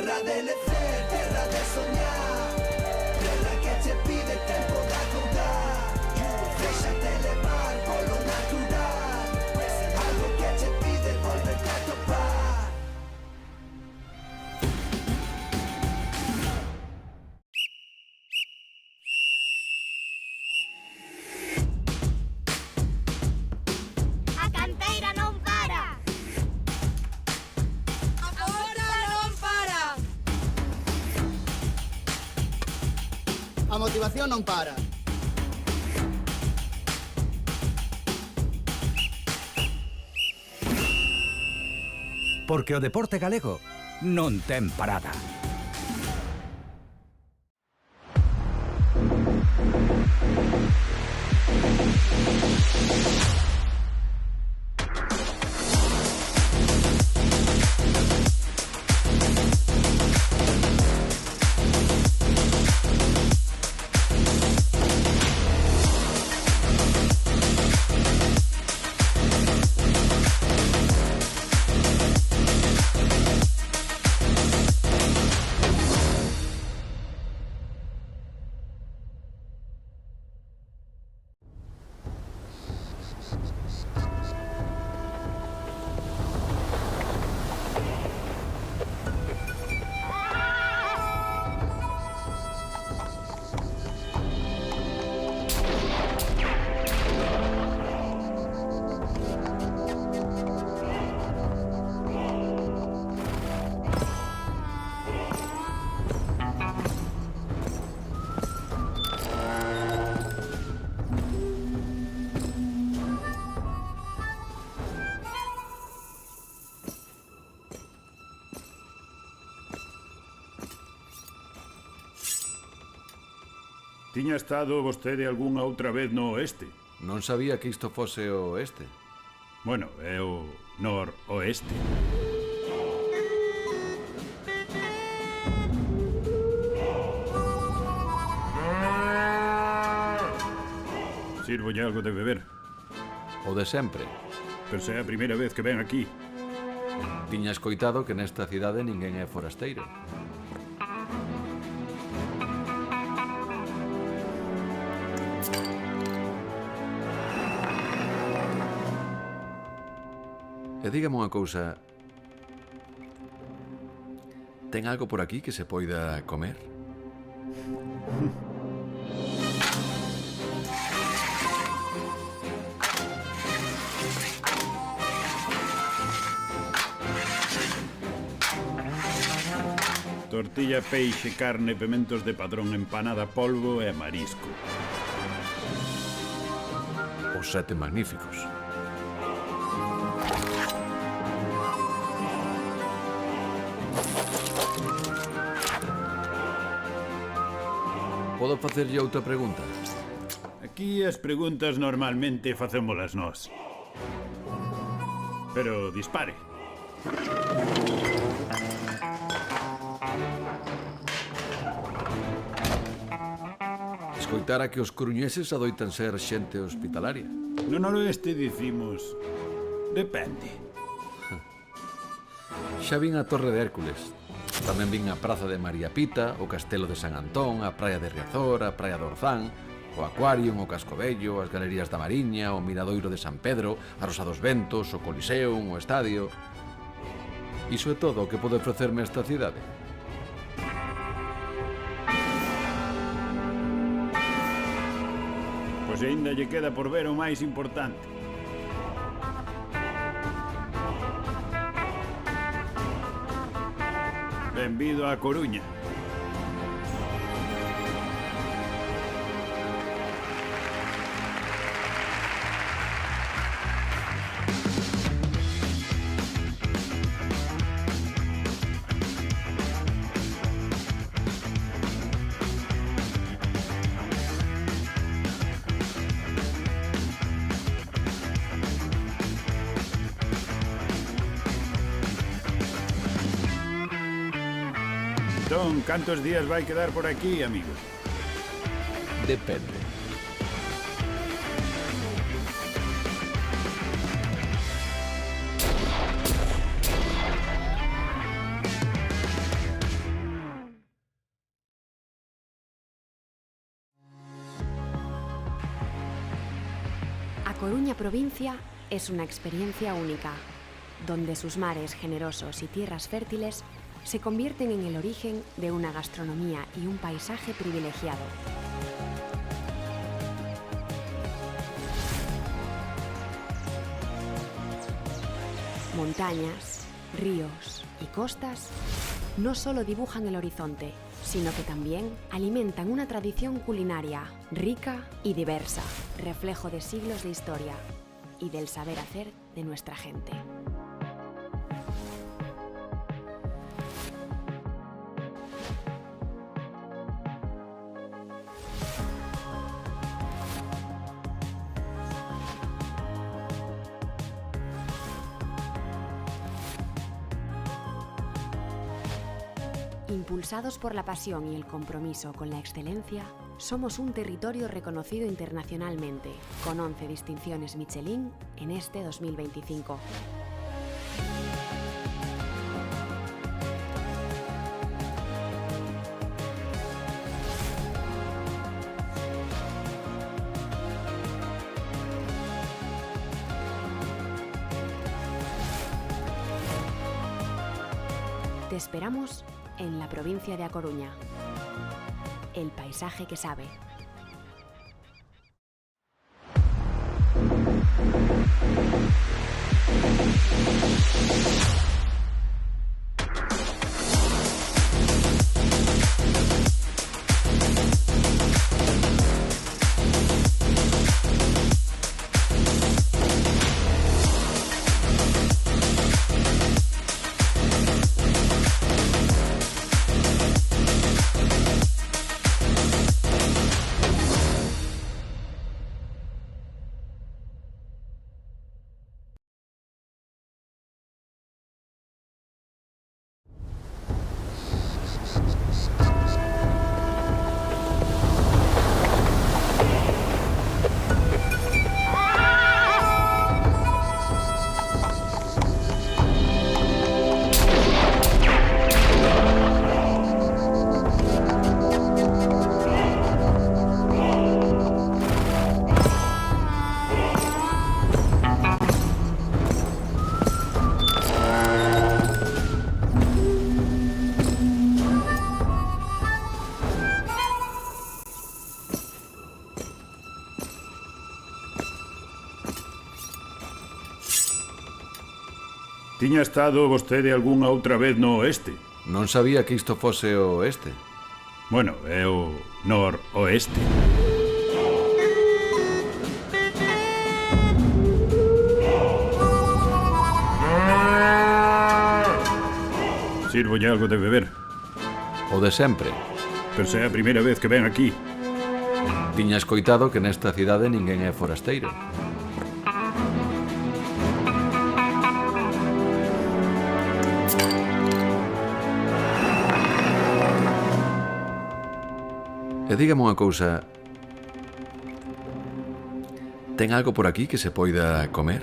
Terra de lecer, terra de soñar, terra que che pide tempo de acordar. Déxate levar polo natural, algo que che pide volverte a topar. A canteira non para. Agora non para. A motivación non para. Porque o deporte galego non ten parada. Tiña estado vostede algunha outra vez no oeste? Non sabía que isto fose o oeste. Bueno, é o noroeste. Sirvolle algo de beber. O de sempre. Pero se é a primeira vez que ven aquí. Tiña escoitado que nesta cidade ninguén é forasteiro. E dígame unha cousa. Ten algo por aquí que se poida comer? Tortilla, peixe, carne, pementos de padrón, empanada, polvo e marisco. Os 7 magníficos. Podo facerlle outra pregunta? Aquí as preguntas normalmente facémolas nós. Pero dispare. Escoitara que os coruñeses adoitan ser xente hospitalaria. No noroeste dicimos... Depende. Xa vin a Torre de Hércules. Tamén vin a Praza de María Pita, o Castelo de San Antón, a Praia de Riazor, a Praia de Orzán, o Aquarium, o Cascovello, as Galerías da Mariña, o Miradoiro de San Pedro, a Rosa dos Ventos, o Coliseum, o Estadio... Iso é todo o que pode ofrecerme esta cidade. Pois aínda lle queda por ver o máis importante. Benvido á Coruña. Entón, cantos días vai quedar por aquí, amigo? Depende. Coruña provincia es una experiencia única, donde sus mares generosos y tierras fértiles se convierten en el origen de una gastronomía y un paisaje privilegiado. Montañas, ríos y costas no solo dibujan el horizonte, sino que también alimentan una tradición culinaria rica y diversa, reflejo de siglos de historia y del saber hacer de nuestra gente. Impulsados por la pasión y el compromiso con la excelencia, somos un territorio reconocido internacionalmente, con 11 distinciones Michelin en este 2025. Te esperamos en la provincia de A Coruña. El paisaje que sabe. Tiña estado vostede algunha outra vez no oeste? Non sabía que isto fose o oeste. Bueno, é o noroeste. Sirvolle algo de beber. O de sempre. Pero se é a primeira vez que ven aquí. Tiña escoitado que nesta cidade ninguén é forasteiro. E dígame unha cousa. Ten algo por aquí que se poida comer?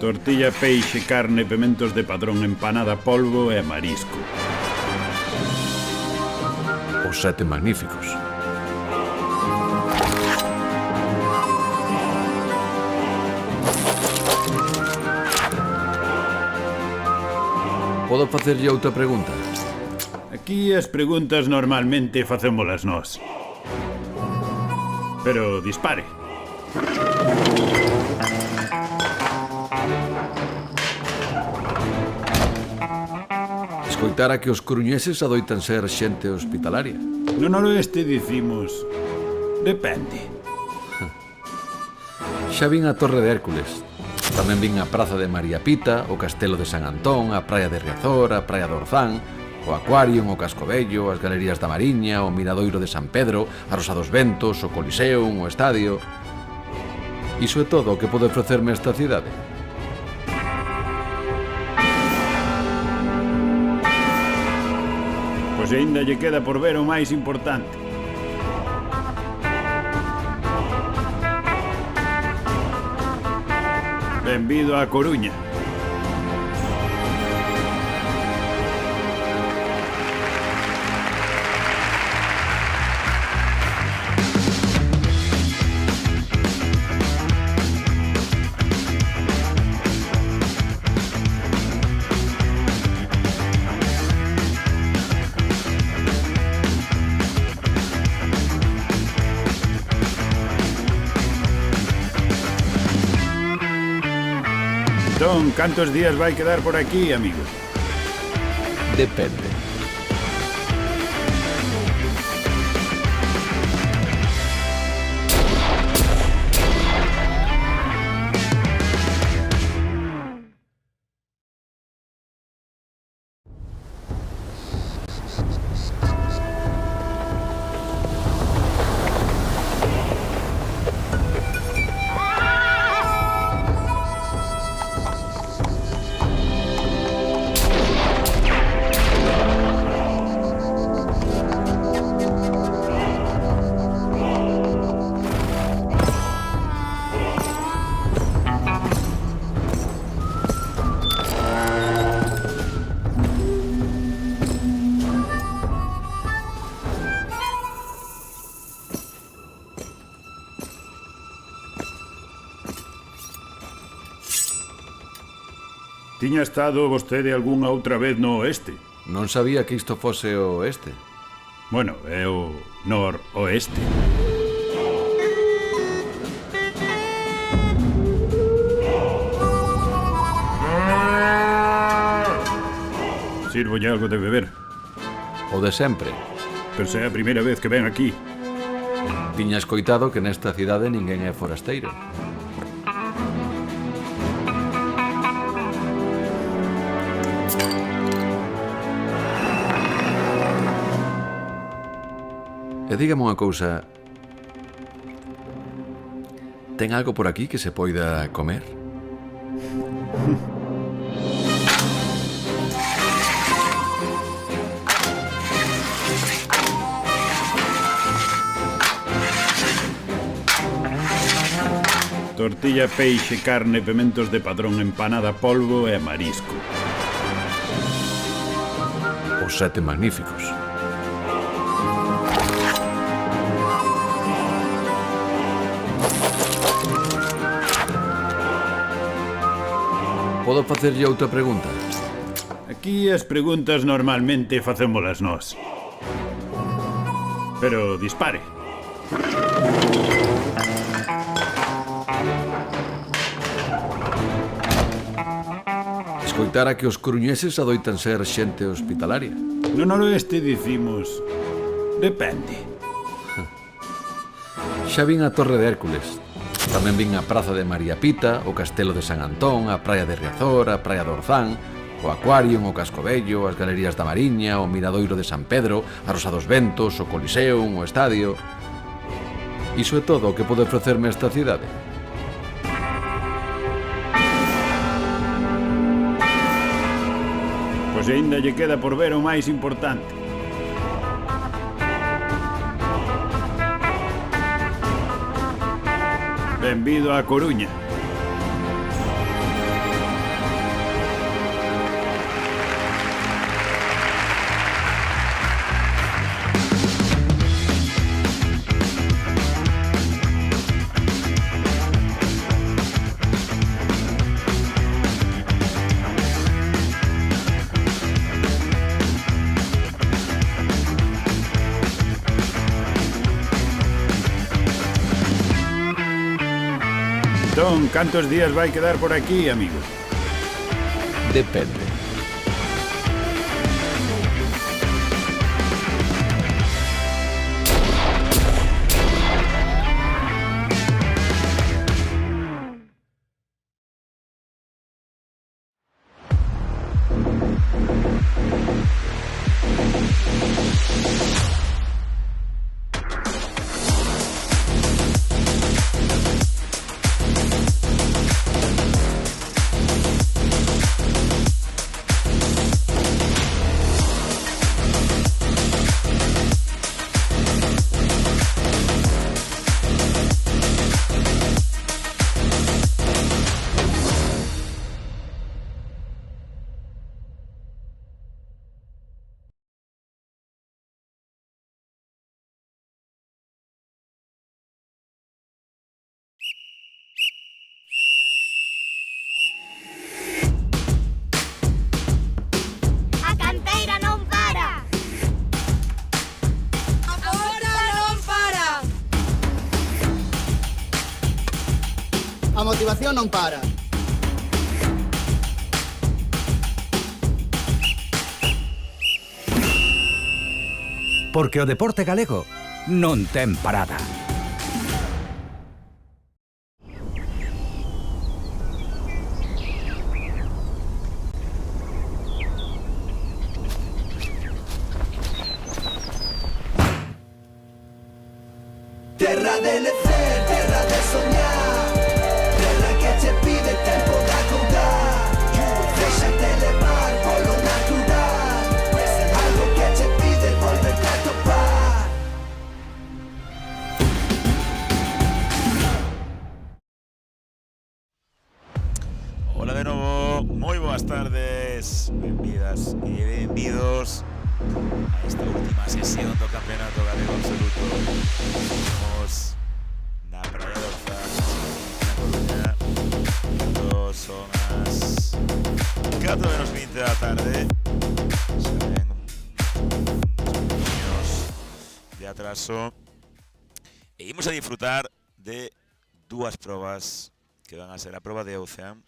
Tortilla, peixe, carne, pementos de padrón, empanada, polvo e marisco. Os 7 magníficos. Podo facerlle outra pregunta? Aquí as preguntas normalmente facémolas nós. Pero dispare. Escoitara que os coruñeses adoitan ser xente hospitalaria. No noroeste dicimos... depende. Xa vin a Torre de Hércules. Tamén vin a Praza de María Pita, o Castelo de San Antón, a Praia de Riazor, a Praia de Orzán, o Aquarium, o Cascovello, as Galerías da Mariña, o Miradoiro de San Pedro, a Rosa dos Ventos, o Coliseum, o Estadio... Iso é todo o que pode ofrecerme esta cidade. Pois aínda lle queda por ver o máis importante. Benvido á Coruña. Entón, cantos días vai quedar por aquí, amigo? Depende. Tiña estado vostede algunha outra vez no oeste? Non sabía que isto fose o oeste. Bueno, é o noroeste. Sirvolle algo de beber. O de sempre. Pero se é a primeira vez que ven aquí. Tiña escoitado que nesta cidade ninguén é forasteiro. E dígame unha cousa. Ten algo por aquí que se poida comer? Tortilla, peixe, carne, pementos de Padrón, empanada, polvo e marisco. Os 7 magníficos. Podo facerlle outra pregunta? Aquí as preguntas normalmente facémolas nós. Pero dispare. Escoitara que os coruñeses adoitan ser xente hospitalaria. No noroeste dicimos... Depende. Xa vin a Torre de Hércules. Tamén vin a Praza de María Pita, o Castelo de San Antón, a Praia de Riazor, a Praia de Orzán, o Aquarium, o Cascovello, as Galerías da Mariña, o Miradoiro de San Pedro, a Rosa dos Ventos, o Coliseum, o Estadio... Iso é todo o que pode ofrecerme esta cidade. Pois aínda lle queda por ver o máis importante. Benvido á Coruña. Entón, cantos días vai quedar por aquí, amigo? Depende. A motivación non para. Porque o deporte galego non ten parada. Terra de lecer, terra de soñar, terra que che pide tempo de acordar. Déxate levar polo natural, algo que che pide volverte a topar. Hola de novo, moi boas tardes, benvidas e benvidos a esta última sesión do Campeonato Galego Absoluto. Estamos na Praia do Orzán, na Coruña, cando son as 4:20 da tarde. Xa ven uns minutos de atraso e imos a disfrutar de dúas probas que van a ser a proba de Ocean.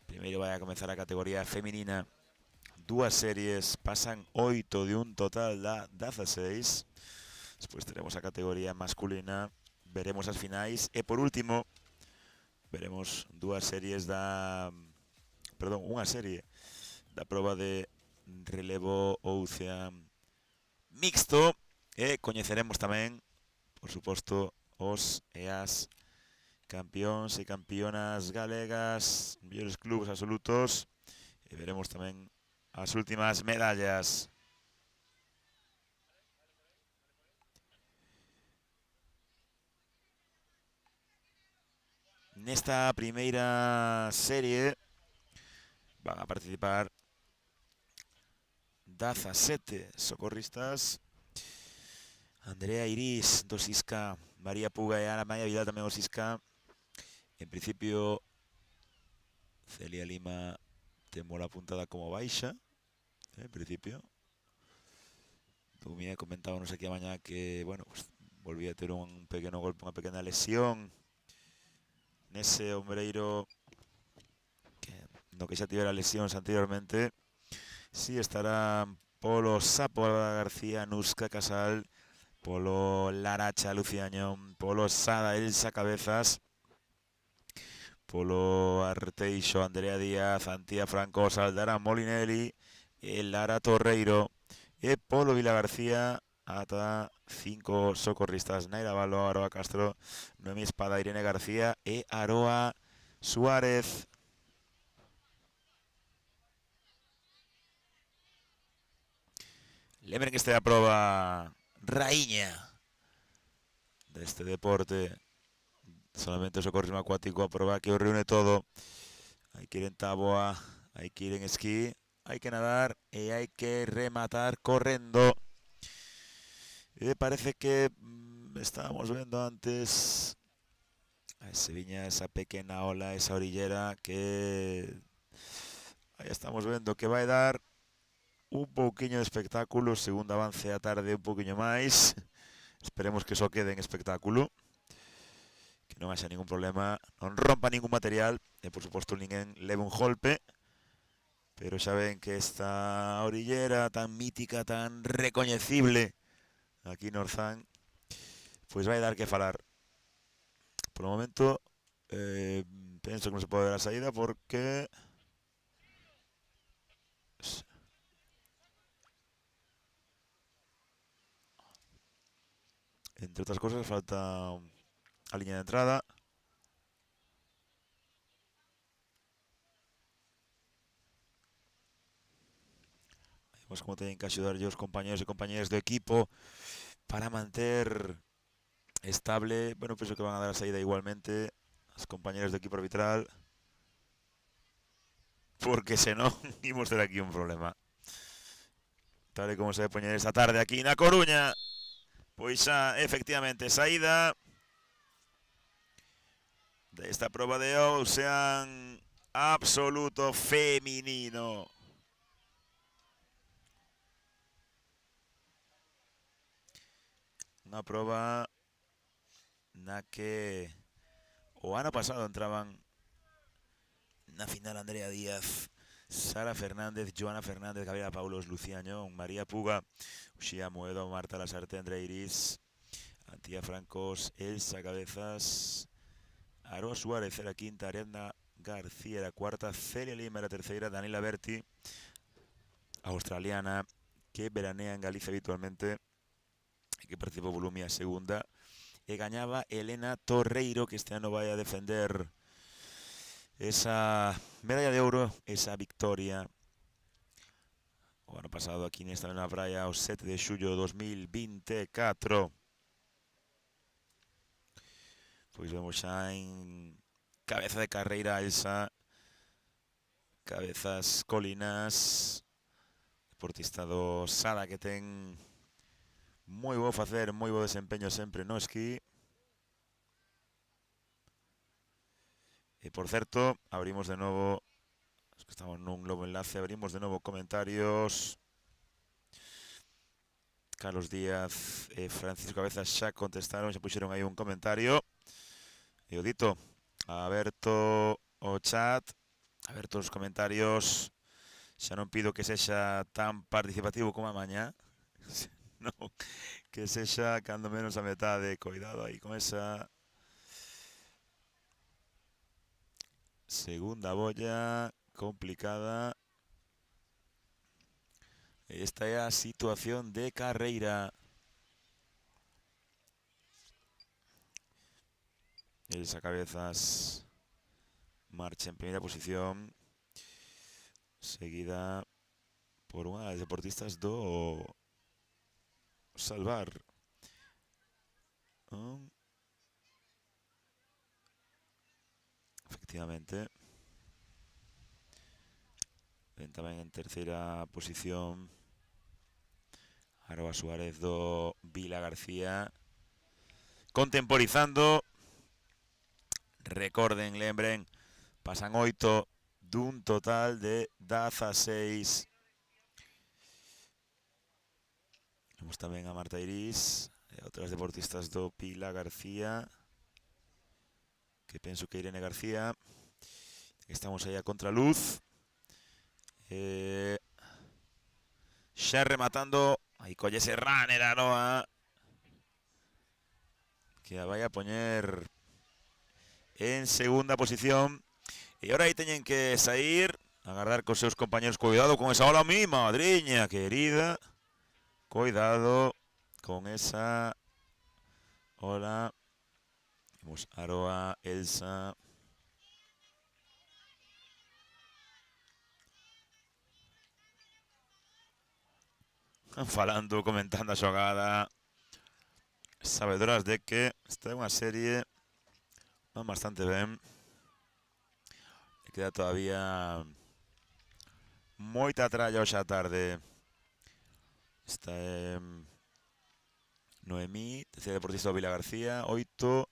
Primeiro vai a comezar a categoría feminina. Dúas series, pasan 8 de un total da 16. Despois teremos a categoría masculina, veremos as finais e por último veremos dúas series unha serie da proba de relevo Ocean mixto e coñeceremos tamén, por suposto, os e as campións e campeonas galegas, mellores clubes absolutos, e veremos tamén as últimas medallas. Nesta primeira serie van a participar 17 socorristas. Andrea Iris do Sisca, María Puga e Ana Maia Vidal tamén do Sisca. En principio, Celia Lima temos a apuntada como baixa, en principio. Dumia comentábamos aquí a mañá que, bueno, pues, volvía a ter un pequeno golpe, unha pequena lesión nese ombreiro no que xa tivera lesións anteriormente. Si estarán polo Sapo Álvaro García, Nusca Casal, polo Laracha Luciañón, polo Sada Elsa Cabezas, polo Arteixo Andrea Díaz, Antía Franco, Saldara Molinelli e Lara Torreiro, e polo Vila García ata 5 socorristas: Naira Balo, Aroa Castro, Noemí Espada, Irene García e Aroa Suárez. Lembren que esta é a proba raíña deste deporte. Solamente o socorrismo acuático, a proba que o reúne todo. Hai que ir en táboa, hai que ir en esquí, hai que nadar e hai que rematar correndo. E parece que estábamos vendo antes se viña esa pequena ola, esa orillera que aí estamos vendo que vai dar un pouquiño de espectáculo, segundo avance a tarde un pouquiño máis. Esperemos que só quede en espectáculo, que non haxa ningún problema, non rompa ningún material e, por suposto, ninguén leve un golpe. Pero xa ven que esta orillera tan mítica, tan recoñecible aquí no Orzán, pois vai dar que falar. Por o momento, penso que non se pode ver a saída porque entre outras cosas falta a liña de entrada. Vemos como teñen que axudarlle os compañeros e compañeras do equipo para manter estable. Bueno, penso que van a dar a saída igualmente as compañeras do equipo arbitral, porque senón imos ter aquí un problema. Tal e como se vai poñer esta tarde aquí na Coruña. Pois xa, efectivamente, saída desta proba de Ocean absoluto feminino. Unha proba na que O ano pasado entraban na final Andrea Díaz, Sara Fernández, Joana Fernández, Gabriela Paulos, Lucía Añón, María Puga, Uxía Moedo, Marta Lasarte, Andrea Iris, Antía Francos, Elsa Cabezas, Aroa Suárez era quinta, Ariadna García era cuarta, Celia Lima era terceira, Daniela Berti, australiana, que veranea en Galicia habitualmente e que participou Volumia segunda, e gañaba Elena Torreiro, que este ano vai a defender esa medalla de ouro, esa victoria o ano pasado aquí nesta mesma praia o 7 de xullo de 2024. Pois vemos xa en cabeza de carreira Elsa Cabezas Colinas, deportista do Sada que ten moi bo facer, moi bo desempeño sempre no esquí. E por certo, abrimos de novo, os que estamos nun globo enlace, abrimos de novo comentarios. Carlos Díaz e Francisco Cabezas xa contestaron, xa puxeron aí un comentario. E o dito, aberto o chat, aberto os comentarios. Xa non pido que sexa tan participativo como a mañá, no, que sexa cando menos a metade. Coidado aí con esa segunda bolla complicada. Esta é a situación de carreira. Elsa Cabezas marcha en primeira posición, seguida por unha das deportistas do Salvar. Efectivamente. Ven tamén en terceira posición Aroa Suárez do Vila García. Contemporizando. Recorden, lembren, pasan 8 dun total de 16. Vemos tamén a Marta Iris e outras deportistas do Vila García, que penso que Irene García. Estamos aí a contraluz. Xa rematando. Aí colle ese runner a Aroa, que a vai a poñer en segunda posición. E ahora aí teñen que sair, agardar cos seus compañeros. Cuidado con esa ola, mi madriña querida. Cuidado con esa ola. Vemos Aroa, Elsa. Falando, comentando a xogada. Sabedoras de que esta é unha serie van bastante ben. E queda todavía moita tralla hoxe á tarde. Esta é Noemí, terceira deportista do Vila García, 8.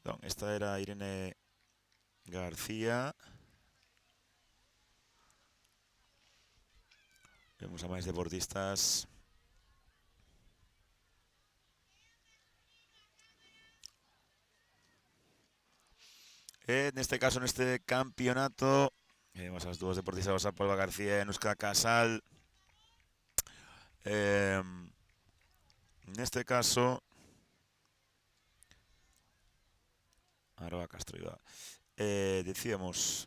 Non, esta era Irene García. Vemos a máis deportistas. E neste caso, neste campeonato, vemos as dúas deportistas, a Polva García e Nuska Casal. Neste caso, Aroa Castro iba. Dicíamos,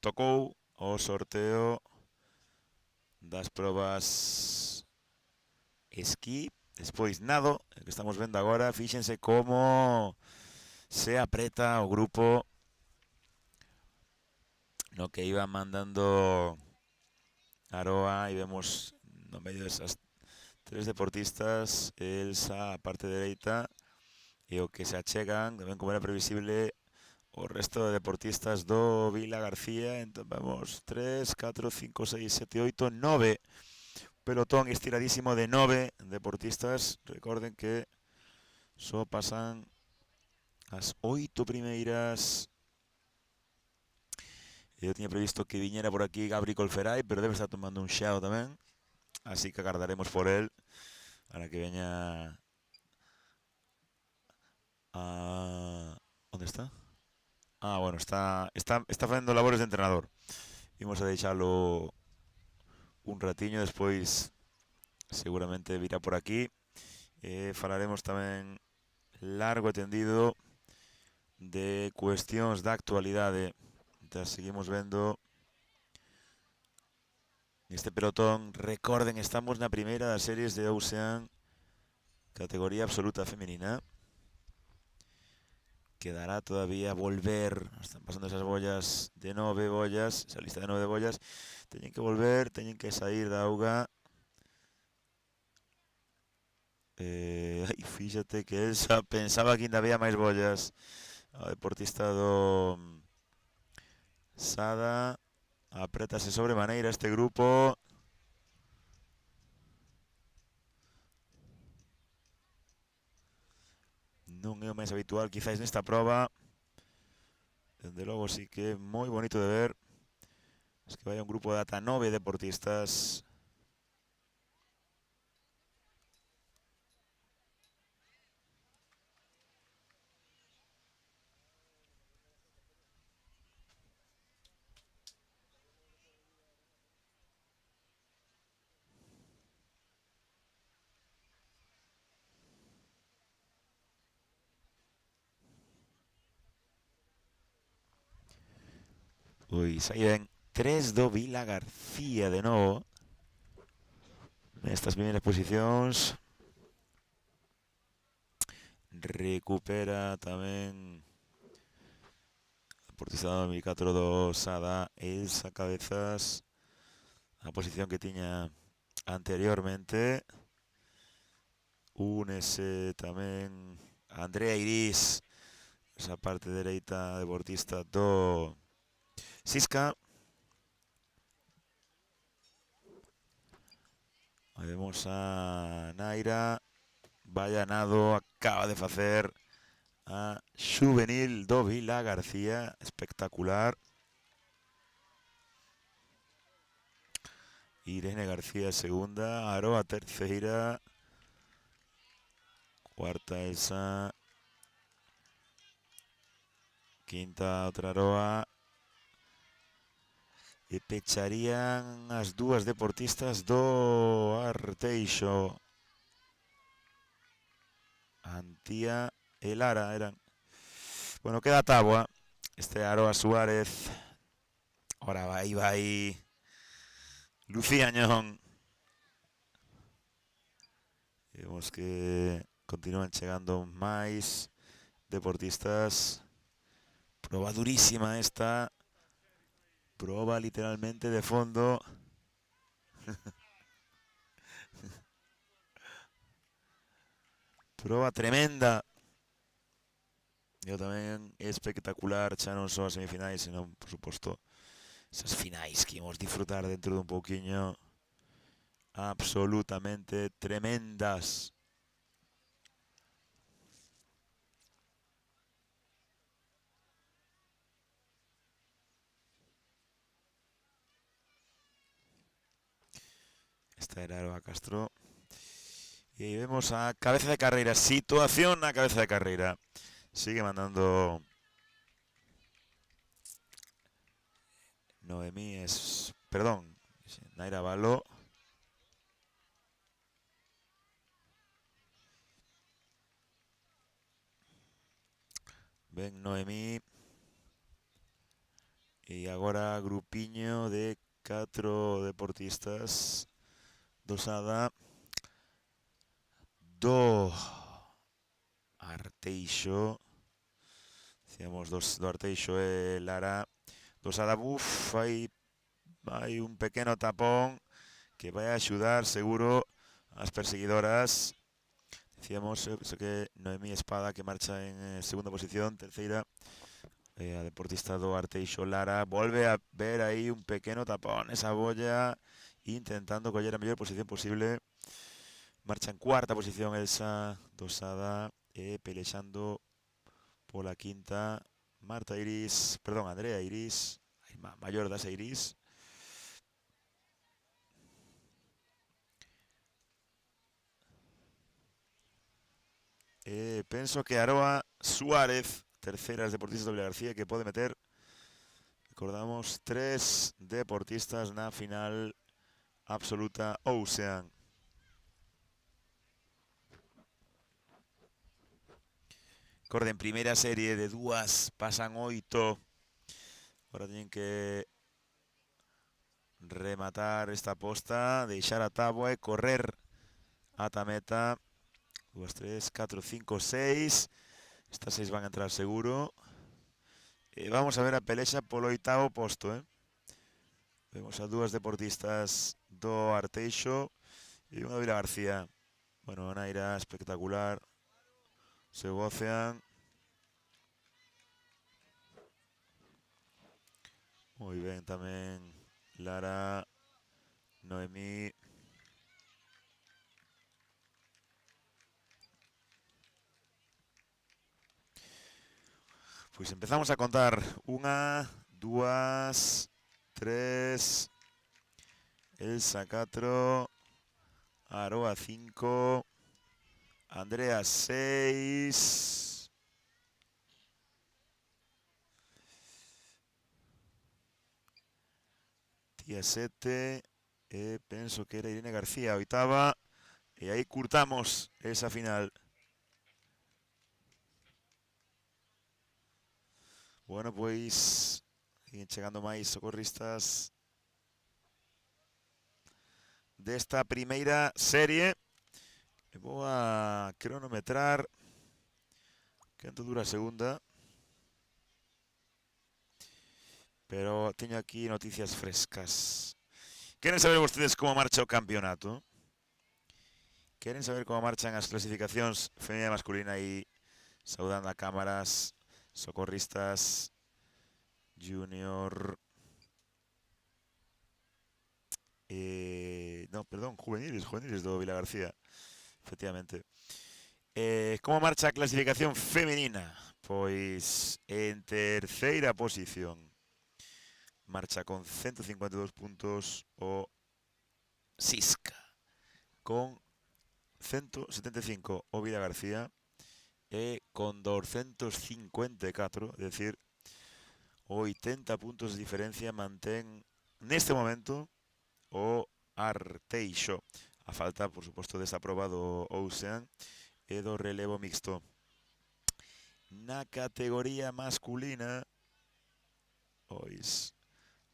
tocou o sorteo das probas esquí, despois nado, que estamos vendo agora. Fíxense como se apreta o grupo no que iba mandando Aroa, e vemos no medio desas tres deportistas, Elsa a parte dereita, e o que se achegan, tamén como era previsible, o resto de deportistas do Vila García. Entón vemos 3, 4, 5, 6, 7, 8, 9. Pelotón estiradísimo de 9 deportistas. Recorden que só pasan as 8 primeiras. Eu tiña previsto que viñera por aquí Gabri Colferai, pero debe estar tomando un xao tamén. Así que agardaremos por él para que veña a Onde está? Ah, bueno, está facendo labores de entrenador. Imos a deixalo un ratiño, despois seguramente virá por aquí. Falaremos tamén largo e tendido de cuestións da actualidade. Entón, seguimos vendo este pelotón. Recorden, estamos na primeira das series de Ocean, categoría absoluta femenina. Quedará todavía volver. Están pasando esas bollas de 9 bollas, esa lista de 9 bollas. Teñen que volver, teñen que sair da auga. Fíxate que Elsa pensaba que ainda había máis bollas. O deportista do Sada aprétase sobremaneira este grupo. Non é o máis habitual quizáis nesta proba. Dende logo sí que é moi bonito de ver. Es que vaya un grupo de ata 9 deportistas. Pois aí ven 3 do Vila García de novo nestas primeiras posicións. Recupera tamén a deportista do 2004 do Sada, Elsa Cabezas, a posición que tiña anteriormente. Únese tamén Andrea Iris, esa parte dereita deportista do Sisca. Aí vemos a Naira. Vaya nado acaba de facer a xuvenil do Vila García. Espectacular. Irene García segunda, Aroa terceira, cuarta Elsa, quinta outra Aroa. E pecharían as dúas deportistas do Arteixo, Antía e Lara eran. Bueno, queda a táboa. Este Aroa Suárez. Ahora vai Lucía Añón. Vemos que continúan chegando máis deportistas. Proba durísima esta. Proba literalmente de fondo. Proba tremenda. E tamén espectacular, xa non só as semifinais, senón, por suposto, esas finais que imos disfrutar dentro dun pouquiño. Absolutamente tremendas. Esta era Aroa Castro. E aí vemos a cabeza de carreira. Situación na cabeza de carreira. Sigue mandando Noemí perdón, Naira Valo. Ben Noemí. E agora grupiño de 4 deportistas do Sada, do Arteixo. Decíamos do Arteixo e Lara. Do Sada, hai un pequeno tapón que vai a axudar seguro as perseguidoras. Decíamos que Noemí Espada, que marcha en segunda posición, terceira a deportista do Arteixo Lara. Volve a ver aí un pequeno tapón esa bolla, intentando coller a mellor posición posible. Marcha en cuarta posición Elsa do Sada e pelexando pola quinta Andrea Iris, maior das Iris. Penso que Aroa Suárez terceras deportistas do Vila García que pode meter, recordamos, 3 deportistas na final absoluta Ocean. Recorden, primeira serie de 2, pasan 8. Agora teñen que rematar esta aposta, deixar a táboa e correr ata meta. 2, 3, 4, 5, 6. Estas 6 van a entrar seguro. E vamos a ver a pelexa polo 8º posto, Vemos a 2 deportistas do Arteixo e unha do Vila García. Bueno, a Naira espectacular. Seu Ocean. Moi ben tamén Lara, Noemí. Pois empezamos a contar. 1, 2, 3, Elsa 4, Aroa 5, Andrea 6, Tía 7, e penso que era Irene García, 8ª, e aí curtamos esa final. Bueno, pois, siguen chegando máis socorristas desta primeira serie. E vou a cronometrar. Canto dura a segunda? Pero teño aquí noticias frescas. Queren saber vostedes como marcha o campeonato? Queren saber como marchan as clasificacións feminina e masculina e saudando a cámaras, socorristas, junior... no, perdón, juveniles do Vila García, efectivamente. Como marcha a clasificación femenina? Pois en terceira posición marcha con 152 puntos o Sisca, con 175 o Vila García e con 254, é dicir, 80 puntos de diferencia mantén neste momento o Arteixo, a falta, por suposto, desa proba do Ocean e do relevo mixto. Na categoría masculina, pois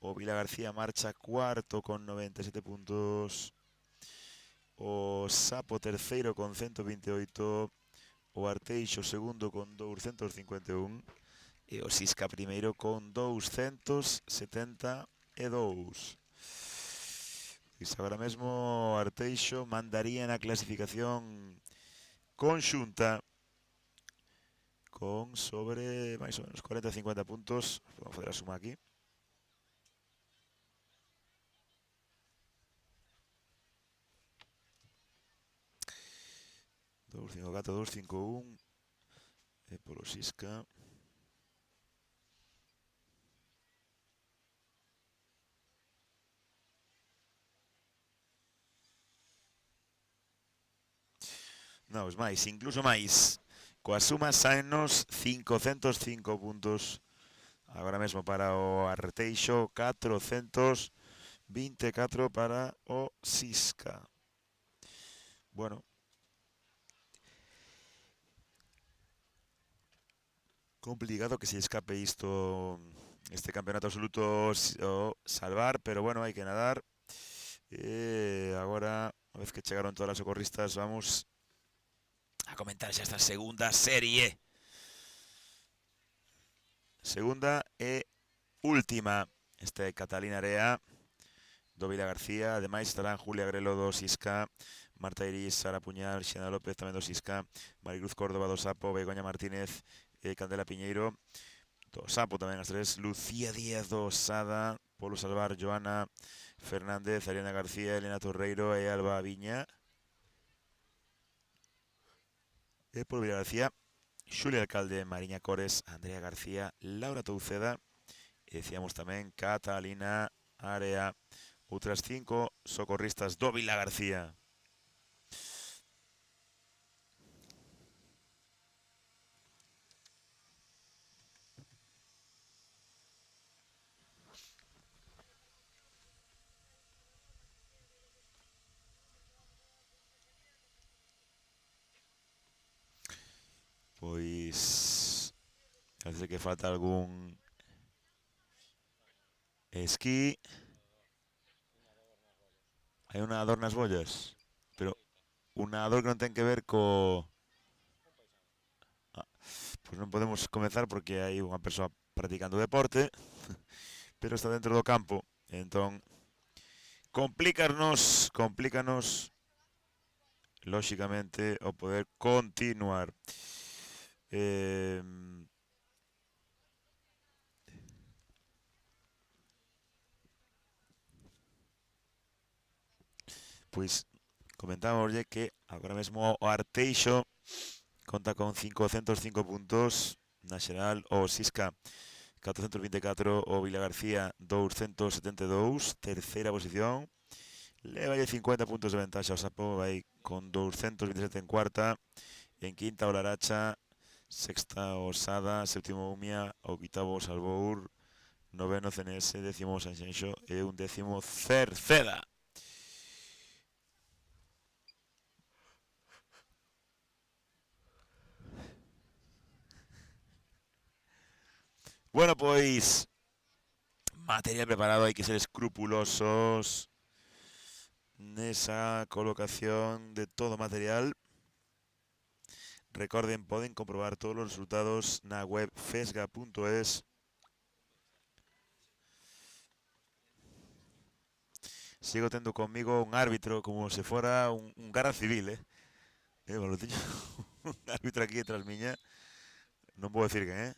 o Vila García marcha cuarto con 97 puntos, o Sapo terceiro con 128, o Arteixo segundo con 251 e o Sisca primeiro con 272. Pois agora mesmo o Arteixo mandaría na clasificación conxunta con sobre máis ou menos 40-50 puntos. Vamos fazer a suma aquí. Dous, 5, 4, 2, 5, 1 e polo Sisca. Non, máis, incluso máis. Coa suma saennos 505 puntos. Agora mesmo para o Arteixo, 424 para o Sisca. Bueno. Complicado que se escape isto, este campeonato absoluto o salvar, pero bueno, hai que nadar. E agora, unha vez que chegaron todas as socorristas, vamos a comentar xa esta segunda serie. Segunda e última. Esta é Catalina Area do Vila García. Ademais estarán Julia Grelo do Sisca, Marta Iris, Sara Puñal, Xena López tamén do Sisca, Maricruz Córdoba do Sapo, Begoña Martínez e Candela Piñeiro do Sapo tamén as tres, Lucía Díaz do Sada, Polo Salvar, Joana Fernández, Ariana García, Elena Torreiro e Alba Viña. E por Vila García, Xulia Alcalde, Mariña Cores, Andrea García, Laura Touceda e decíamos tamén Catalina Area. Outras 5 socorristas do Vila García. Pois parece que falta algún esquí. Hai unha dor nas bollas, pero unha dor que non ten que ver pois non podemos comezar porque hai unha persoa practicando deporte, pero está dentro do campo, entón complícanos lóxicamente o poder continuar. Pois comentámoslle que agora mesmo o Arteixo conta con 505 puntos na xeral, o Sisca 424, o Vilagarcía 272, terceira posición. Levalle 50 puntos de ventaxa o Sapo, vai con 227 en cuarta. En quinta o Laracha, sexta o Sada, séptimo Umia, oitavo Salvour, noveno CNS, décimo Sanxenxo e un décimo Cerceda. Bueno, pois material preparado, hai que ser escrupulosos nesa colocación de todo o material. Recorden, poden comprobar todos os resultados na web fesga.es. Sigo tendo conmigo un árbitro como se fora un garda civil, Bueno, teño un árbitro aquí detrás miña. Non vou decir quen,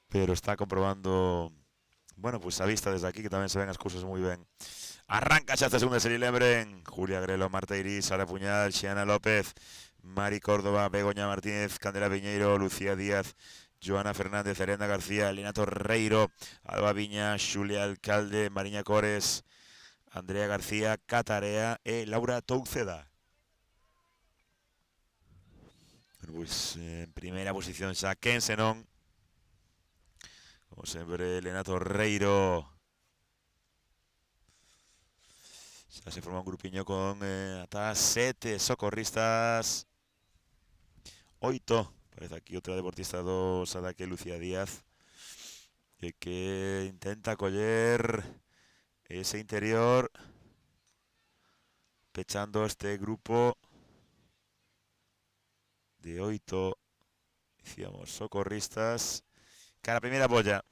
pero está comprobando, bueno, pues a vista desde aquí que tamén se ven as cousas moi ben. Arranca xa esta segunda serie, lembren. Julia Grelo, Marta Iris, Sara Puñal, Xiana López, Mari Córdoba, Begoña Martínez, Candela Viñeiro, Lucía Díaz, Joana Fernández, Arenda García, Lina Torreiro, Alba Viña, Xulia Alcalde, Mariña Cores, Andrea García, Catarea e Laura Touceda. Bueno, pois en primeira posición xa quen senón, como sempre, Elena Torreiro. Xa se forma un grupiño con ata 7 socorristas. 8, parece aquí outra deportista do Sada, que Lucía Díaz, que intenta coller ese interior, pechando este grupo de 8, dicíamos, socorristas. Cara a primeira bolla.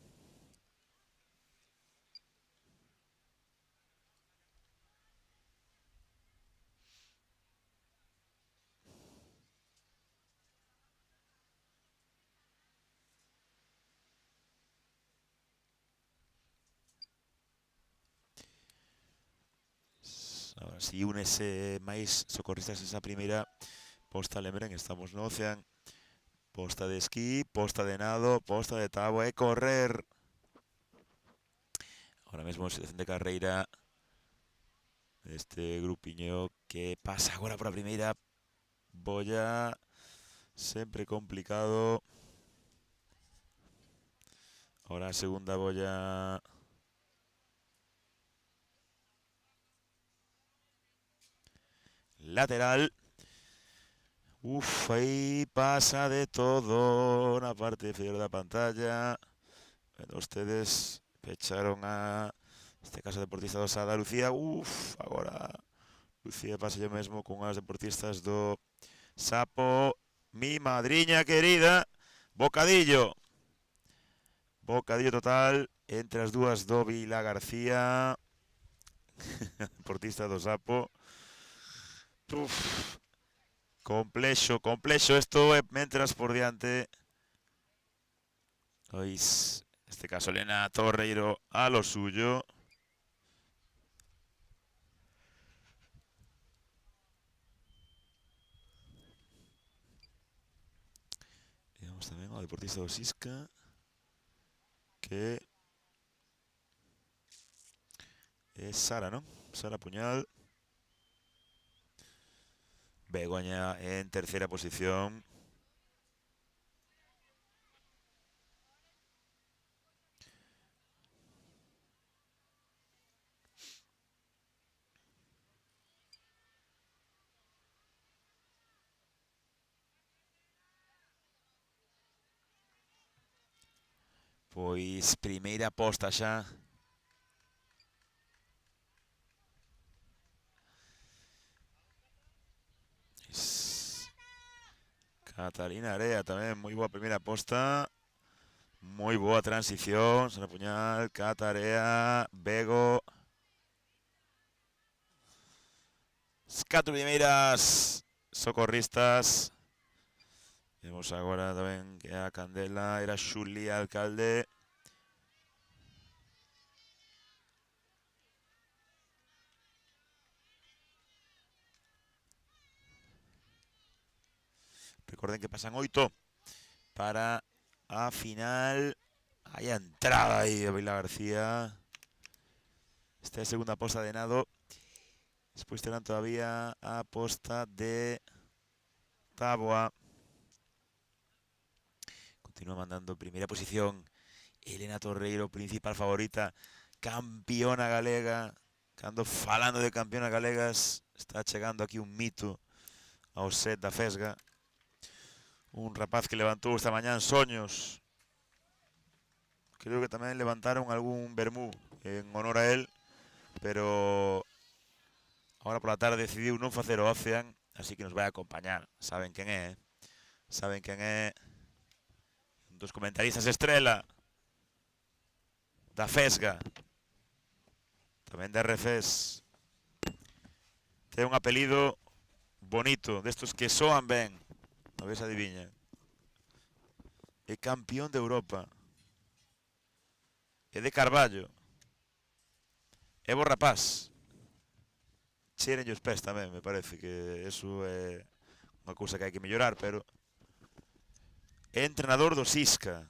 Ahora si únese máis socorristas esa primeira posta, lembren, estamos no Ocean. Posta de esquí, posta de nado, posta de táboa e correr. Ahora mesmo situación de carreira este grupiño que pasa agora por a primeira bolla, sempre complicado. Ahora a segunda bolla. Lateral. Aí pasa de todo na parte inferior da pantalla. Bueno, ustedes pecharon a, neste caso, deportista do Sada, Lucía. Agora Lucía pasa yo mesmo con as deportistas do Sapo. Mi madriña querida, bocadillo. Bocadillo total entre as dúas do Vila García. Deportista do Sapo. Complexo isto, mentras por diante. Pois, neste caso, Elena Torreiro a lo suyo. E vamos tamén ao deportista do Sisca, que é Sara, non? Sara Puñal. Begoña en terceira posición. Pois primeira aposta xa. Catalina Area tamén, moi boa primeira aposta. Moi boa transición, Sara Puñal, Cata Area, Bego. As 4 primeiras socorristas. Vemos agora tamén que a Candela era Xulia Alcalde. Recorden que pasan 8 para a final. Hai a entrada aí de Vila García. Esta é a segunda aposta de nado. Despois terán todavía a aposta de táboa. Continúa mandando primeira posición Elena Torreiro, principal favorita, campeona galega. Cando falando de campeonas galegas, está chegando aquí un mito ao set da Fesga. Un rapaz que levantou esta mañá en soños. Creo que tamén levantaron algún vermú en honor a él, pero agora pola tarde decidiu non facer o Ocean, así que nos vai acompañar. Saben quen é, Saben quen é. Un dos comentaristas estrela da Fesga, tamén da RFES. Ten un apelido bonito, destos que soan ben. A ver se adiviña. É campeón de Europa. É de Carballo. É bo rapaz. Cherenlle os pés tamén, me parece que eso é unha cousa que hai que mellorar, pero é entrenador do Sisca.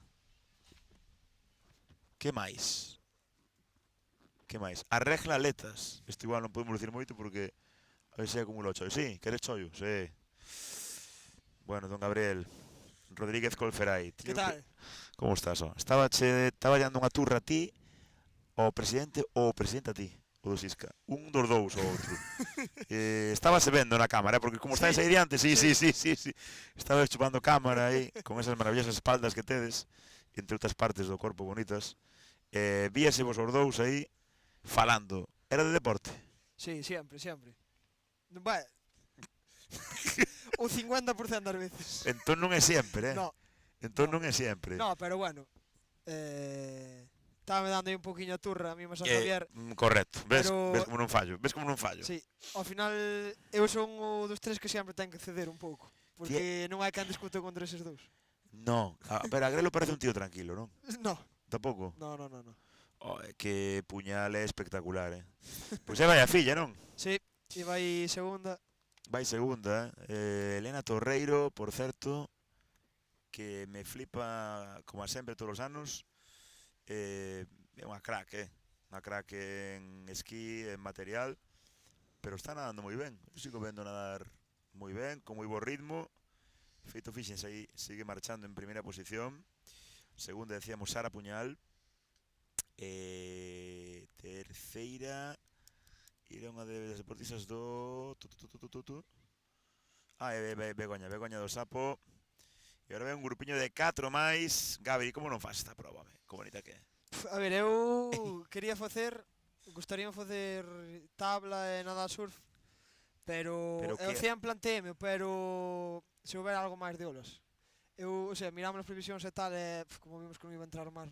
Que máis? Que máis? Arregla aletas. Isto igual non podemos dicir moito porque a ver se acumula o chollo. Sí, queres chollo? Sí. Bueno, don Gabriel Rodríguez Colferai. Que tal? Como estás? Estaba dando unha turra a ti, ao presidente ou o presidente a ti, o do Sisca. Un dos dous ou outro. Estábase vendo na cámara, porque como estáis aí diante, sí. Estabas chupando cámara aí, con esas maravillosas espaldas que tedes, entre outras partes do corpo bonitas. Víase vos os dous aí, falando. Era de deporte? Sí, sempre. Bueno, o 50% das veces. Entón non é sempre, No. Entón non é sempre. No, pero bueno. Estaba dando aí un poquinho a turra a mí San Javier. Correcto. Ves como non fallo. Sí, ao final eu son o dos tres que sempre ten que ceder un pouco, porque non hai quen discute contra eses dous. Non, pero a Grelo parece un tío tranquilo, non? No. Tampouco? No. Que Puñal é espectacular, Pois vai a filla, non? Sí, e vai segunda. Vai segunda, Elena Torreiro, por certo, que me flipa, como a sempre, todos os anos. É unha crack, Unha crack en esquí, en material, pero está nadando moi ben. Eu sigo vendo nadar moi ben, con moi bo ritmo. Feito fíxense aí, sigue marchando en primeira posición. Segunda, decíamos, Sara Puñal. Terceira era unha das deportistas do... Begoña do Sapo. E agora ve un grupiño de 4 máis. Gabi, como non faz esta prova? Como bonita que é? A ver, eu gustaríame facer tabla e nadar surf, pero que... Ocean planteeme, pero se houbera algo máis de olas. Miramos as previsións e tal, como vimos que non iba a entrar o mar,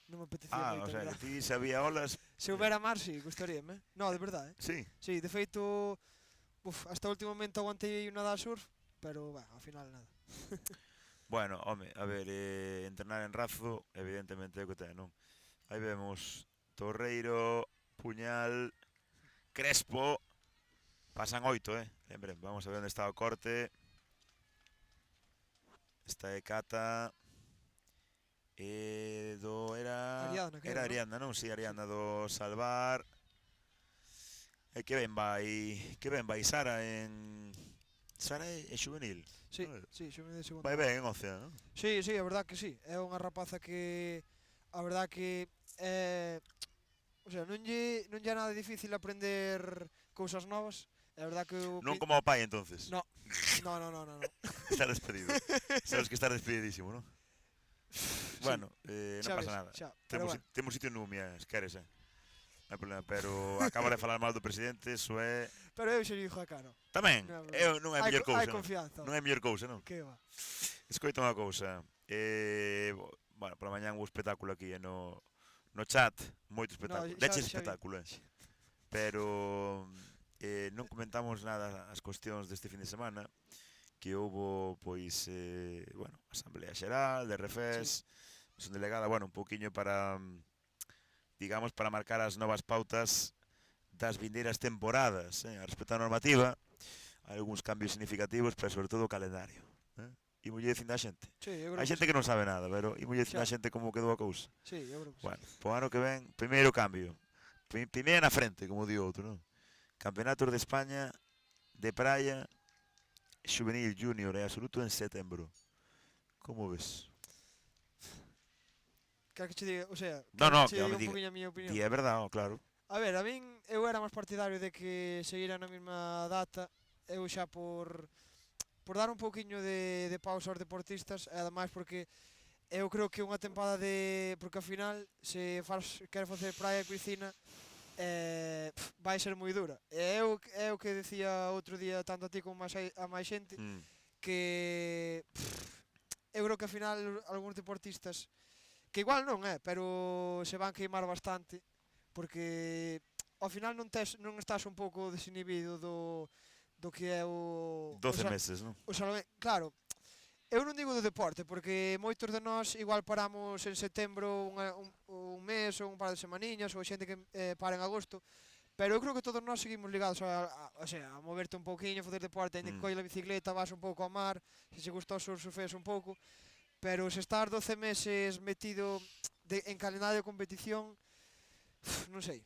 non me apetecía moito. Que ti se había olas... Se houbera mar, sí, gustaríame. No, de verdade, Sí? Sí, de feito, hasta o último momento aguantei nadar surf, pero, ao final nada. Bueno, home, a ver, entrenar en razo, evidentemente é o que ten, non? Aí vemos Torreiro, Puñal, Crespo. Pasan 8, Lembren, vamos a ver onde está o corte. Esta é Cata. Era Ariadna, non? Si, Ariadna do Salvar. E que ben vai Sara en... Sara é xuvenil. Sí, xuvenil de segunda. Vai ben en Ocean, non? Sí, a verdad que sí. É unha rapaza que... A verdad que... non lle é nada difícil aprender cousas novas. É verdad que... Non como o pai, entonces. No. Está Estás despedido. Sabes que estás despedidísimo, non? bueno, non Xa pasa ves, nada. xa, pero Temos sitio en Numia, se queres, Non hai problema, pero acaba de falar mal do presidente, iso é... Pero eu xe dixo a cara. Tamén, Non, non é a mellor cousa, Hai non? confianza. Non é a mellor cousa, non? Que va. Escoita unha cousa. Bueno, pola mañán o espectáculo aquí no chat, moito espectáculo. No, Deches xa vi. espectáculo, Pero non comentamos nada as cuestións deste fin de semana, que houbo, pois, bueno, Asamblea Xeral, de RFES, son delegada, bueno, un pouquiño para, digamos, para marcar as novas pautas das vindeiras temporadas, a respecto á normativa, hai algúns cambios significativos, pero sobre todo o calendario. E mulle dicindo a xente. Sí, eu creo Hai xente que non sabe nada, pero e mulle dicindo a xente como quedou a cousa. Sí, eu creo que Bueno, po ano que ven, primeiro cambio. Primeira na frente, como di outro, non? Campeonatos de España de praia juvenil junior e absoluto en setembro. Como ves? Quer que che diga, o sea, No, che que diga me un diga. poquinho a miña opinión. Di é verdade, claro. A ver, a min eu era máis partidario de que seguira na mesma data, eu xa por dar un pouquiño de pausa aos deportistas, e ademais porque eu creo que unha tempada porque ao final se quere facer praia e piscina vai ser moi dura. E eu que decía outro día tanto a ti como a máis xente que eu creo que ao final algúns deportistas que igual non pero se van queimar bastante porque ao final non estás un pouco desinibido do que é o 12 meses, non? Claro, eu non digo do deporte, porque moitos de nós igual paramos en setembro un mes ou un par de semaniñas, ou xente que para en agosto, pero eu creo que todos nós seguimos ligados a moverte un pouquiño, facer deporte, ainda que colle a bicicleta, vas un pouco ao mar, se che gusta o surfes un pouco, pero se estás 12 meses metido en calendario de competición, non sei.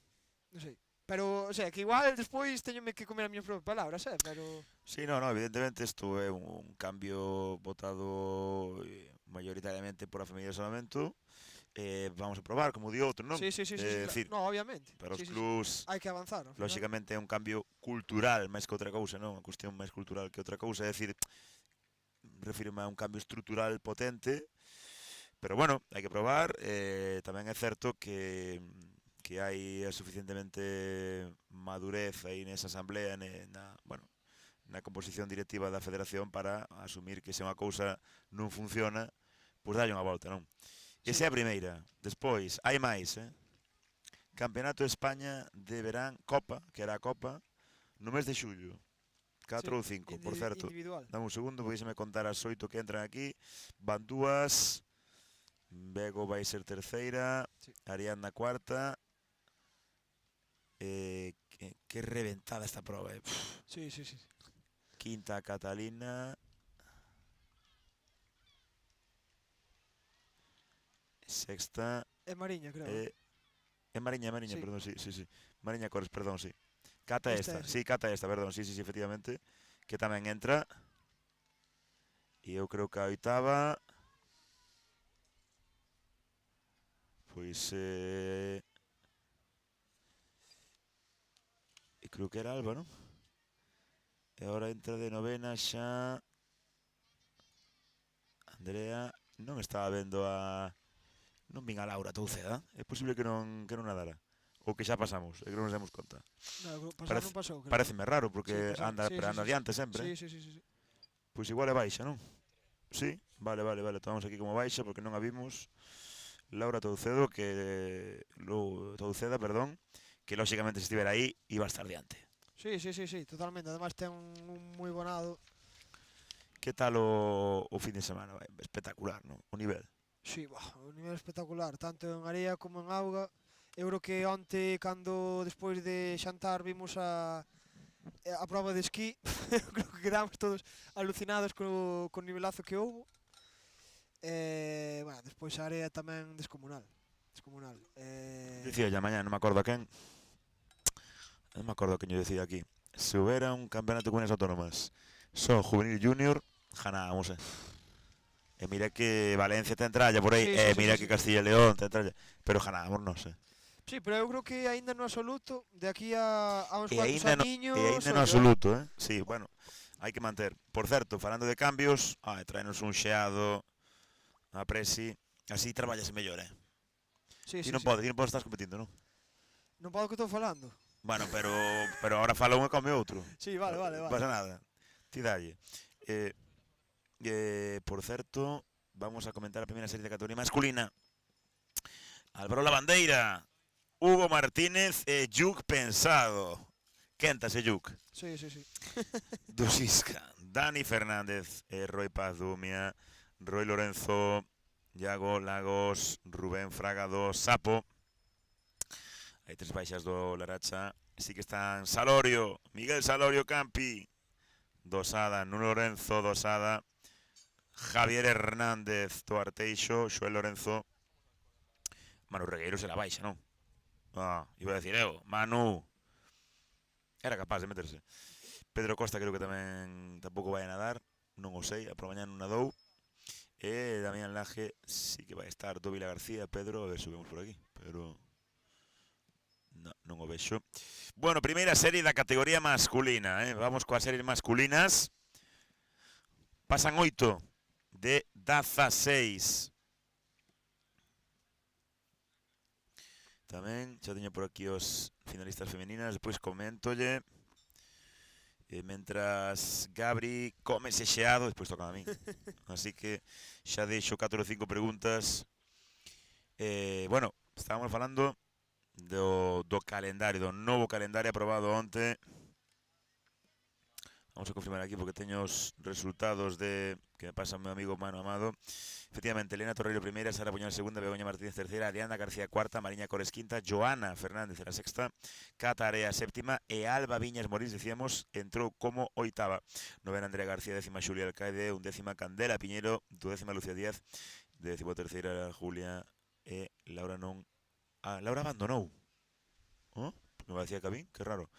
Pero, o sea, que igual despois teñome que comer as miñas propias palabras, pero... Sí, no, evidentemente isto é un cambio votado mayoritariamente por a familia de Salvamento. Vamos a probar, como di outro, non? Sí, decir, no, obviamente. para os clubs, hai que avanzar. lóxicamente é un cambio cultural máis que outra cousa, non? Unha cuestión máis cultural que outra cousa, é dicir, refírome a un cambio estrutural potente, pero bueno, hai que probar. Tamén é certo que hai suficientemente madurez aí nesa asamblea, na composición directiva da federación para asumir que se unha cousa non funciona, pois dalle unha volta, non? Esa é a primeira. Despois, hai máis, Campeonato de España de Verán, Copa, que era a Copa, no mes de xullo. 4 ou 5, por certo. Dame un segundo, podíseme contar as 8 que entran aquí. Van 2, Bego vai ser terceira, Ariadna cuarta. Que reventada esta proba, Sí. Quinta Catalina. Sexta. É Mariña, creo. É Mariña, sí. Perdón, sí. Mariña Cores, perdón, sí. Cata esta, perdón, sí, efectivamente. Que tamén entra. E eu creo que a oitava... Pois... creo que era Alba, non? E agora entra de novena xa... Andrea... Non estaba vendo a... Non vin a Laura Touceda. É posible que non nadara. Ou que xa pasamos, e que non nos demos conta. Non, non pasou. Pareceme raro, porque sí, anda adiante sempre. Sí. Pois igual é baixa, non? Sí, vale, tomamos aquí como baixa, porque non a vimos. Laura Touceda, que lóxicamente se estivera aí, iba a estar diante. Sí, totalmente. Además ten un moi bonado. Que tal o fin de semana? Espectacular, non? O nivel. Sí, o nivel espectacular, tanto en area como en auga. Eu creo que onte, cando despois de xantar vimos a prova de esquí, creo que quedamos todos alucinados co nivelazo que houbo. Bueno, despois a area tamén descomunal. Dicía ya mañana, non me acordo a quen. Non me acordo a quen yo decía aquí. Se houbera un campeonato de comunidades autónomas só juvenil junior, ganábamos, E mira que Valencia ten tralla por aí, mira que Castilla y León ten tralla, pero ganábamos, non sei. Sí, pero eu creo que aínda no absoluto, de aquí a uns cuantos aniños... E aínda no absoluto, Sí, bueno, hai que manter. Por certo, falando de cambios, traenos un xeado a Presi, Así traballase mellor, Sí, Ti sí, non sí. podes estás competindo, non? Non podo que estou falando. Bueno, pero ahora fala un e come outro. Sí, vale, vale, Non vale. pasa nada. Ti dalle. Por certo, vamos a comentar a primeira serie de categoría masculina. Álvaro Lavandeira, Hugo Martínez e Lluc Pensado. Quéntase Lluc. Sí, sí, sí. Dusisca, Dani Fernández, Roy Paz Dumia, Roy Lorenzo, Iago Lagos, Rubén Fraga do Sapo. Hai 3 baixas do Laracha. Sí que están Salorio, Miguel Salorio Campi, Dosada, Nuno Lorenzo, Dosada, Javier Hernández do Arteixo, Xoel Lorenzo, Manu Regueiro se la baixa, non? Iba a decir eu, Manu. Era capaz de meterse. Pedro Costa creo que tamén tampouco vai a nadar, non o sei, a por mañá non nadou. E Damián Laje sí que vai estar do Vila García, Pedro, a ver se vemos por aquí, pero non o vexo. Bueno, primeira serie da categoría masculina, vamos coas series masculinas. Pasan 8 de 16. Tamén xa teño por aquí os finalistas femeninas, despois coméntolle. Mentras Gabri come xeado, despois toca a min. Así que xa deixo 4 ou 5 preguntas. Bueno, estábamos falando do calendario, do novo calendario aprobado onte. Vamos a confirmar aquí porque teño os resultados que me pasa o meu amigo Mano Amado. Efectivamente, Elena Torreiro primeira, Sara Puñal segunda, Begoña Martínez terceira, Ariana García cuarta, Mariña Cores quinta, Joana Fernández era sexta, Cata Area séptima e Alba Viñas Morís, decíamos, entrou como oitava. Novena Andrea García, décima Xulia Alcaide, undécima Candela Piñero, duodécima Lucía Díaz, décimo terceira Julia e Laura non... Laura abandonou. Me parecía que a mí, que raro.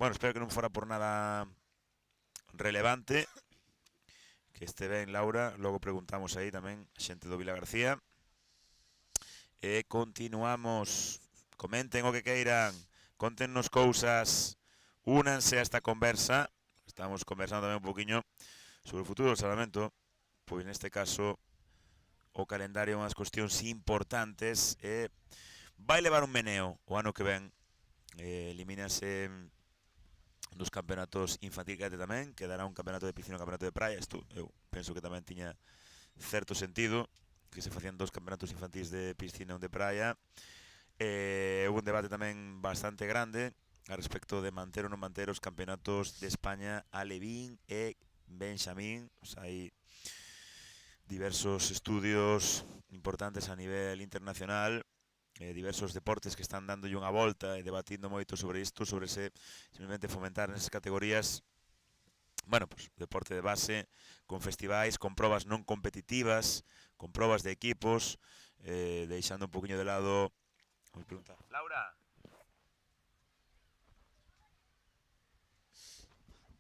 Bueno, espero que non fora por nada relevante. Que este ben, Laura. Logo preguntamos aí tamén a xente do Vila García. E continuamos. Comenten o que queiran. Contennos cousas. Únanse a esta conversa. Estamos conversando tamén un poquinho sobre o futuro do Salvamento. Pois neste caso o calendario é unhas cuestións importantes. Vai levar un meneo o ano que ven. Elimínase dos campeonatos infantil cadete tamén, quedará un campeonato de piscina e un campeonato de praia. Isto eu penso que tamén tiña certo sentido, que se facían 2 campeonatos infantis de piscina e un de praia. Houve un debate tamén bastante grande a respecto de manter ou non manter os campeonatos de España alevín e benxamín. Hai diversos estudios importantes a nivel internacional, diversos deportes que están dándolle unha volta e debatindo moito sobre isto, sobre se simplemente fomentar nesas categorías, bueno, pues, deporte de base, con festivais, con probas non competitivas, con probas de equipos, deixando un poquinho de lado... Vamos a preguntar. Laura.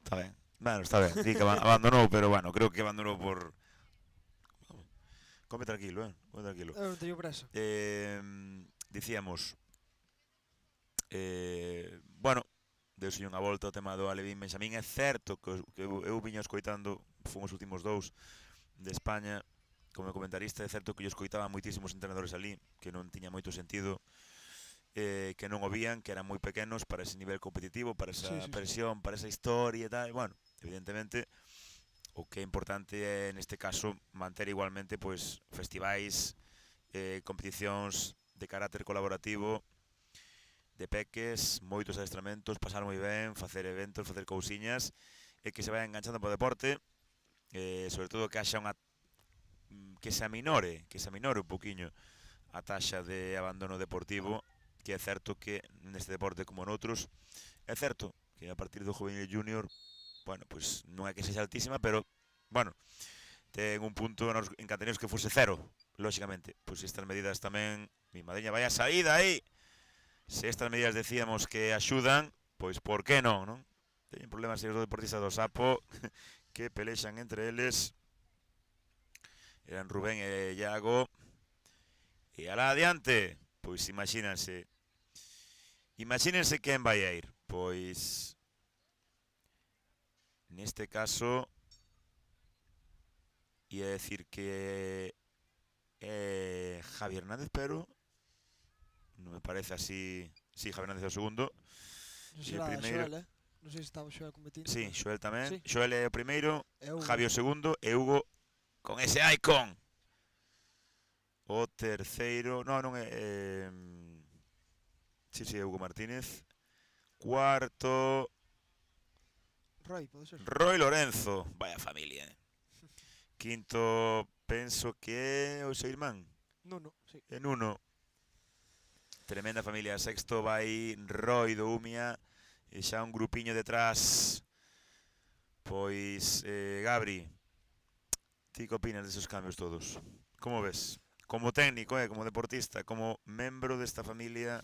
Está ben. Bueno, está ben. Di que abandonou, pero bueno, creo que abandonou por... Come tranquilo, come tranquilo. Eu non teño presa. Dicíamos, bueno, deuse unha volta ao tema do alevín benxamín. É certo que eu viña escoitando, fun os últimos 2 de España como comentarista. É certo que eu escoitaba moitísimos entrenadores ali que non tiña moito sentido, que non o vían, que eran moi pequenos para ese nivel competitivo, para esa presión, para esa historia e tal. Bueno, evidentemente o que é importante é, neste caso, manter igualmente pois festivais, competicións de carácter colaborativo, de peques, moitos adestramentos, pasar moi ben, facer eventos, facer cousiñas, e que se vai enganchando para o deporte, sobre todo que haxa unha... que se aminore un poquinho a taxa de abandono deportivo, que é certo que neste deporte como noutros, é certo que a partir do juvenil junior, bueno, pois non é que sexa altísima, pero, bueno, ten un punto, nos encantaríamos que fose cero, lóxicamente. Pois estas medidas tamén, mi madriña, vai a saída aí. Se estas medidas decíamos que axudan, pois por que non, non? Teñen problemas serios dos deportistas do Sapo, que pelexan entre eles. Eran Rubén e Iago. E alá adiante, pois imagínense quen vai a ir. Pois... Neste caso, ia decir que Javi Hernández, pero non me parece así. Sí, Javi Hernández é o segundo. Non E o será primeiro, Xoel, Non sei se estaba Xoel competindo. sí, Xoel tamén. Sí. Xoel é o primeiro, E Hugo. Javi o segundo e Hugo con ese icon. O terceiro, non é, sí, Hugo Martínez. Cuarto, Roy, pode ser. Roy Lorenzo. Vaya familia, Quinto, penso que é o seu irmán. Nuno, sí. E Nuno. Tremenda familia. Sexto vai Roy do Umia. E xa un grupiño detrás. Pois, Gabri, ti que opinas deses cambios todos? Como ves? Como técnico, como deportista, como membro desta familia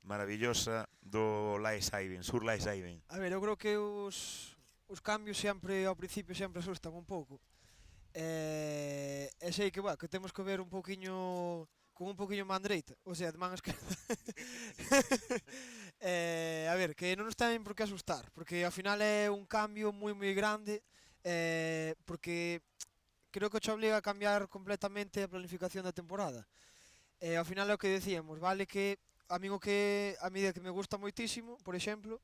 maravillosa do Life Saving, Sur Life Saving. A ver, eu creo que os cambios sempre, ao principio, sempre asustan un pouco. E sei que, que temos que ver un pouquiño con un pouquiño man dereita, ou sea, de man esquerda. A ver, que non nos ten por que asustar, porque ao final é un cambio moi grande, porque creo que te obliga a cambiar completamente a planificación da temporada. Ao final é o que decíamos, vale que a mí a medida que me gusta moitísimo, por exemplo,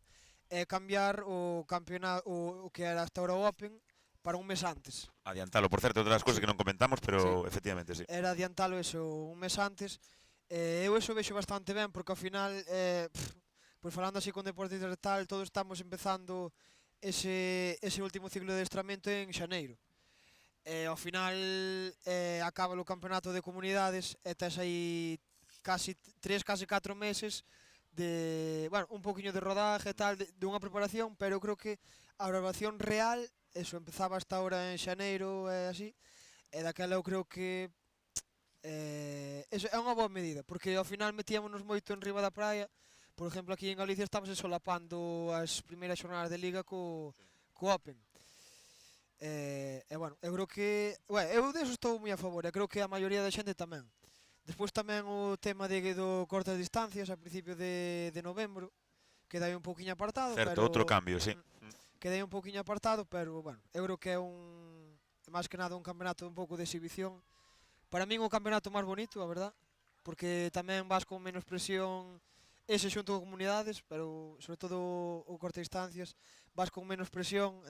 é cambiar o campeonato, o que era hasta ahora o Open, para un mes antes. Adiantalo, por certo, outras cousas que non comentamos, pero efectivamente, sí. Era adiantalo eso un mes antes. Eu eso vexo bastante ben, porque ao final, pois falando así con deportistas e tal, todos estamos empezando ese último ciclo de adestramento en xaneiro. Ao final acaba o campeonato de comunidades e tes aí casi 4 meses de, bueno, un poquinho de rodaje e tal, de unha preparación, pero eu creo que a grabación real, eso, empezaba hasta ahora en xaneiro e así, e daquela eu creo que eso é unha boa medida, porque ao final metíamonos moito en riba da praia. Por exemplo, aquí en Galicia estamos solapando as primeiras xornadas de liga co Open. Bueno, eu creo que, eu deso estou moi a favor, e creo que a maioría da xente tamén. Despois tamén o tema do cortas distancias a principio de novembro, queda aí un pouquiño apartado. Certo, pero, outro cambio, sí. Queda aí un pouquiño apartado, pero, bueno, eu creo que é máis que nada un campeonato un pouco de exhibición. Para min o campeonato máis bonito, a verdad, porque tamén vas con menos presión, ese xunto con comunidades, pero sobre todo o corta distancias, vas con menos presión,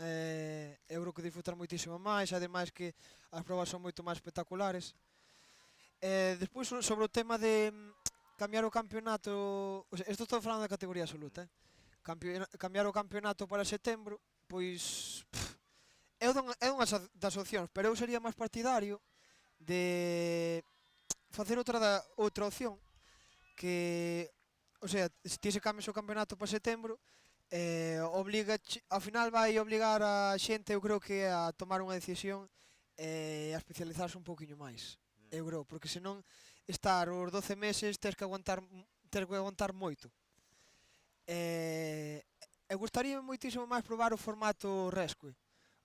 eu creo que disfrutar moitísimo máis, ademais que as probas son moito máis espectaculares. Despois, sobre o tema de cambiar o campeonato, o sea, isto estou falando da categoría absoluta, cambiar o campeonato para setembro, pois é unha das opcións, pero eu sería máis partidario de facer outra opción, que, o sea, se ti se cambias o campeonato para setembro, obliga, ao final vai obligar a xente, eu creo que a tomar unha decisión e a especializarse un pouquiño máis. Eu creo, porque senón estar os 12 meses tens que aguantar moito. Eu gustaría moitísimo máis probar o formato Rescue,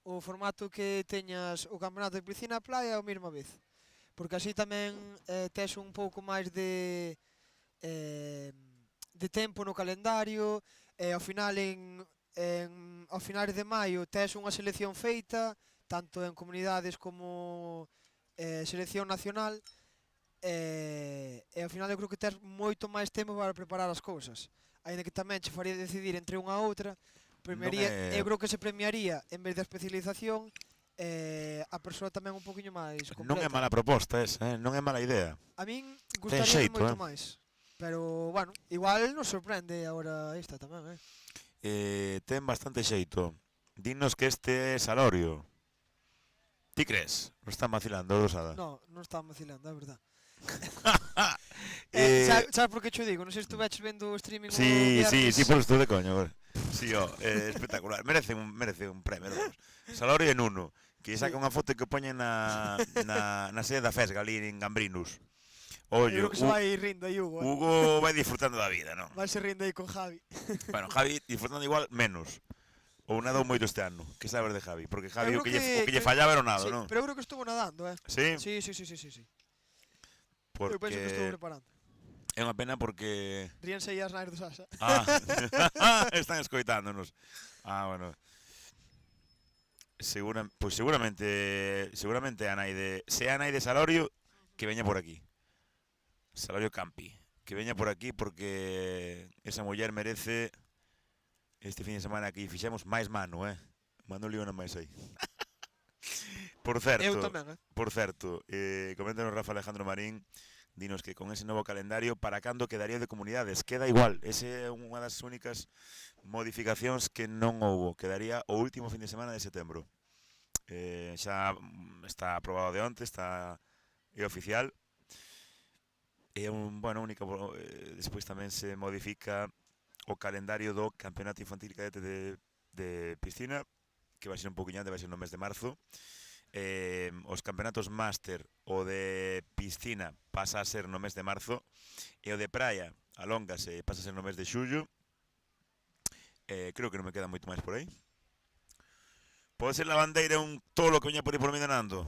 o formato que teñas o campeonato de piscina e playa a mesma vez, porque así tamén tes un pouco máis de tempo no calendario, e ao final ao finales de maio tes unha selección feita, tanto en comunidades como selección nacional, e ao final eu creo que tes moito máis tempo para preparar as cousas, aínda que tamén che faría decidir entre unha a outra. Eu creo que se premiaría, en vez da especialización, a persoa tamén un poquinho máis completa. Non é mala proposta esa, non é mala idea. A min gustaría xeito, moito máis, pero, bueno, igual nos sorprende agora esta tamén, ten bastante xeito. Dinos que este é Salorio. Ti crees? Non están vacilando, Rosada? Non están vacilando, é verdad. Sabes Sabes por que cho digo? Non sei se estuveches vendo o streaming Sí, por estou de coño. Sí, espectacular. Merece un premio. Salorio e Nuno, que saca unha foto que poñen na sede da Fesga, ali en Gambrinus. Eu creo que se vai rindo aí Hugo. Hugo vai disfrutando da vida, non? Vai se rindo aí con Javi. Bueno, Javi disfrutando igual menos. Ou nadou moito este ano, que sabes de Javi? Porque Javi o que lle fallaba era o nado, non? Pero eu creo que estuvo nadando, Sí? Sí. Porque Eu penso que estuvo preparando. É unha pena porque... Ríanse aí as nais do Sasa. Están escoitándonos. Bueno. Seguramente a nai de... Se a nai de Salorio, que veña por aquí. Salorio Campi, que veña por aquí porque esa muller merece este fin de semana que fixemos máis mano, Mano lío na máis aí. Por certo, Eu tamén, coméntanos Rafa Alejandro Marín, dinos que con ese novo calendario, para cando quedaría de comunidades? Queda igual, ese é unha das únicas modificacións que non houbo, quedaría o último fin de semana de setembro. Xa está aprobado de onte, é oficial. Despois tamén se modifica o calendario do Campeonato Infantil Cadete de piscina, que vai ser un poquinho antes, vai ser no mes de marzo. Os campeonatos máster, o de piscina pasa a ser no mes de marzo, e o de praia alóngase, pasa a ser no mes de xullo. Creo que non me queda moito máis por aí. Pode ser la bandeira un tolo que veña por aí por Mindanando.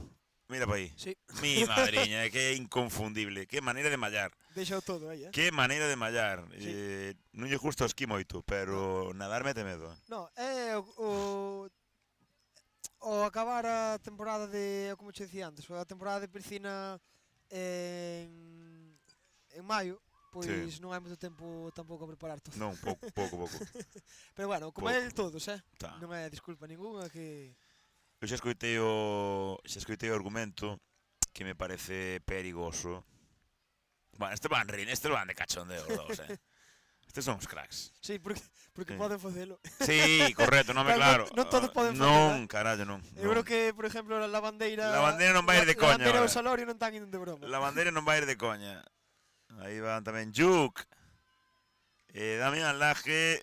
Mira pa aí. Sí. Mi madriña, que é inconfundible. Que maneira de mallar. Deixa todo aí, Que maneira de mallar. Sí. Non lle gusta o esquí moito, pero nadar mete medo. No, é o acabar a temporada de, como che dicía antes, a temporada de piscina en maio, pois Sí. non hai moito tempo tampouco a preparar todo. Non, pouco. Pero bueno, como Pouco. é todos, Tá. non é desculpa ningunha que... Eu xa escoitei o argumento que me parece perigoso. Bueno, este van de cachondeo os dous, Estes son os cracks. Sí, porque Sí. poden facelo. Sí, correcto, non me claro. Non todos poden facelo. Non, carallo, non. Eu creo que, por exemplo, la bandeira... La bandeira non vai ir de La coña, bandeira e o ahora. Salorio non están indo de broma. La bandeira non vai ir de coña. Aí van tamén Juk. Damián Laje.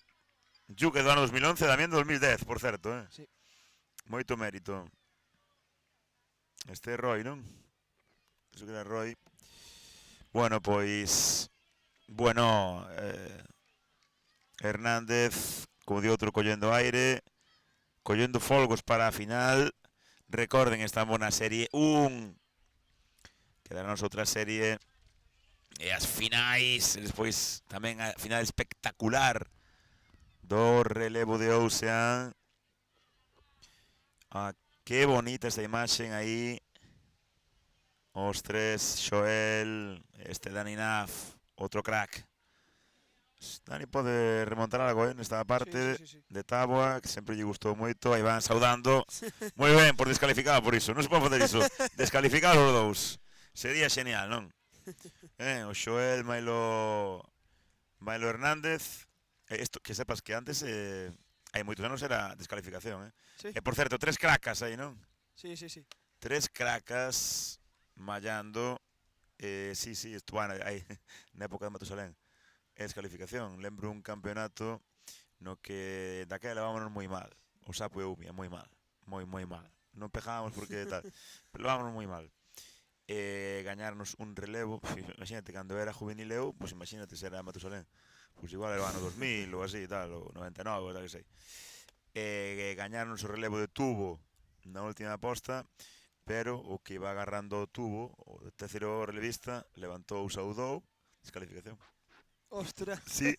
Juk é do ano 2011, Damián do 2010, por certo, Sí. Moito mérito. Este é Roy, non? Eso que era Roy. Bueno, pois... Hernández, como di outro, collendo aire, collendo folgos para a final. Recorden, estamos na serie 1. Quedarnos outra serie. E as finais, despois tamén a final espectacular do relevo de Ocean. Que bonita esta imaxe aí. Os tres, Xoel, Dani Naf, outro crack. Dani pode remontar algo nesta parte Sí. de táboa, que sempre lle gustou moito. Aí van saudando. Moi ben, por descalificado por iso. Non se pode facer iso. Descalificar os dous. Sería genial, non? O Xoel, Mailo Hernández. Isto, que sepas que antes, hai moitos anos era descalificación, Sí. E por certo, tres cracas aí, non? Sí. Tres cracas mallando. Sí, estuvan aí na época de Matusalén. Descalificación. Lembro un campeonato no que daquela levámonos moi mal. O Sapo e Umia, moi mal. Moi mal. Non pejábamos porque tal. Pero levámonos moi mal. Gañarnos un relevo. Imagínate, cando era juvenil eu, pois imagínate se era Matusalén. Pois igual era o ano 2000 ou así, tal, ou 99, ou tal que sei. Gañarnos o relevo de tubo na última aposta, pero o que iba agarrando o tubo, o terceiro relevista, levantou ou saudou, descalificación. Ostras. Sí,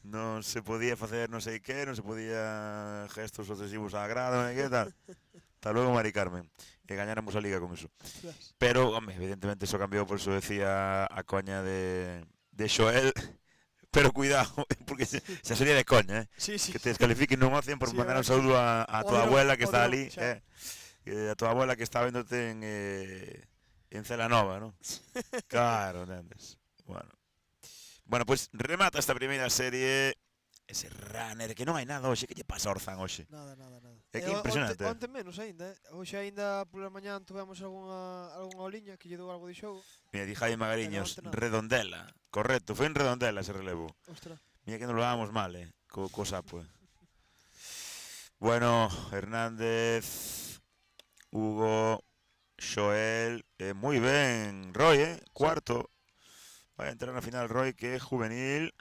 non se podía facer non sei que, non se podía gestos obsesivos á grada, non sei que, tal. Hasta luego, Mari Carmen. E gañáramos a liga con eso. Ostras. Pero, home, evidentemente eso cambiou, por eso decía a coña de Xoel. Pero cuidado, porque xa sería de coña, Sí. que te descalifiquen non hacen por Sí, mandar un verdad, saúdo a tua abuela que está Odro, ali, xa. a tua abuela que está véndote en Celanova, non? Claro, entendes. Bueno, pois remata esta primeira serie ese runner, que non hai nada hoxe, que lle pasa a Orzán hoxe? Nada. É que impresionante. Onte menos aínda, Hoxe aínda pola mañán tivemos algunha oliña que lle dou algo de xogo. Mira, di Jaime Magariños, Pero onte nada. Redondela, correcto, foi en Redondela ese relevo. Ostras. Mira que nos lo dábamos mal, co Sapo. Bueno, Hernández, Hugo, Xoel, moi ben, Roy, cuarto. Vai a entrar na final Roy, que é juvenil.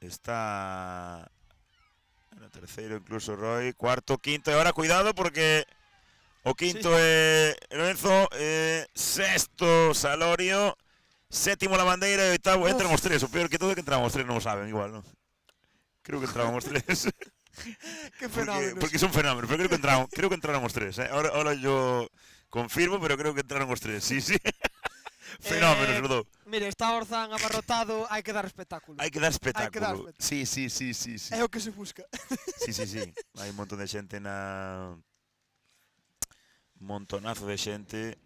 Está en el terceiro incluso Roy, cuarto, quinto, e ahora cuidado porque o quinto é Lorenzo, sexto Salorio, sétimo La Bandeira e oitavo entran os tres. O peor que todo é que entramos os tres, non o saben igual, non? Creo que entramos os tres. Que fenómeno. Porque son fenómenos, pero creo que entraron os tres, Ahora yo Confirmo, pero creo que entraron os tres, sí. Fenómenos, os dous. Mire, está Orzán abarrotado, hai que dar espectáculo. Hai que dar Hai que dar espectáculo. espectáculo. Sí. É o que se busca. Sí. Hai un montón de xente na... Montonazo de xente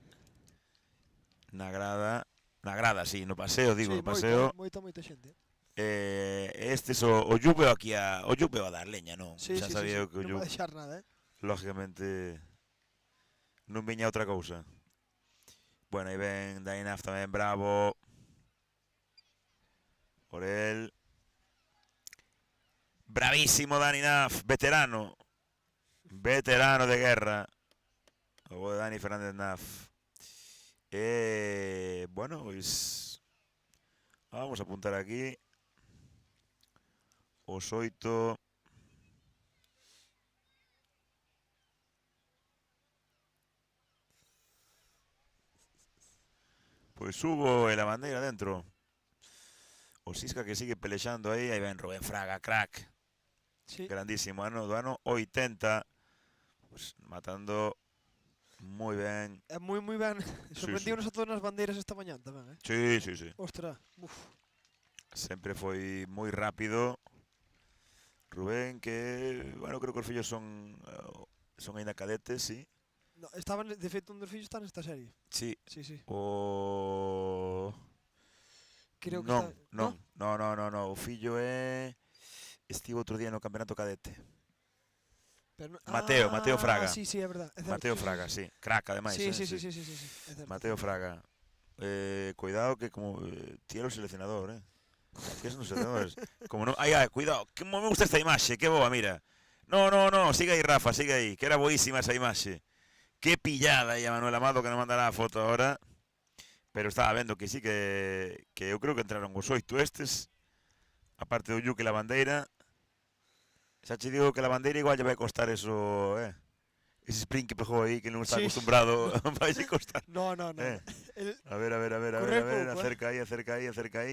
na grada. Na grada, sí, no paseo, digo, Sí, no paseo. moita xente. Estes o Lluveo aquí o Lluveo a dar leña, non? Sí, Xa sabía eu que o non vai Lluveo, deixar nada, lógicamente, non viña outra cousa. Bueno, aí ven Dainaf tamén, bravo. Por el. Bravísimo Dani Naf, veterano. Veterano de guerra. O bo de Dani Fernández Naf. Bueno, pois... Vamos a apuntar aquí. Os 8... Pois Hugo e la bandeira dentro. O Sisca que sigue pelexando aí ven Rubén Fraga, crack. Sí. Grandísimo, do ano 80. Pues, matando moi ben. É moi ben. Sorprendíonos a todas as bandeiras esta mañán tamén, Sí. Ostra, Sempre foi moi rápido. Rubén que, bueno, creo que os fillos son aínda cadetes, sí. No, estaban, de feito, un dos fillos está nesta serie. Sí. Sí. O... Creo que non. O fillo estivo outro día no campeonato cadete. Pero Mateo Fraga. Sí, é verdad. É certo, Mateo Fraga, sí. Crack, ademais. Sí. Sí. É certo. Mateo Fraga. Cuidado que como... Tía o seleccionador, Que son os seleccionadores. Como non... Cuidado. Que me gusta esta imaxe. Que boa, mira. No. Sigue aí, Rafa, sigue aí. Que era boísima esa imaxe. Que pillada aí a Manuel Amado que nos mandará a foto ahora. Pero estaba vendo que sí, que eu creo que entraron os 8 estes. Aparte do Yuque e la bandeira. Xa che digo que la bandeira igual lle vai costar eso, ese sprint que pegou aí, que non está acostumbrado, vai costar. No. A ver, acerca aí,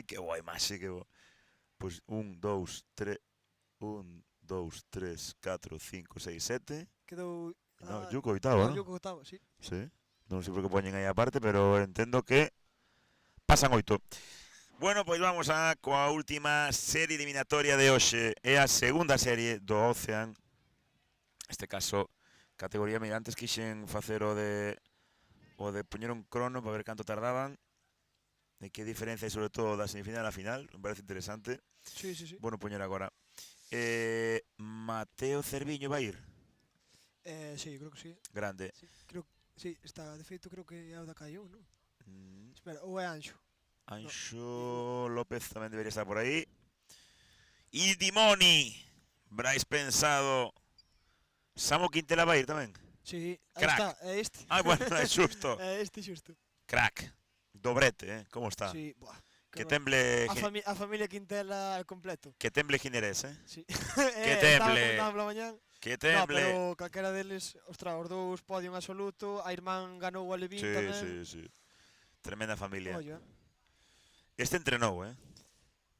que boa imaxe, que boa. Pois 1, 2, 3, 4, 5, 6, 7. Quedou... No, Yuko oitavo, ¿no? Yuko oitavo, sí. Sí, non sei por que poñen aí aparte, pero entendo que pasan 8. Bueno, pois vamos coa última serie eliminatoria de hoxe. É a segunda serie do Ocean. Neste caso, categoría media. Antes quixen facer o de poñer un crono para ver canto tardaban. E que diferencia sobre todo da semifinal a final. Me parece interesante. Sí. Bueno, poñer agora. Mateo Cerviño vai ir? Sí, creo que sí. Grande. Sí, está, de feito, creo que é o da Caión, non? Espera, ou é Anxo? Anxo López tamén debería estar por aí. E Dimoni. Brais Pensado. Samu Quintela vai ir tamén? Sí, aí Crack. está, é este. Bueno, é xusto. É este xusto. Crack. Dobrete, como está? Sí, buah. Que temble... A familia Quintela al completo. Que temble Ginerés, Sí. Que temble. Que temble. No, pero calquera deles, ostras, os dous podium absoluto, a irmán ganou o Alevín tamén. Sí. Tremenda familia. Olla. Este entrenou,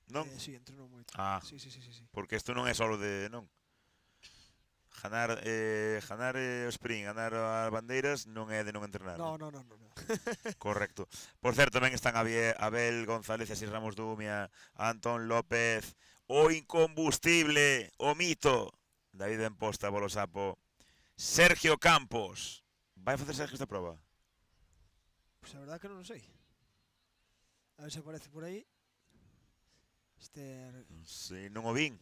non? Sí, entrenou moito. Sí. Porque isto non é solo de, non? Ganar o sprint, ganar as bandeiras non é de non entrenar. No. Correcto. Por certo, tamén están Abel González, Asís Ramos Dumia, Antón López, o incombustible, o mito, David Emposta, Bolo Sapo, Sergio Campos. Vai facer Sergio esta proba? Pois a verdad que non o sei. A ver se aparece por aí. Sí, non o vin.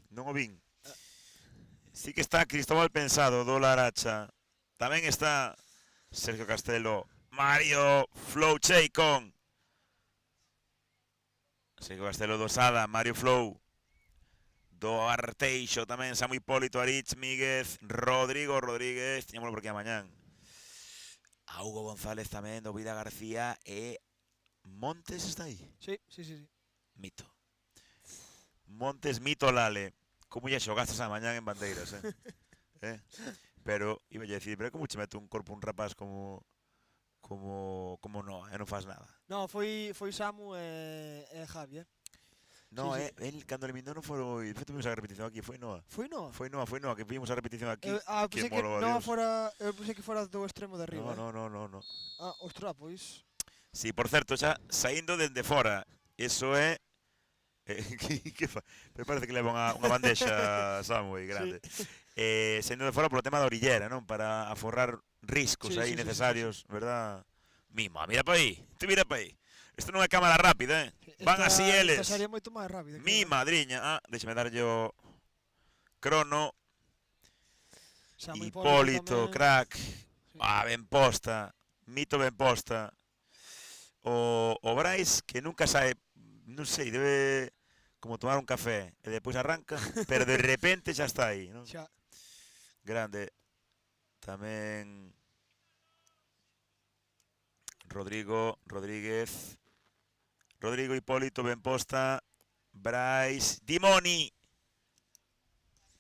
Sí que está Cristóbal Pensado, do Laracha. Tamén está Sergio Castelo, Mario Flow Cheicon. Sergio Castelo do Sada, Mario Flow. Do Arteixo tamén, Samu Hipólito, Aritz, Míguez, Rodrigo Rodríguez, tiñámoslo por aquí a mañán. A Hugo González tamén, do Vida García e Montes está aí? Sí. Mito. Montes, Mito, Lale. Como lle xogastes a mañán en bandeiras, Pero, iba a decir, pero como che mete un corpo un rapaz como no, non faz nada. No, foi Samu e Javi, No, Sí, sí. él cando eliminou non foi... Foi tuvimos a repetición aquí, foi Noa. Foi Noa? Foi Noa, que vimos a repetición aquí. Pensei que molou a Noa Dios. fora... Eu pensei que fora do extremo de arriba. No. Ah, ostra, pois... Sí, por certo, xa saindo dende fora, eso é... que fa? Me parece que leva unha bandexa moi grande. Saindo de fora polo tema da orillera, non? Para aforrar riscos Sí, aí sí, sí, necesarios, verdad? Mima, mira pa aí, tú mira pa aí. Isto non é cámara rápida, Van así eles. Esta sería moito máis rápida. Mi madriña. Déxame darlle o crono. Hipólito, crack. Ben posta. Mito ben posta. O Brais, que nunca sae, non sei, debe como tomar un café e depois arranca, pero de repente xa está aí, non? Xa. Grande. Tamén Rodríguez, Hipólito, ben posta. Brais, Dimoni.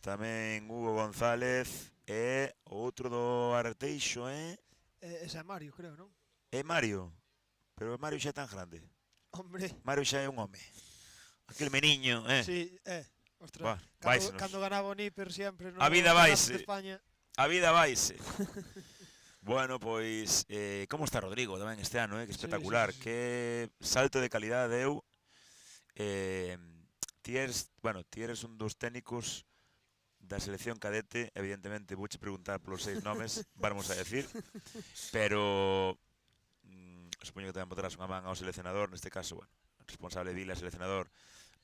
Tamén Hugo González e outro do Arteixo, Ese é Mario, creo, non? É Mario. Pero Mario xa é tan grande. Hombre. Mario xa é un home. Aquel meniño, Sí, Ostras, váisenos. cando ganaba o Níper sempre, non? A vida vaise. España. A vida vaise. Bueno, pois, como está Rodrigo tamén este ano, que espectacular. Sí. Que salto de calidade deu. Ti eres un dos técnicos da selección cadete, evidentemente vouche preguntar polos 6 nomes, vamos a decir, pero supoño que tamén botarás unha man ao seleccionador, neste caso, bueno, responsable Vila, seleccionador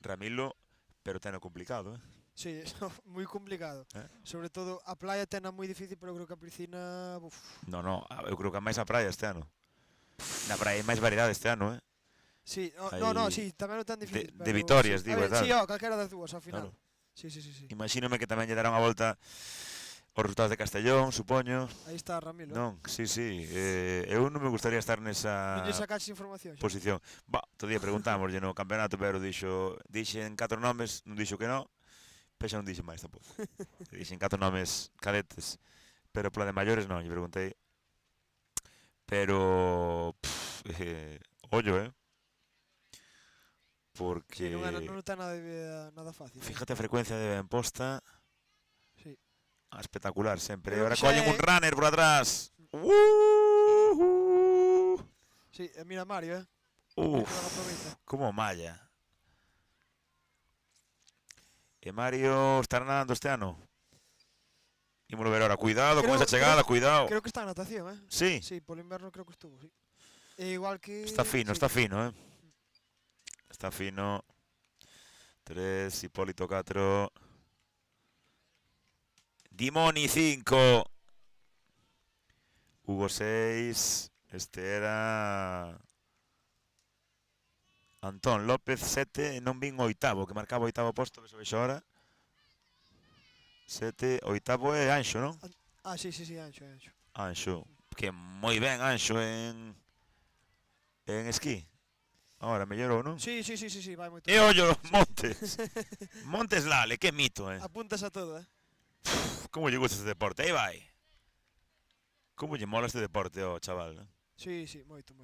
Ramilo, pero teno complicado, Sí, moi complicado. Sobre todo, a playa tena moi difícil, pero creo que a piscina... No, eu creo que máis a praia este ano. Na praia hai máis variedade este ano, Sí, sí, tamén o tan difícil. De vitorias, digo, e tal. Sí, calquera das dúas, ao final. Claro. Sí. Imagínome que tamén lle dará unha volta os resultados de Castellón, supoño. Aí está Ramilo. Non, sí. Eu non me gustaría estar nesa Non lle sacaches información xa? posición. Todo día preguntámoslle no campeonato, pero dixen 4 nomes, non dixo que non. Pexa non dixe máis tampouco. Dixen 4 nomes cadetes, pero pola de maiores non, lle preguntei. Pero ollo, porque non está nada fácil. Fíjate a frecuencia de ben posta. Sí. Espectacular sempre. Pero Ahora xa collen un runner por atrás. Sí, mira Mario, Como malla. E Mario estará nadando este ano? Ímolo ver ahora. Cuidado con esa chegada, cuidado. Creo que está en natación, Sí? Sí, polo inverno creo que estuvo, sí. Igual que... Está fino, Está fino. 3, Hipólito 4. Dimoni 5. Hugo 6. Este era... Antón López 7, non vin o oitavo, que marcaba o oitavo posto, que se vexo ahora. 7, oitavo é Anxo, non? Sí, Anxo. Anxo, que moi ben Anxo en esquí. Ahora, mellorou, non? Sí, vai moito. E ollo, Montes. Montes Lale, que mito, Apuntas a todo, Como lle gusta este deporte, aí vai. Como lle mola este deporte, chaval, Sí, moito.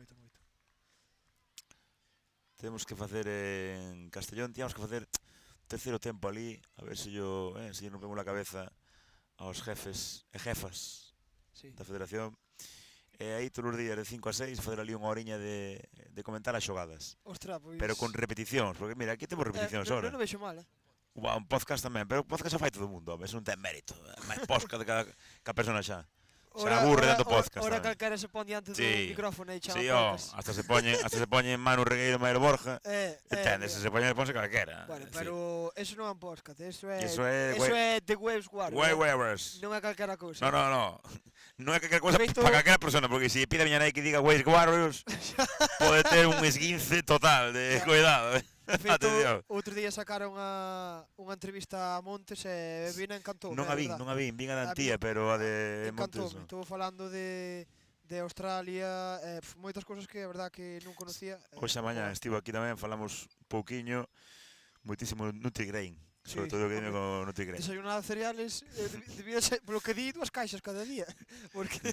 Temos que facer en Castellón, tínhamos que facer terceiro tempo ali, a ver se yo non pego la cabeza aos jefes e jefas da federación. E aí todos os días de 5 a 6 fazer ali unha horiña de comentar as xogadas. Ostra, pois... Pero con repeticións, porque mira, aquí temos repeticións ahora. Non vexo mal, Un podcast tamén, pero o podcast xa fai todo o mundo, eso non ten mérito. Máis podcast que cada persona xa. Se aburre tanto podcast. Ora calquera se pon diante do micrófono e chama podcast. Hasta se poñen Manu Regueiro, Maero Borja. Entendes, se ponse calquera. Bueno, pero eso non é un podcast, eso é The Waves Warriors. Non é calquera cousa. No. Non é calquera cousa para calquera persona, porque se pide a miña nai que diga Waves Warriors, pode ter un esguince total de cuidado, Feito, outro día sacaron unha entrevista a Montes e vina encantou. Non a vin a da Antía, pero a de Montes. Estuvo falando de Australia, moitas cousas que a verdad que non conocía. Hoxe a mañá estivo aquí tamén, falamos pouquiño, moitísimo Nutrigrain, sobre todo que dime con Nutrigrain. Desayunado cereales, debía ser, polo que di, 2 caixas cada día, porque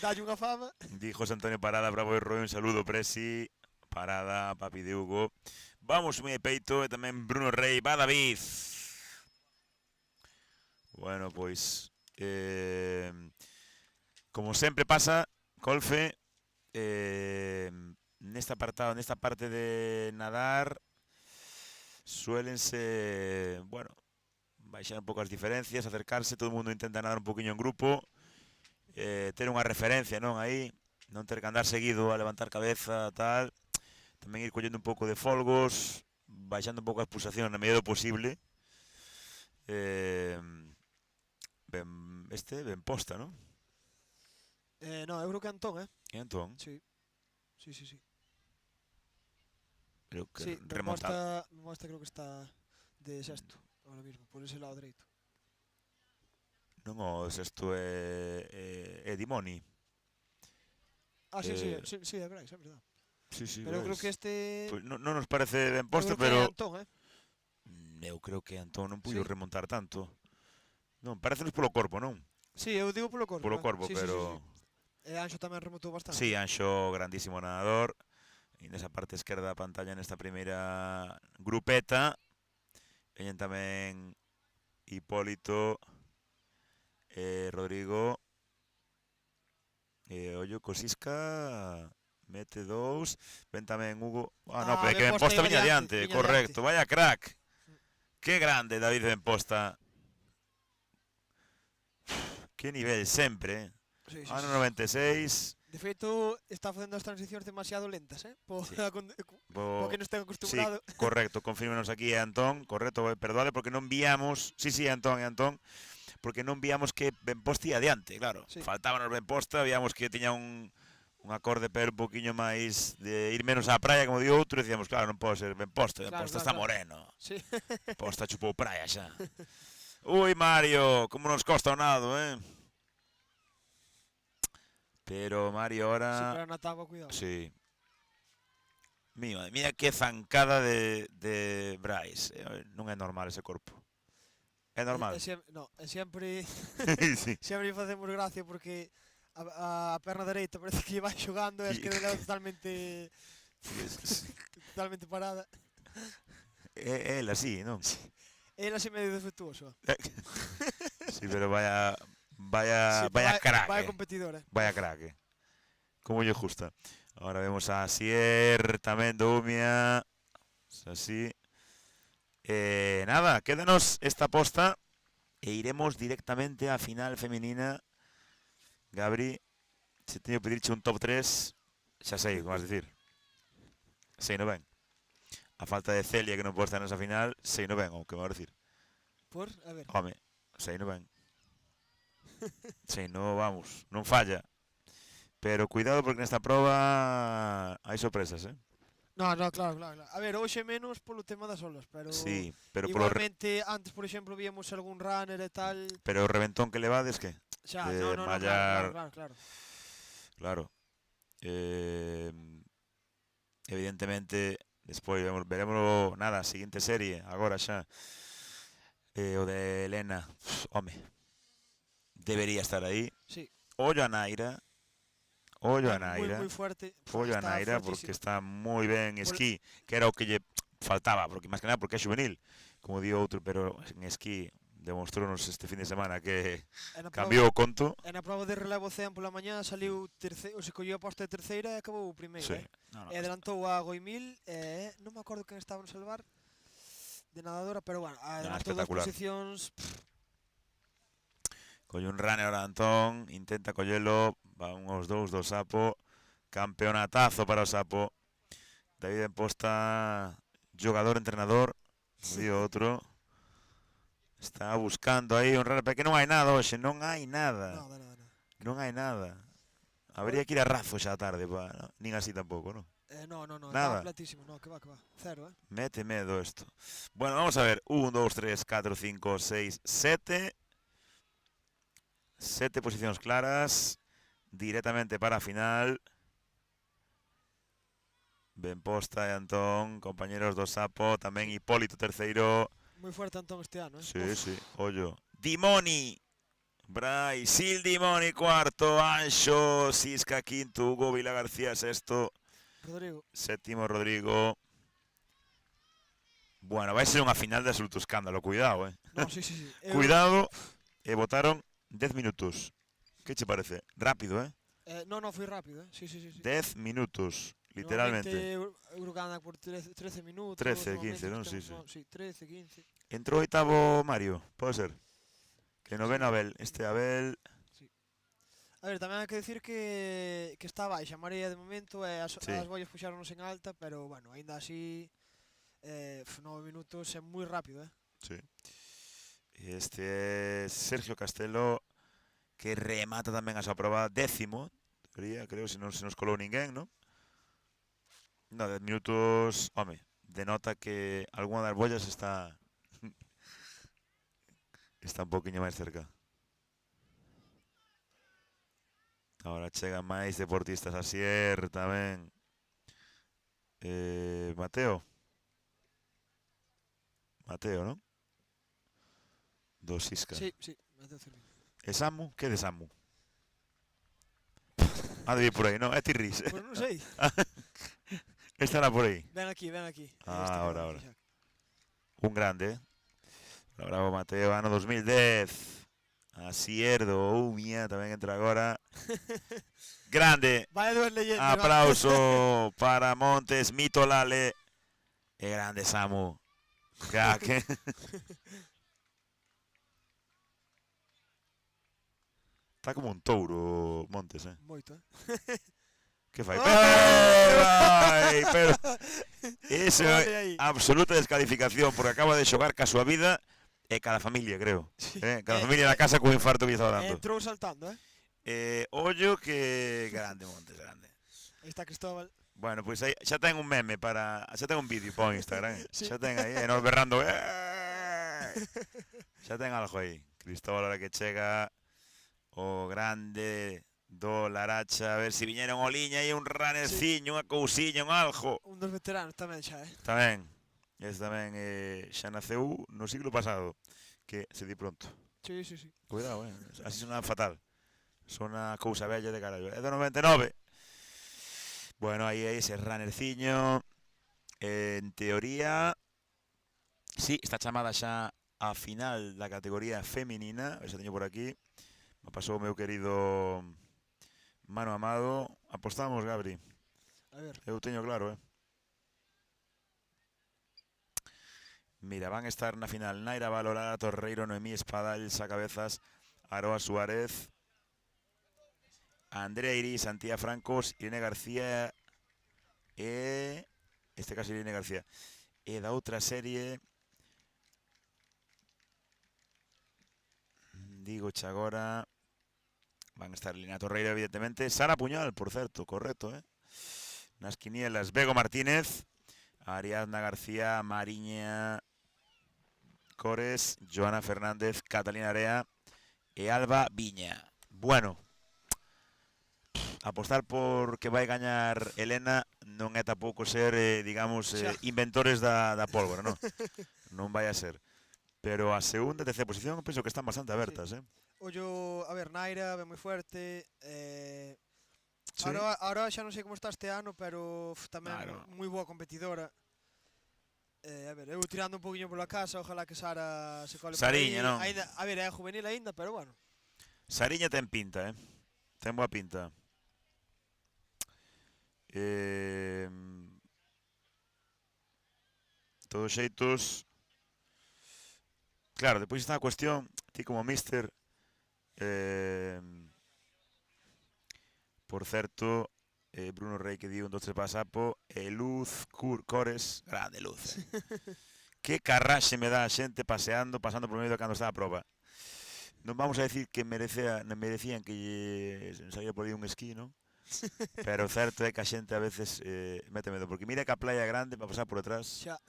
dalle unha fama. Di José Antonio Parada, bravo e Roy, un saludo, Presi. parada, papi de Hugo. Vamos moi de peito, e tamén Bruno Rey, va David. Bueno, pois, como sempre pasa, Colfe, nesta parte de nadar, suélense, bueno, baixar un pouco as diferencias, acercarse, todo o mundo intenta nadar un poquinho en grupo, ter unha referencia, non, aí, non ter que andar seguido a levantar cabeza, tal, tamén ir collendo un pouco de folgos, baixando un pouco a expulsación na medida do posible. Ben posta, non? No, eu creo que Antón, E Antón? Sí. Creo que Sí, remonta. Mosta creo que está de sexto, ahora mismo, por ese lado dereito. Non, o sexto é Dimoni. Sí, é verdade, é verdade. Sí, Pero eu creo que este... Pues non nos parece ben eu posto, creo que é pero Antón, eu creo que Antón non puido Sí. remontar tanto. Non, parecenos polo corpo, non? Sí, eu digo polo corpo. Polo corpo, Sí. pero... E Anxo tamén remontou bastante. Sí, Anxo, grandísimo nadador. E nesa parte esquerda da pantalla, nesta primeira grupeta, veñen tamén Hipólito, Rodrigo, ollo, Cosisca, mete 2, ven tamén Hugo. No, pero é que Benposta viña adiante, correcto, vaya crack. Que grande David Benposta. Que nivel sempre, Sí. Ano 96. De feito, está facendo as transicións demasiado lentas, Sí. Porque non estén acostumbrado. Sí, correcto, confírmenos aquí, Antón, correcto, perdoale, porque non viamos, sí, Antón, porque non viamos que Benposta ia adiante, claro, Sí. faltábanos Benposta, víamos que tiña un acorde pero un poquinho máis de ir menos á praia, como di outro, e decíamos, claro, non pode ser Benposta, Benposta está moreno, Sí. Benposta chupou praia xa. Ui, Mario, como nos costa o nado, Pero Mario ahora... Sí, pero na tábua, cuidado. Sí. Mira que zancada de Brais. Non é normal ese corpo. É normal. No, sempre Sí. sempre facemos gracia porque a perna dereita parece que vai xogando e a esquerda totalmente parada. É ela sí, non? Ela así medio defectuoso. Sí, pero vaya crack. Vaya competidora. Vaya crack. Como lle gusta. Ahora vemos a Asier tamén do Umia. Así. Nada, quédanos esta posta e iremos directamente á final femenina. Gabri, se teño que pedirche un top 3, xa sei o que vas dicir. Sei no ben. A falta de Celia que non pode estar nesa final, sei no ben o que vas dicir. Por, a ver. Home, sei no ben. Sei no, vamos, non falla. Pero cuidado porque nesta proba hai sorpresas, No, claro. A ver, hoxe menos polo tema das olas, pero Sí, pero igualmente antes, por exemplo, víamos algún runner e tal. Pero o reventón que levades que? Xa, De no, mallar... claro. Claro. Evidentemente, despois veremos nada, a seguinte serie, agora xa. O de Elena, home, debería estar aí. Sí. Ollo a Naira. Ollo a Moi Naira. fuerte. Ollo a Está Naira fortísima. porque está moi ben en esquí, que era o que lle faltaba, porque máis que nada porque é juvenil, como di outro, pero en esquí demostrounos este fin de semana que cambiou o conto. E na prova de relevo 100 pola mañá saliu terceiro, se colleu a posta de terceira e acabou o primeiro. Sí. E adelantou a Goimil e non me acordo quen estaba no salvar de nadadora, pero bueno, adelantou dos espectacular. posicións. Colle un runner ahora Antón, intenta collelo, van os dous do Sapo, campeonatazo para o Sapo. David Benposta, jogador-entrenador, di outro. Está buscando aí un runner, pero que non hai nada hoxe, non hai nada. Nada. Non hai nada. Habría que ir a razo xa a tarde, nin así tampouco, non? No, Nada. está platísimo, no, que va. Cero, Mete medo isto. Bueno, vamos a ver. 1, 2, 3, 4, 5, 6, 7. 7 posicións claras. Directamente para a final. Benposta e Antón, compañeros do Sapo. Tamén Hipólito terceiro. Moi fuerte Antón este ano, Sí, ollo. Dimoni. Brasil Dimoni cuarto. Anxo Sisca quinto. Hugo Vila García sexto. Rodrigo. Séptimo Rodrigo. Bueno, vai ser unha final de absoluto escándalo, cuidado, No, sí. Cuidado, votaron 10 minutos. Que che parece? Rápido, No, foi rápido, Sí. 10 minutos, literalmente. Normalmente, eu creo que anda por 13 minutos. 13, 15, non? normalmente Sí. temos, Sí, 13, 15. Entrou oitavo Mario, pode ser. Que noveno Abel. Este Abel... A ver, tamén hai que decir que está baixa a marea de momento e as Sí. bollas puxáronos en alta, pero, bueno, aínda así 9 minutos é moi rápido, Sí. Este é Sergio Castelo, que remata tamén a súa proba 10º, creo, se non se nos colou ninguén, non? No, 10 minutos, home, denota que algunha das bollas está está un poquinho máis cerca. Ahora chegan máis deportistas, Asier tamén. Mateo, non? Dos Isca. Sí, Mateo Cervino. E Samu? Que de Samu? Ha de vir por aí, non? É Tirris. Pois non sei. Estará por aí. Ven aquí. Ahora. Un grande, Bravo Mateo, ano 2010. Asier do Oumia tamén entra agora. Grande. Vaya dúas leyendas. Aplauso para Montes, Mito Lale. E grande Samu. Crack. Está como un touro Montes, Moito, Que fai? Ai, pero iso é Olha aí. absoluta descalificación porque acaba de xogar ca súa vida e cada familia, creo. Cada familia na casa cun infarto que estaba dando. Entrou saltando, Ollo que grande Montes, grande. Aí está Cristóbal. Bueno, pois aí xa ten un meme para, xa ten un vídeo para o Instagram. Sí. Xa ten aí, nos berrando. Xa ten algo aí. Cristóbal ahora que chega o grande do Laracha, a ver se viñeron o liña e un ranerciño, unha cousiña, un algo. Un dos veteranos tamén xa, Tamén. Este tamén xa naceu no siglo pasado, que se di pronto. Sí. Cuidado, así sona fatal. Sona cousa bella de carallo. É do 99. Bueno, aí ese runnerciño. En teoría, sí, está chamada xa a final da categoría feminina. Ese teño por aquí. Me pasou o meu querido Mano Amado. Apostamos, Gabri. A ver. Eu teño claro, Mira, van a estar na final Naira Valorara, Torreiro, Noemí Espada, Elsa Cabezas, Aroa Suárez, Andrea Iris, Antía Francos, Irene García e... Este caso Irene García. E da outra serie... Digo agora... Van a estar Lina Torreiro, evidentemente. Sara Puñal, por certo, correcto, Nas quinielas, Bego Martínez, Ariadna García, Mariña Cores, Joana Fernández, Catalina Area e Alba Viña. Bueno, apostar por que vai gañar Elena non é tampouco ser, digamos, inventores da pólvora, non? Non vai a ser. Pero a segunda e terceira posición penso que están bastante abertas, Ollo, a ver, Naira, ben moi fuerte. Sí. Ahora xa non sei como está este ano, pero tamén moi boa competidora. A ver, eu tirando un poquinho pola casa, ojalá que Sara se cole por aí. Sariña, non? A ver, é juvenil aínda, pero bueno. Sariña ten pinta, Ten boa pinta. Todos xeitos... Claro, depois está a cuestión, ti como mister... Por certo, Bruno Rey que di un 2-3 para Sapo, e Luz Cores, grande Luz. Que carraxe me dá a xente pasando por medio cando está a proba. Non vamos a decir que merecían que lle saía por aí un esquí, non? Pero o certo é que a xente a veces mete medo, porque mira que a playa grande para pasar por detrás. Xa.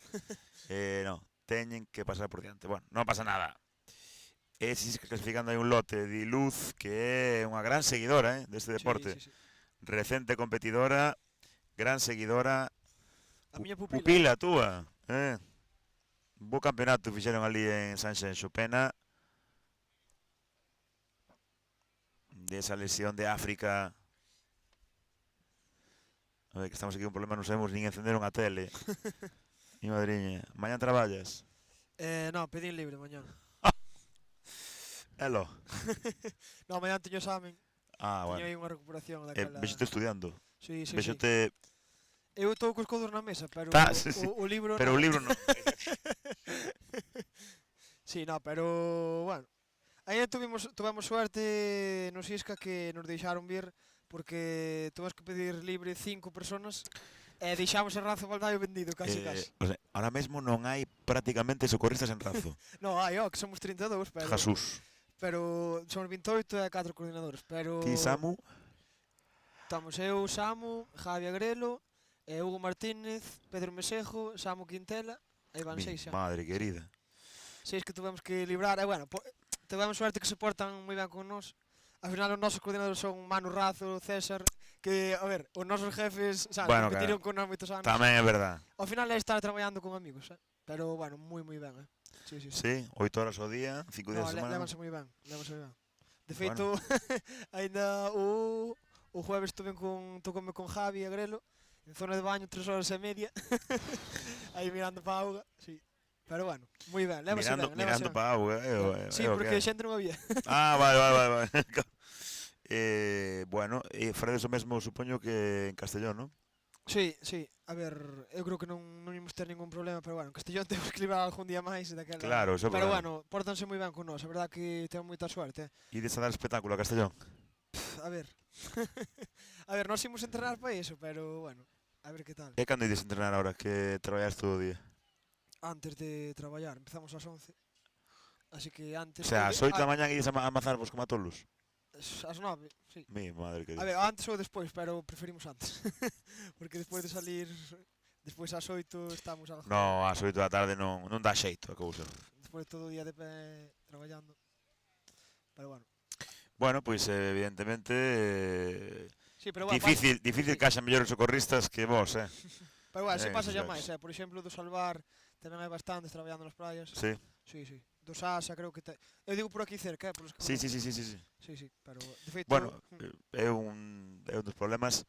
Non, teñen que pasar por diante. Bueno, non pasa nada. E si clasificando hai un lote de Luz, que é unha gran seguidora deste deporte. Sí. Recente competidora, gran seguidora. A miña pupila túa. Bo campeonato fixeron ali en Sanxenxo. Pena de esa lesión de África. A ver, que estamos aquí un problema, non sabemos nin encender unha tele. Mi madriña. Mañán traballas? Non, pedín libre mañán. Elo. Non, mañán teño examen. Ah, Teño bueno. aí unha recuperación daquela... Vexote estudiando. Sí, sí, sí. Vexote... Eu estou cos codos na mesa, pero Sí, sí. o libro Pero o non. libro non. Sí, no, pero, bueno. Aí tuvemos suerte nos Isca que nos deixaron vir porque tuvemos que pedir libre 5 personas e deixamos en Razo Baldaio vendido, casi. O sea, ahora mesmo non hai prácticamente socorristas en Razo. No, hai, que somos 32, pero... Jesús. Pero somos 28 e 4 coordinadores, pero... Ti, Samu? Estamos eu, Samu, Javi Agrelo, Hugo Martínez, Pedro Mesejo, Samu Quintela, aí van 6 xa. Madre querida. 6 que tuvemos que librar, e bueno, tivemos suerte que se portan moi ben con nós. Al final os nosos coordinadores son Manu Razo, César, que, a ver, os nosos jefes, sabes, Bueno, competiron con nós moitos anos. Tamén é verdad. Ao final é estar traballando con amigos, pero, bueno, moi ben, Sí. Sí, 8 horas ao día, 5 días a semana. Lévanse moi ben. De feito, aínda o jueves tocoume con Javi Agrelo, en zona de baño 3 horas e media, aí mirando pa auga, sí. Pero bueno, moi ben, lévase ben. Mirando pa auga, sí, porque xente non había. Ah, vale. Bueno, faredes o mesmo, supoño, que en Castellón, non? Sí, a ver, eu creo que non imos ter ningún problema, pero bueno, en Castellón temos que librar algún día máis daquela. Claro, eso. Pero bueno, pórtanse moi ben con nós, a verdad que temos moita suerte. Ides a dar espectáculo a Castellón? A ver. A ver, nós imos entrenar para iso, pero bueno, a ver que tal. E cando ides a entrenar ahora que traballas todo o día? Antes de traballar, empezamos ás 11. Así que antes... O sea, ás 8 da mañán ides a amazarvos como a tolos? Ás 9, sí. Mi madre querida. A ver, antes ou despois, pero preferimos antes. Porque despois de salir, despois ás 8 estamos algo... No, ás 8 da tarde non dá xeito a cousa. Despois todo o día de pé traballando. Pero bueno. Bueno, pois evidentemente sí, pero bueno, difícil que haxa mellores socorristas que vos, Pero bueno, se pasa xa máis, por exemplo, do Salvar tamén hai bastantes traballando nas praias. Sí. Sí. Do Sasa creo que eu digo por aquí cerca, por os que... Sí. Sí, pero de feito... Bueno, é un dos problemas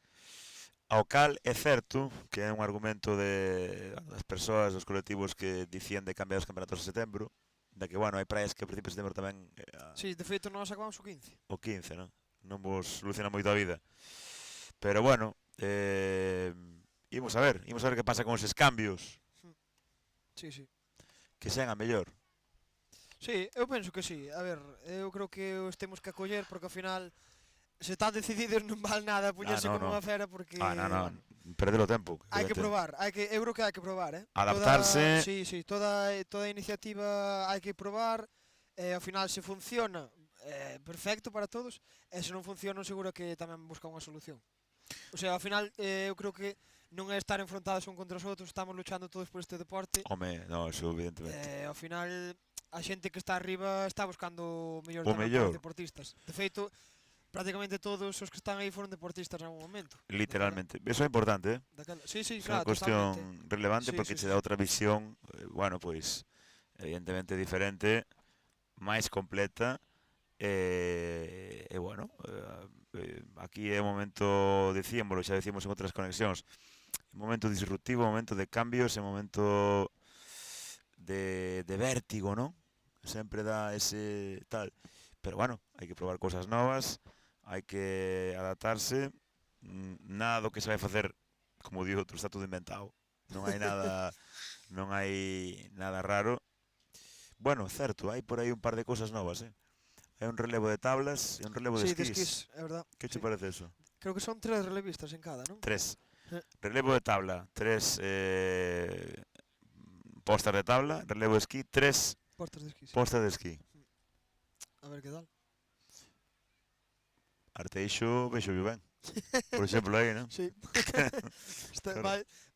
ao cal é certo que é un argumento das persoas, dos colectivos que dicían de cambiar os campeonatos a setembro, de que, bueno, hai praias que a principios de setembro tamén... Sí, de feito nós acabamos o 15. O 15, non? Non vos soluciona moito a vida. Pero, bueno, imos a ver que pasa con eses cambios. Sí. Que sean a mellor. Sí, eu penso que sí. A ver, eu creo que os temos que acoller porque ao final se están decididos non vale nada poñerse como unha fera porque... Non. Perder o tempo. Hai que probar, eu creo que hai que probar, Adaptarse. Sí, toda iniciativa hai que probar, ao final se funciona, perfecto para todos, e se non funciona seguro que tamén busca unha solución. O sea, ao final eu creo que non é estar enfrontados un contra os outros, estamos luchando todos por este deporte. Home, no, eso evidentemente. Ao final a xente que está arriba está buscando o mellor dos deportistas. De feito, prácticamente todos os que están aí foron deportistas en algún momento. Literalmente. Eso é importante, Sí, é claro, unha cuestión totalmente. relevante porque che dá outra visión, bueno, pois, evidentemente diferente, máis completa, e bueno, aquí é un momento, decíamolo, xa decíamos en outras conexións, un momento disruptivo, un momento de cambios, un momento de vértigo, non? Sempre dá ese tal, pero bueno, hai que probar cousas novas, hai que adaptarse, nada do que se vai facer, como digo outro, está todo inventado, non hai nada raro. Bueno, certo, hai por aí un par de cousas novas, hai un relevo de tablas e un relevo de esquís. Sí, de esquís, é verdad. Que che parece eso? Creo que son 3 relevistas en cada, non? 3. Relevo de tabla, 3 postas de tabla, relevo de esquí, 3 postas de esquí. A ver que tal. Arteixo, vexo ben. Por exemplo, aí, non? Sí.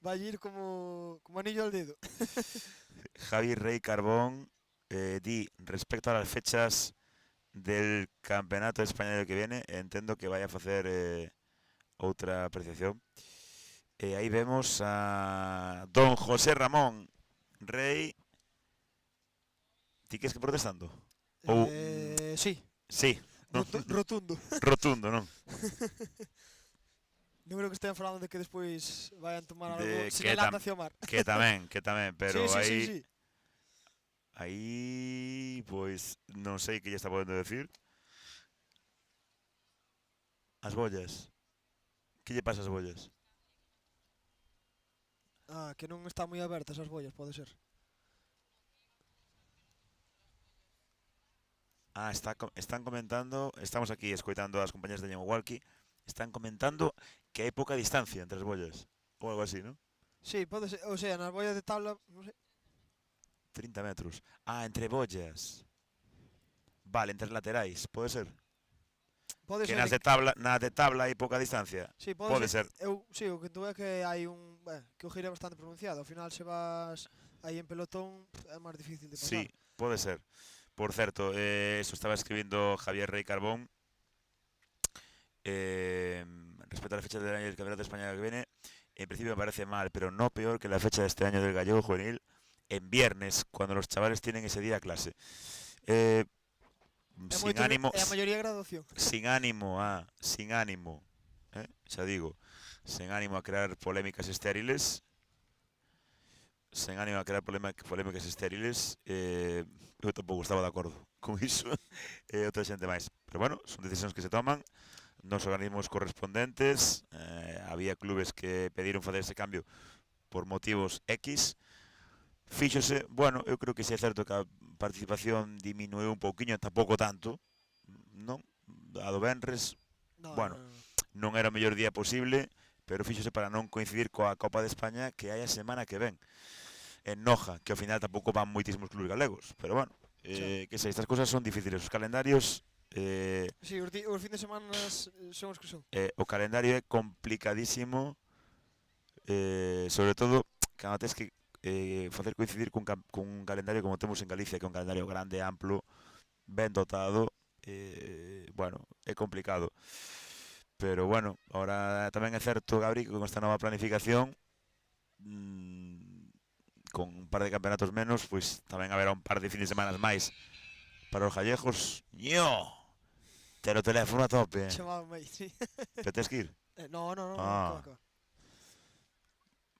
Vai ir como anillo al dedo. Javi Rey Carbón di, respecto a las fechas del Campeonato de España que viene, entiendo que vaya a facer outra apreciación. Aí vemos a don José Ramón Rey. Ti que es que protestando? Sí. Sí. Rotundo. Rotundo, non? Non creo que estean falando de que despois vayan tomar algo De sin que lata hacia o mar. Que tamén, pero sí, aí... sí, sí. Aí, pois, non sei que lle está podendo decir. As bollas. Que lle pasa ás bollas? Ah, que non están moi abertas as bollas, pode ser. Ah, están comentando, estamos aquí escoitando as compañías de Walkie, están comentando que hai pouca distancia entre as bollas, ou algo así, non? Sí, pode ser, o sea, nas bollas de tabla, non sei. 30 metros. Ah, entre bollas. Vale, entre as laterais, pode ser? Pode Que ser. nas de tabla hai pouca distancia. Sí, Pode ser. Sí, o que tú é que hai que o giro é bastante pronunciado. Ao final se vas aí en pelotón é máis difícil de pasar. Sí, pode ser. Por certo, eso estaba escribindo Javier Rey Carbón respecto a la fecha del año del Campeonato de España que viene. En principio me parece mal, pero no peor que la fecha de este año del Gallego Juvenil en viernes, cuando los chavales tienen ese día clase. Sin ánimo. É a maioría graduación. Sin ánimo, xa digo, sin ánimo a crear polémicas estériles. Sen ánimo a crear polémicas estériles, eu tampouco estaba de acordo con iso, e outra xente máis. Pero bueno, son decisións que se toman nos organismos correspondentes. Había clubes que pediron facer ese cambio por motivos X. Fíxose, bueno, eu creo que sí é certo que a participación diminuiu un pouquiño, tampouco tanto, non? A do Benres, bueno, non era o mellor día posible, pero fíxose para non coincidir coa Copa de España que hai a semana que ven en Noja, que ao final tampouco van moitísimos clubes galegos, pero bueno, que sei, estas cousas son difíciles, os calendarios Sí, os fin de semana son os que son. O calendario é complicadísimo, sobre todo cando tes que facer coincidir cun calendario como temos en Galicia, que é un calendario grande, amplo, ben dotado, bueno, é complicado. Pero bueno, ahora tamén é certo, Gabri, que con esta nova planificación, con un par de campeonatos menos, pois tamén haberá un par de fines de semanas máis para os gallejos. ¡Ño! Ter o teléfono a tope. Chamábame aí, sí. Que tes que ir? No, Ah. acaba.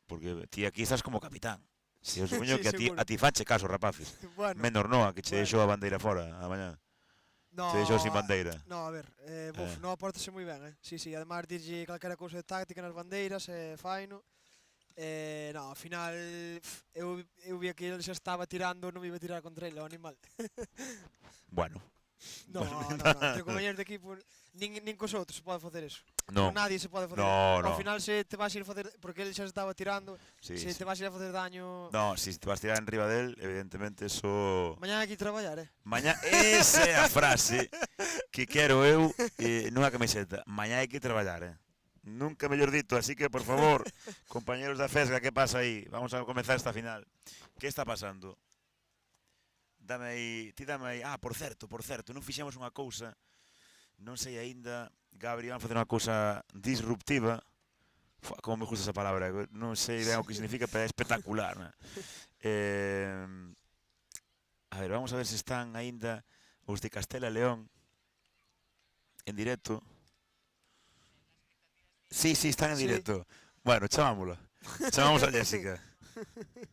Porque ti aquí estás como capitán. Se eu supoño Sí, que a ti fanche caso, rapaces. Bueno, Menor Noa, que che deixou a bandeira fora a mañá. no, Te deixou sin bandeira. No, a ver, no apórtase moi ben, Sí, sí, además dirlle calquera cousa de táctica nas bandeiras, faino. No, ao final eu vi que ele xa estaba tirando, non me iba a tirar contra ele, o animal. Bueno. No, entre compañeros de equipo, nin cos outros se pode facer eso. No. Con nadie se pode facer. No, Ao no. final se te vas a ir a facer, porque ele xa se estaba tirando, Sí, se sí. te vas a ir a facer daño. No, si te vas a tirar enriba del, evidentemente eso... Mañá hai que ir traballar, Mañá, esa é a frase que quero eu nunha camiseta. Mañá hai que traballar, Nunca mellor dito, así que, por favor, compañeros da Fesga, que pasa aí? Vamos a comenzar esta final. Que está pasando? Dame aí... Ah, por certo, non fixemos unha cousa, non sei aínda, Gabri, vamos facer unha cousa disruptiva. Como me gusta esa palabra, non sei ben o que significa, pero é espectacular, A ver, vamos a ver se están aínda os de Castela e León en directo. Sí, están en directo. Bueno, chamámola. Chamamos a Jessica.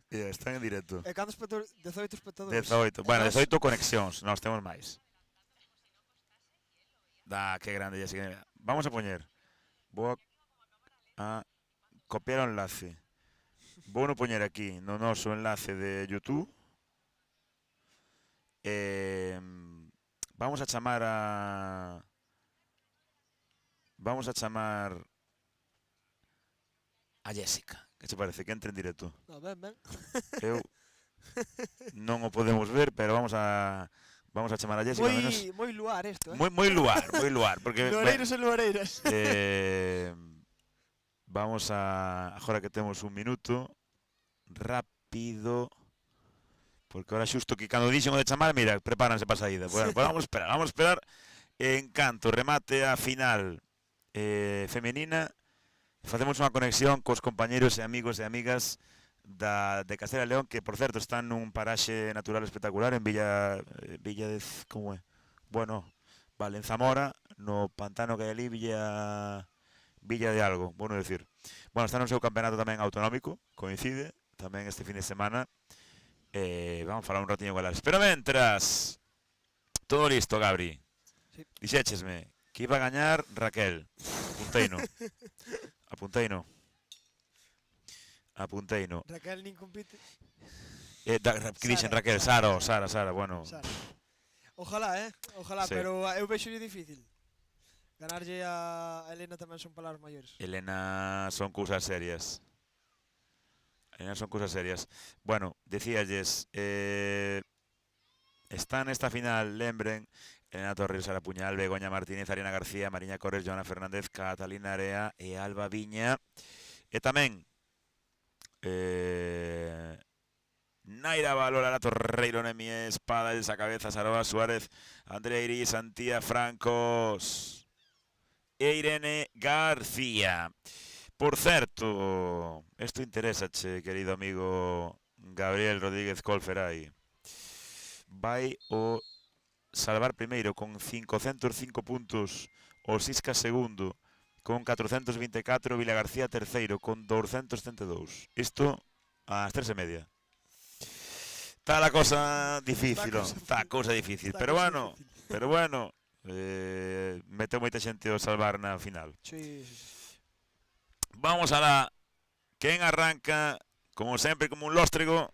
Están en directo. E cantos espectadores? 18 espectadores. 18. Bueno, 18 conexións, nós temos máis. Que grande, Jessica. Vamos a poñer. Vou a copiar o enlace. Vou no poñer aquí no noso enlace de YouTube. Vamos a chamar a Jessica. Que che parece? Que entre en directo. No, ben. Eu non o podemos ver, pero vamos a chamar a Jessica. Moi luar isto, Moi luar, porque Luareiros e luareiras. Vamos a agora que temos un minuto rápido, porque ahora xusto que cando dixen o de chamar, mira, prepáranse para a saída. Bueno, pues vamos a esperar. Encanto, remate a final femenina. Facemos unha conexión cos compañeros e amigos e amigas de Castela e León, que, por certo, están nun paraxe natural espectacular en Villa de... Como é? Bueno, vale, en Zamora, no pantano que hai ali, Villa Villa de algo, bueno decir. Bueno, está no seu campeonato tamén autonómico, coincide, tamén este fin de semana. Vamos a falar un ratiño con elas. Pero mentras, todo listo, Gabri. Sí. Dixéchesme que iba a gañar Raquel. Apunteino. Raquel nin compite. Que dixen Raquel, Sara, bueno. Sara. Ojalá, ojalá, Sí. pero eu vexolle difícil. Ganarlle a Elena tamén son palabras maiores. Elena son cousas serias. Bueno, decíalles, están nesta final, lembren, Elena Torres, Sara Puñal, Begoña Martínez, Ariana García, Mariña Corres, Joana Fernández, Catalina Area e Alba Viña. E tamén Naira Valora, Torreiro, Nemi Espada, Elsa Cabeza, Saroa Suárez, Andrea Iris, Antía Francos e Irene García. Por certo, isto interésache, querido amigo Gabriel Rodríguez Colferai. Vai o salvar primeiro con 505 puntos, o Sisca segundo con 424, Vila García terceiro con 272. Isto ás 3:30. Está la cosa difícil, pero bueno, meteu moita xente o salvar na final. Sí. Vamos a la quen arranca, como sempre, como un lóstrego,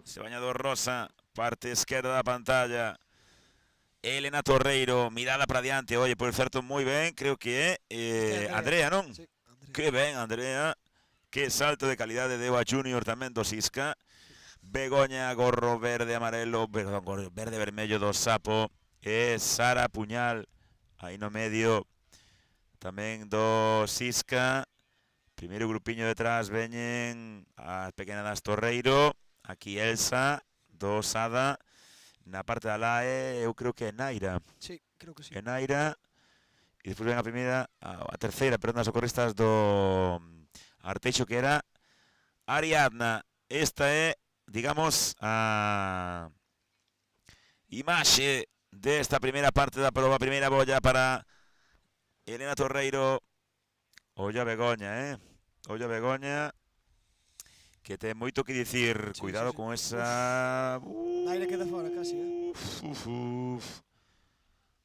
ese bañador rosa, parte esquerda da pantalla, Elena Torreiro, mirada para diante, oye, por certo, moi ben, creo que é Andrea, non? Sí, Andrea. Que ben, Andrea, que salto de calidade deu a Junior tamén do Sisca. Begoña, gorro verde, amarelo, perdón, gorro verde, vermello do Sapo, e Sara Puñal, aí no medio, tamén do Sisca. Primeiro grupiño detrás veñen as pequenas das Torreiro, aquí Elsa, do Sada, na parte da LAE, eu creo que é Naira. Sí, creo que sí. É Naira, e despois ven a primeira, a terceira, perdón, as socorristas do Arteixo, que era Ariadna. Esta é, digamos, a imaxe desta primeira parte da prova, primeira bolla para Elena Torreiro. Olla Begoña, Olla Begoña, que ten moito que dicir. Sí, Cuidado sí. con esa... Naira queda fora casi,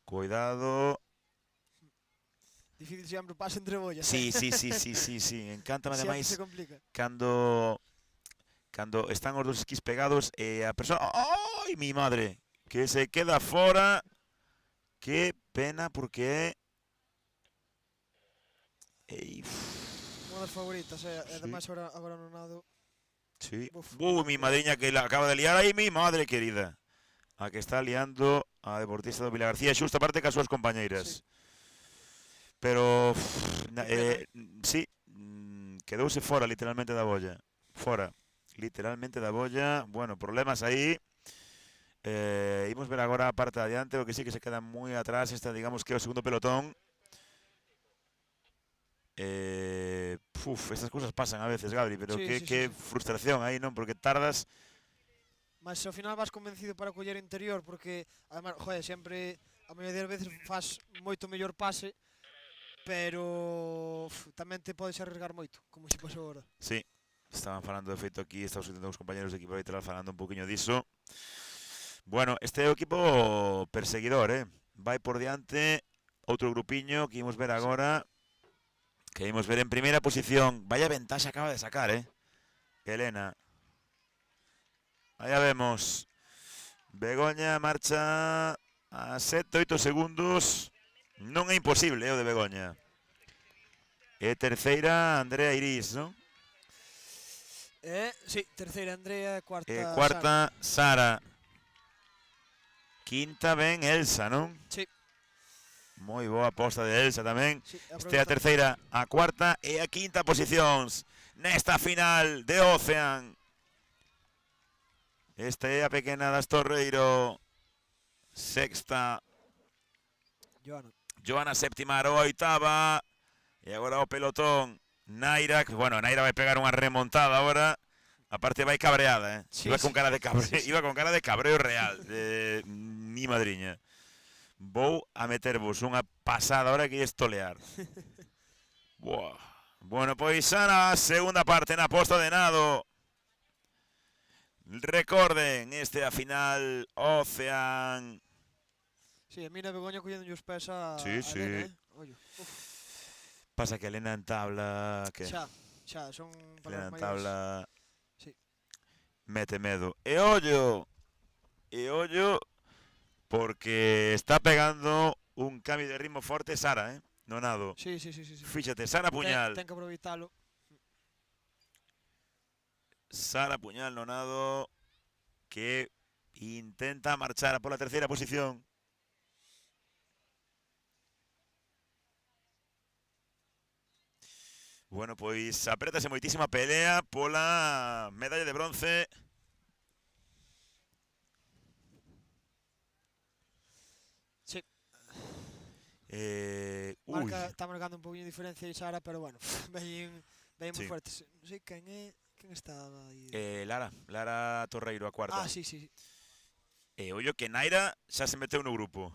Cuidado. Difícil sempre o pase entre bollas. Sí. Encántame Sempre ademais se complica. cando están os dos esquís pegados e a persona... ¡Ay, mi madre! Que se queda fora. Que pena, porque... Unha das favoritas, e ademais agora no nado. Sí. Uf. Mi madriña que la acaba de liar. ¡Ay, mi madre querida! A que está liando a deportista do Vila García, xusto aparte que as súas compañeiras. Sí. Pero, sí, quedouse fora literalmente da bolla. Fora, literalmente da bolla. Bueno, problemas aí. Imos ver agora a parte de adiante, o que sí que se queda moi atrás. Esta, digamos que é o segundo pelotón. Estas cousas pasan a veces, Gabri, pero Sí, que frustración aí, non? Porque tardas... Mas ao final vas convencido para coller interior, porque, además, joder, sempre, a maioría das veces faz moito mellor pase, pero tamén te podes arriesgar moito, como se pasou agora. Sí, estaban falando de feito aquí, estamos tendo os compañeros de equipo lateral falando un poquinho diso. Bueno, este é o equipo perseguidor, vai por diante outro grupiño que imos ver agora, que imos ver en primeira posición. Vaya ventaxa acaba de sacar, Elena. Allá vemos. Begoña marcha a 7-8 segundos. Non é imposible, o de Begoña. E terceira, Andrea Iris, non? Sí, terceira Andrea, E cuarta cuarta, Sara. Quinta ben Elsa, non? Sí. Moi boa aposta de Elsa tamén. Sí, Este é a terceira, a cuarta e a quinta posicións nesta final de Ocean. Esta é a pequena das Torreiro. Sexta, Joana séptima, Aroa oitava. E agora o pelotón, Naira, que, bueno, Naira vai pegar unha remontada agora. Aparte vai cabreada, Sí, iba con cara de cabreo, sí. iba con cara de cabreo real, de mi madriña. Vou a metervos unha pasada ahora que é estolear. Buah. Bueno, pois xa na segunda parte na posta de nado. Recorden, este a final Ocean. Sí, a mí na Begoña collendo os pés a Sí, a sí. Elena, Ollo. Uf, Pasa que Elena en tabla, que xa, son Elena palabras en maiores. tabla Sí. mete medo. E ollo, porque está pegando un cambio de ritmo forte Sara, no nado. Sí. Fíxate, Sara Puñal. Ten que aproveitalo. Sara Puñal no nado, que intenta marchar por la tercera posición. Bueno, pois apretase moitísima pelea pola medalla de bronce. Sí. Ui, Está marcando un poquinho de diferencia aí Sara, pero bueno, veñen moi Sí. fuertes. Non sei quen estaba aí. Lara Torreiro, a cuarta. Sí. E ollo que Naira xa se meteu no grupo.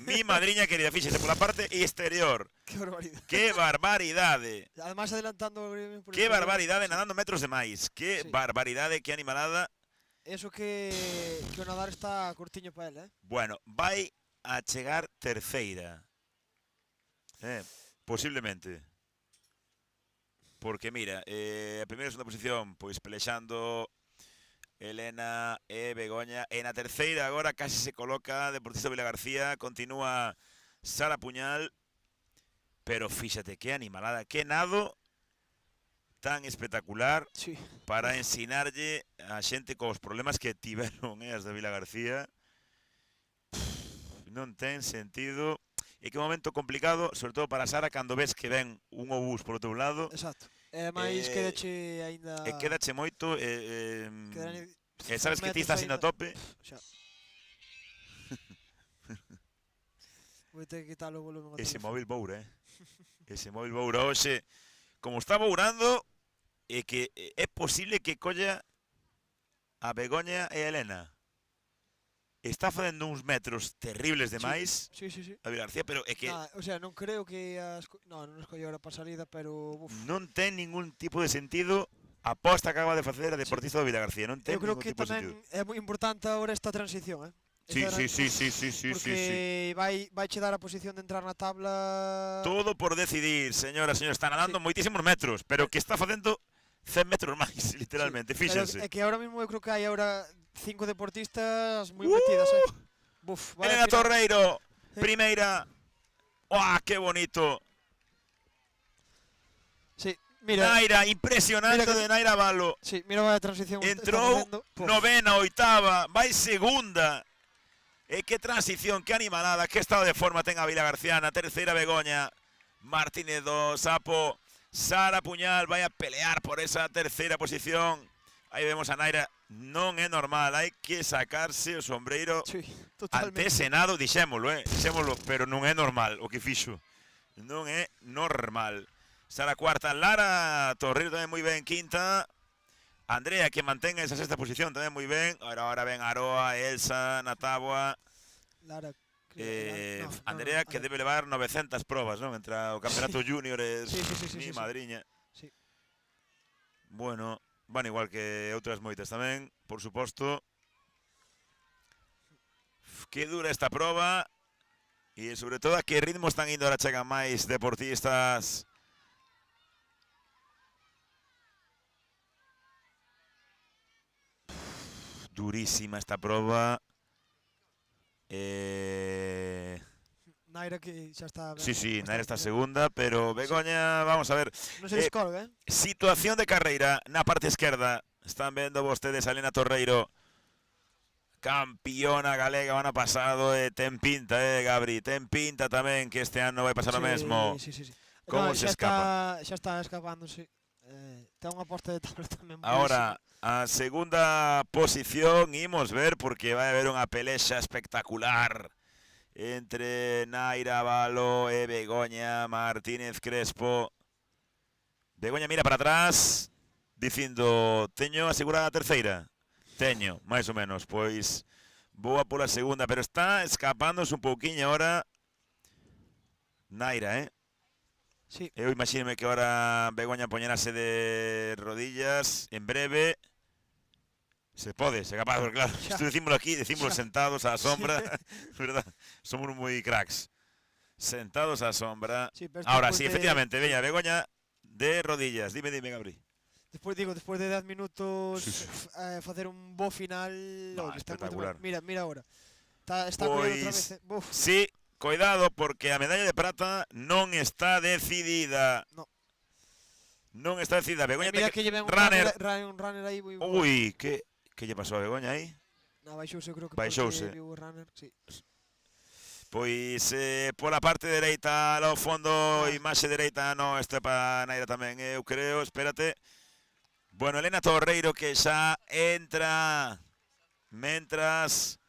Mi madriña querida, fíxese pola parte exterior. Que barbaridade. Que barbaridade. Además adelantando o gremio por Que exterior. barbaridade nadando metros de máis. Que Sí. barbaridade, que animalada. Eso que o nadar está cortiño para ele, Bueno, vai a chegar terceira. Posiblemente. Porque mira, a primeira e segunda posición, pois pelexando Elena e Begoña. E na terceira agora casi se coloca Deportista Vila García. Continúa Sara Puñal. Pero fíxate, que animalada, que nado tan espectacular Sí. para ensinarlle a xente cos problemas que tiveron as de Vila García. Non ten sentido. E que momento complicado, sobre todo para Sara, cando ves que ven un obús por outro lado. Exacto. E máis quedache aínda... E quedache moito. Quedan E sabes que ti estás indo a tope. Xa. Vou ter que quitar o volumen ao Ese teléfono. móvil boura, Ese móvil boura hoxe. Como está bourando, é que é posible que colla a Begoña e a Elena. Está facendo uns metros terribles de máis Sí. a Vila García, pero é que O sea, non creo que non escolleu ahora para a salida, pero non ten ningún tipo de sentido a aposta que acaba de facer a Deportista do Vila García. Non ten eu creo ningún que tipo de tamén sentido. é moi importante agora esta transición, Sí. Porque vai che dar a posición de entrar na tabla. Todo por decidir, señora, está nadando moitísimos metros, pero que está facendo 100 metros máis, literalmente, fíxense. É que ahora mismo eu creo que hai ahora 5 deportistas moi metidas, Buf, vaya Elena final. Torreiro, primeira. ¡Uah, qué bonito! Sí, mira. Naira, impresionante mira que- de Naira Valo. Sí, mira a transición. Entrou novena, oitava, vai segunda. E que transición, que animalada, que estado de forma ten a Vila García na terceira Begoña. Martínez do Sapo, Sara Puñal vai a pelear por esa terceira posición. Aí vemos a Naira, non é normal, hai que sacarse o sombreiro Sí, ante totalmente. ese nado, dixémolo, pero non é normal o que fixo. Non é normal. Sara cuarta, Lara Torreiro tamén moi ben, quinta. Andrea, que mantén esa sexta posición tamén moi ben. Ahora ven Aroa, Elsa, Natabua. Lara. Andrea, que debe levar 900 probas, non? Entre o campeonato juniores, Sí, mi sí. madriña. Sí. Bueno, van igual que outras moitas tamén, por suposto. Que dura esta proba. E sobre todo a que ritmo están indo ahora chegan máis deportistas. Durísima esta proba. Naira que xa está ben. Sí, Naira está segunda, pero Begoña, vamos a ver. Non se descolga, Situación de carreira na parte esquerda. Están vendo vostedes a Elena Torreiro, campeona galega o ano pasado, ten pinta, Gabri, ten pinta tamén que este ano vai pasar o mesmo. Sí. Como se escapa? Xa está escapándose. Ten unha posta de tabla tamén. Ahora, a segunda posición imos ver porque vai haber unha pelexa espectacular entre Naira Valo e Begoña Martínez Crespo. Begoña mira para atrás dicindo, teño asegurada a terceira? Teño, máis ou menos, pois boa pola segunda, pero está escapándose un pouquiño ahora Naira, Sí. Eu imagíneme que ahora Begoña poñerase de rodillas en breve. Se pode, se capaz, porque claro, Xa. isto decímolo aquí, decímolo Xa. sentados á sombra, verdad? Somos moi cracks. Sentados á sombra. Sí, pero Ahora despois sí, de- efectivamente, veña, Begoña de rodillas. Dime, Gabri. Despois de 10 minutos Sí, sí. facer un bo final, No, que está moito espectacular. ben. Mira agora. Está collendo outra Pois, vez. Buf. sí, cuidado, porque a medalla de prata non está decidida. No. Non está decidida. Begoña Mira ten que lleven un runner. runner aí moi bo. Ui, que lle pasou a Begoña aí? Baixouse, eu creo que Baixouse. porque viu o runner, sí. Pois pola parte dereita ao fondo, imaxe dereita, no, este para Naira tamén, eu creo, espérate. Bueno, Elena Torreiro que xa entra mentras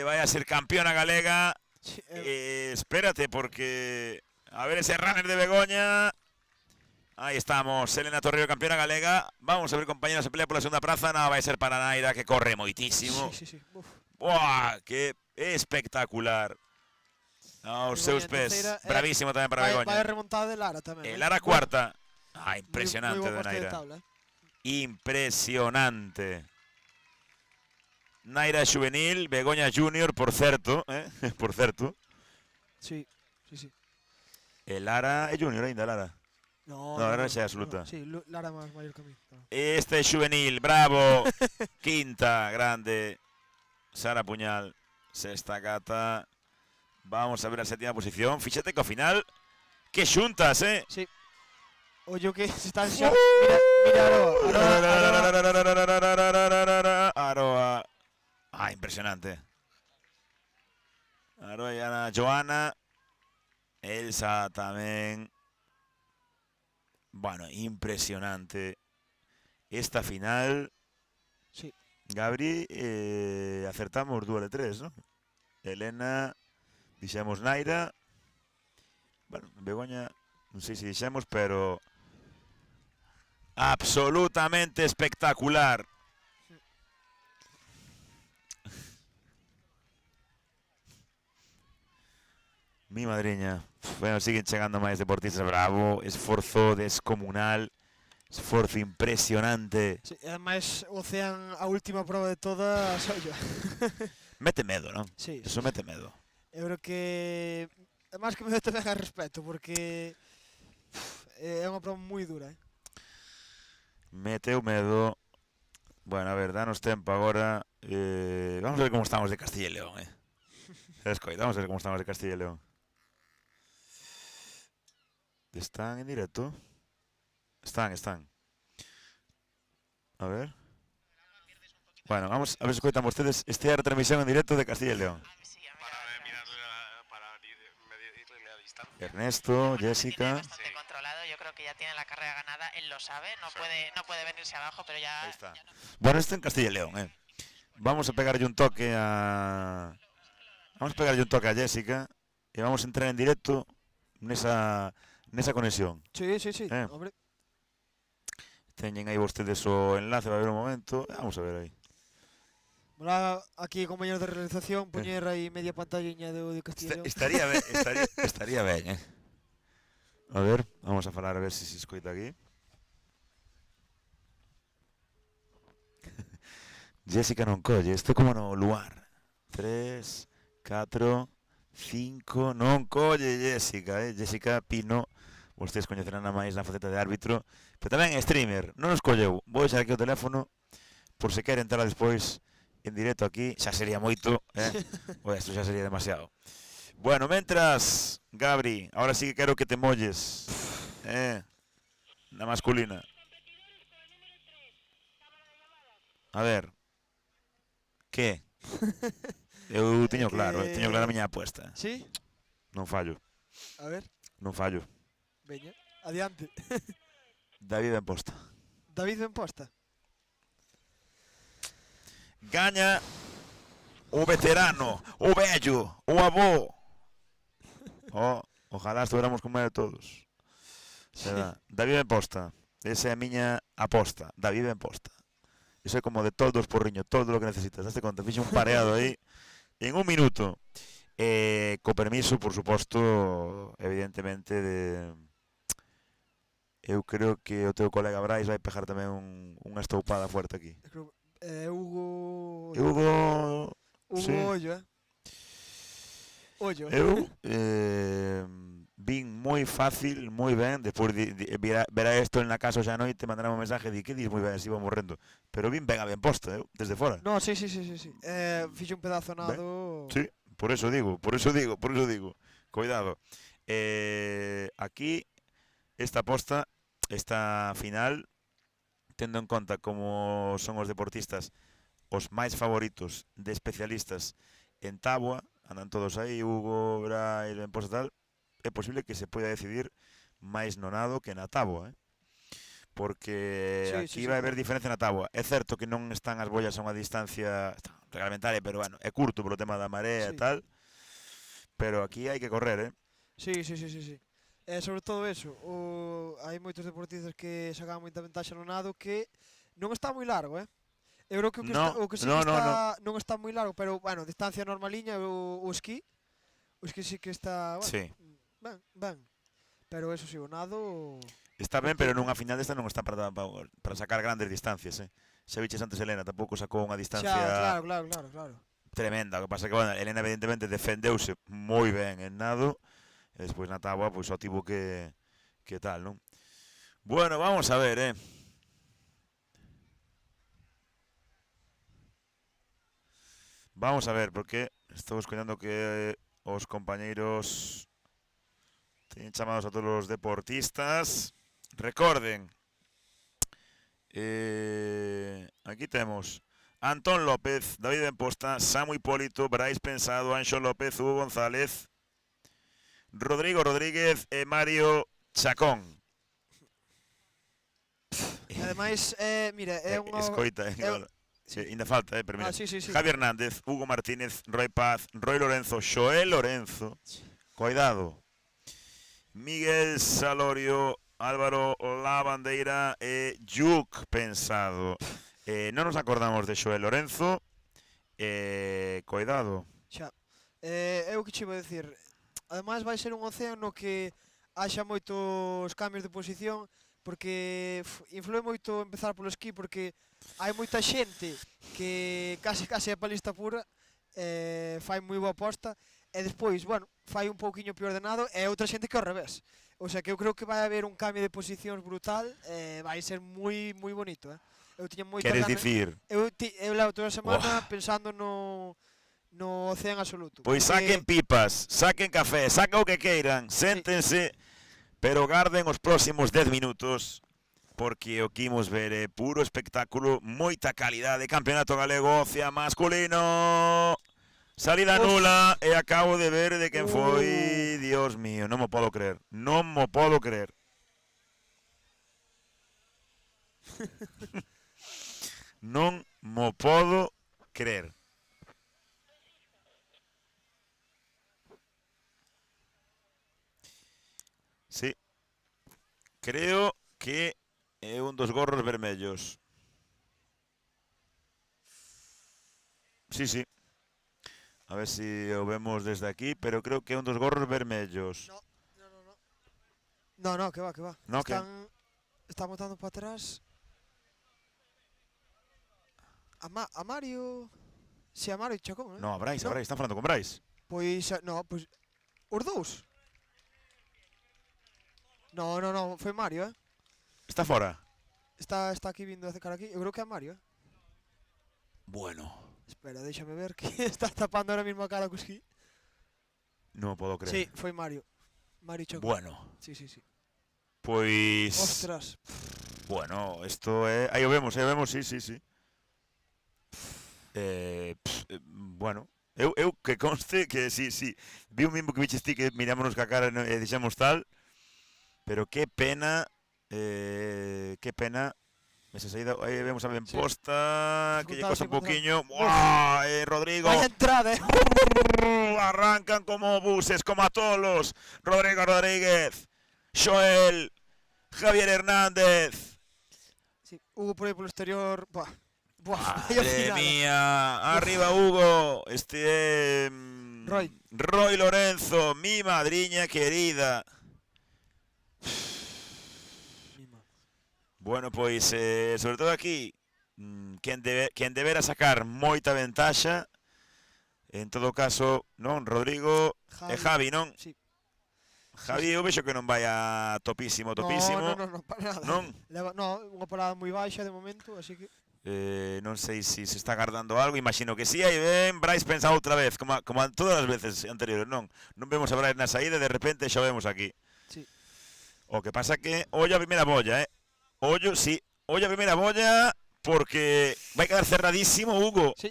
vai a ser campeona galega. Sí, Espérate porque a ver ese runner de Begoña. Ahí estamos, Elena Torreiro campeona galega. Vamos a ver compañeros en pelea pola segunda praza. No, vai ser para Naira que corre moitísimo. Sí. Buf. Buah, que espectacular. Aos seus Begoña en pés. terceira, Bravísimo tamén para Vai Begoña. remontada de Lara tamén. El Lara cuarta. Impresionante moi bo de poste Naira. tabla, Impresionante. Naira juvenil, Begoña junior, por certo, por certo. Sí. El Lara é junior ainda, Lara. No, Lara xa é absoluta. Sí, Lara máis maior que a mí. Este é juvenil, bravo. Quinta, grande. Sara Puñal, sexta gata. Vamos a ver a sétima posición. Fíxate que ao final, que xuntas, Sí. Ollo que se están xa... Mira, Aroa. Impresionante. Aroa e Ana Joana. Elsa tamén. Bueno, impresionante. Esta final, Sí. Gabri, acertamos 2 de 3, ¿no? Elena, dixemos Naira. Bueno, Begoña, non sei se dixemos, pero absolutamente espectacular. Mi madriña. Bueno, siguen chegando máis deportistas. Bravo, esforzo descomunal, esforzo impresionante. Sí, e ademais o Ocean a última prova de todas, ollo. Mete medo, non? Sí. Eso mete medo. Eu creo que máis que me tamén a respeto porque é unha prova moi dura, Meteu medo. Bueno, a ver, danos tempo agora. Vamos a ver como estamos de Castilla y León, Escoita, vamos a ver como estamos de Castilla y León. ¿Están en directo? Están. A ver. Bueno, vamos a ver si escoitan ustedes. Este é a retransmisión en directo de Castilla y León. Ernesto, Jessica. Bastante controlado, yo creo que ya tiene la carrera ganada, él lo sabe, no puede venirse abajo, pero ya... Ahí está. Bueno, esto en Castilla y León, Vamos a pegarle un toque a... Vamos a pegarle un toque a Jessica y vamos a entrar en directo nesa conexión. Sí, hombre. Teñen aí vostedes o enlace, va a haber un momento. Vamos a ver aí. Mola aquí, compañeros de realización, poñer aí media pantalliña de Castilla y León. Estaría ben, A ver, vamos a falar a ver se escoita aquí. Jessica non colle, isto é como no luar. 3, 4, 5, non colle Jessica, Jessica Pino, vostedes coñecerán a máis na faceta de árbitro, pero tamén é streamer, non nos colleu. Vou deixar aquí o teléfono, por se quere entrar despois en directo aquí, xa sería moito, Isto xa sería demasiado. Bueno, mentras, Gabri, ahora sí que quero que te molles, na masculina. A ver, que? Eu teño claro, teño clara a miña apuesta. Sí? Non fallo, A ver, non fallo. veña, adiante. David en posta. David Benposta. Gaña o veterano, o vello, o avó. Ojalá estuéramos como de todos. David en posta. Esa é a miña aposta. David en posta. Iso é como de todos porriño, todo o que necesitas. Daste conta, fixe un pareado aí en un minuto. Co permiso, por suposto, evidentemente, eu creo que o teu colega Brais vai pegar tamén unha estoupada fuerte aquí. Hugo... Hugo... Hugo sí. Ollo, Ollo. Eu vin moi fácil, moi ben, despois verá isto na casa xa a noite, mandará un mensaje e di que dis moi ben, se iba morrendo. Pero vin ben a ben posta, desde fora. No, sí. Fixo un pedazo nado... Sí, por eso digo. Cuidado. Aquí, esta posta, esta final, tendo en conta como son os deportistas os máis favoritos de especialistas en táboa, andan todos aí, Hugo, Brais, en posta tal, é posible que se poida decidir máis no nado que na táboa, porque aquí vai haber diferencia na táboa. É certo que non están as bollas a unha distancia reglamentaria, pero bueno, é curto polo tema da marea e tal, pero aquí hai que correr, Sí. Sobre todo eso, hai moitos deportistas que sacan moita ventaxa no nado que non está moi largo, Eu creo que o que sí que está non está moi largo, pero bueno, distancia normaliña o esquí. O esquí sí que está, bueno, sí. Ben. Pero eso sí, o nado está ben, pero nunha final desta non está para sacar grandes distancias, Xa viches antes Elena, tampouco sacou unha distancia claro. tremenda. O que pasa que, bueno, Elena evidentemente defendeuse moi ben en nado, e despois na táboa, pois só tivo que tal, non? Bueno, vamos a ver, Vamos a ver, porque estou escollendo que os compañeiros teñen chamados a todos os deportistas. Recorden, aquí temos Antón López, David Benposta, Samu Hipólito, Brais Pensado, Anxo López, Hugo González, Rodrigo Rodríguez e Mario Chacón. Ademais, mira, é unha... Escoita, sí, ainda falta, pero mira. Sí. Javi Hernández, Hugo Martínez, Roy Paz, Roy Lorenzo, Xoel Lorenzo, cuidado, Miguel Salorio, Álvaro Lavandeira e Yuk Pensado. Non nos acordamos de Xoel Lorenzo, cuidado. Xa, é o que che iba a dicir. Ademais vai ser un océano que haxa moitos cambios de posición, porque influe moito empezar polo esquí, porque hai moita xente que case é palista pura, fai moi boa posta, e despois, bueno, fai un pouquiño peor de nado, e outra xente que ao revés. O sea que eu creo que vai haber un cambio de posicións brutal, vai ser moi bonito, Eu tiña moita Queres gana... dicir? Eu levo toda a semana pensando no océano absoluto. Pois saquen pipas, saquen café, saquen o que queiran, séntense, pero garden os próximos 10 minutos, porque o que imos ver é puro espectáculo, moita calidade, campeonato galego Ocia masculino, salida nula, e acabo de ver de quen foi, Dios mío, non mo podo creer, non mo podo creer. Non mo podo creer. Sí, creo que é un dos gorros vermellos. Sí. A ver si o vemos desde aquí, pero creo que é un dos gorros vermellos. No, que va. No, Están botando para atrás. A Mario... Si, a Mario Chacón, No, a Brais, están falando con Brais. Pois, os dous. No, foi Mario, Está fora. Está aquí vindo a cara aquí. Eu creo que é Mario, Bueno. Espera, déxame ver que está tapando ahora mismo a cara co esquí. Non podo creer. Sí, foi Mario. Mario Chacón. Bueno. Sí. Pois... Ostras. Bueno, isto é... Aí o vemos, sí. Bueno, eu que conste que sí. Vi o mismo que viches ti, que mirámonos ca cara e dixemos tal, pero que pena, esa saída, aí vemos a Benposta, que lle costa un poquinho, Rodrigo, Vaya entrada, arrancan como buses, como a tolos, Rodrigo Rodríguez, Xoel, Javier Hernández, sí, Hugo por aí polo exterior, madre mía, arriba Hugo, Roy Lorenzo, mi madriña querida. Bueno, pois, sobre todo aquí, quen debera sacar moita ventaxa, en todo caso, non, Rodrigo e Javi, non? Sí. Javi, eu vexo que non vai a topísimo. No, para nada. Non? No, unha parada moi baixa de momento, así que... Non sei se está agardando algo, imagino que sí, aí ven, Brais pensa outra vez, como todas as veces anteriores, non vemos a Brais na saída e de repente xa vemos aquí. Sí. O que pasa que, olla a primeira bolla, ollo a primeira bolla, porque vai quedar cerradísimo Hugo. Sí,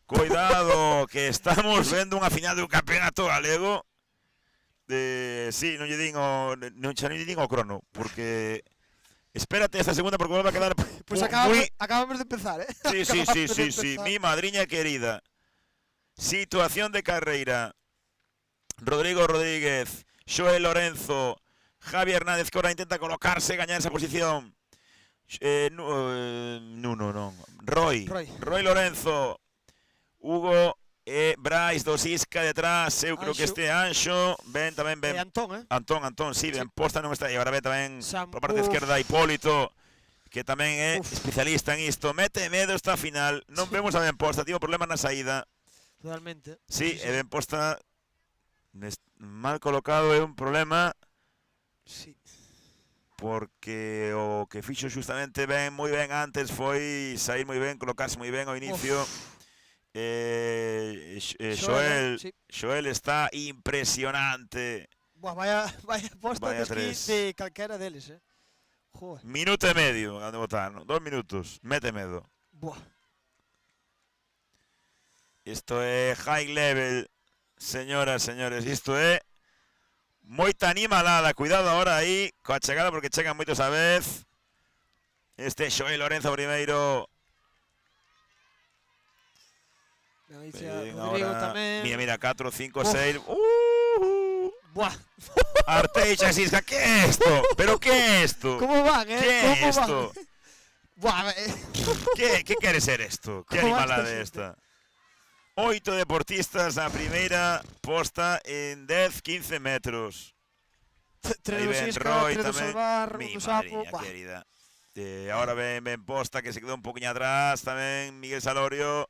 Cuidado, que estamos vendo unha final do campeonato galego. Sí, non lle din o crono, porque... Espérate esta segunda porque vuelve a quedar Pues acabamos de empezar, Sí, mi madriña querida. Situación de carreira. Rodrigo Rodríguez, Xoel Lorenzo, Javi Hernández que ahora intenta colocarse, gañar esa posición. Roy Lorenzo, Hugo e Brais dos Isca detrás, eu creo que este Anxo, ben tamén ben Antón, sí, ben posta non está, e agora ben tamén por parte esquerda Hipólito, que tamén é especialista en isto, mete medo esta final, non vemos a ben posta, tivo problemas na saída. Totalmente. Sí, e ben posta mal colocado é un problema. Sí. Porque o que fixo xustamente ben, moi ben antes foi sair moi ben, colocarse moi ben ao inicio. Xoel está impresionante. Buah, vaya posta Vaya de esquí de calquera deles, Joder. Minuto e medio han de botar, ¿no? 2 minutos, mete medo. Buah. Isto é high level, señoras, señores, isto é moita animalada, cuidado agora aí coa chegada porque chegan moitos a vez. Este Xoel Lorenzo primeiro. Rodrigo tamén. Mira, 4, 5, 6. Buah. Arteixa, Sisca, ¿qué es esto? ¿Pero qué es esto? ¿Cómo van, ¿Qué es esto? Buah, ¿Qué quiere ser esto? ¿Qué animalada es esta? 8 deportistas a primeira posta en 10, 15 metros. Tres do Sisca, tres do Salvar, un do Sapo. Mi querida. Ahora ven posta que se quedó un poquinho atrás tamén Miguel Salorio.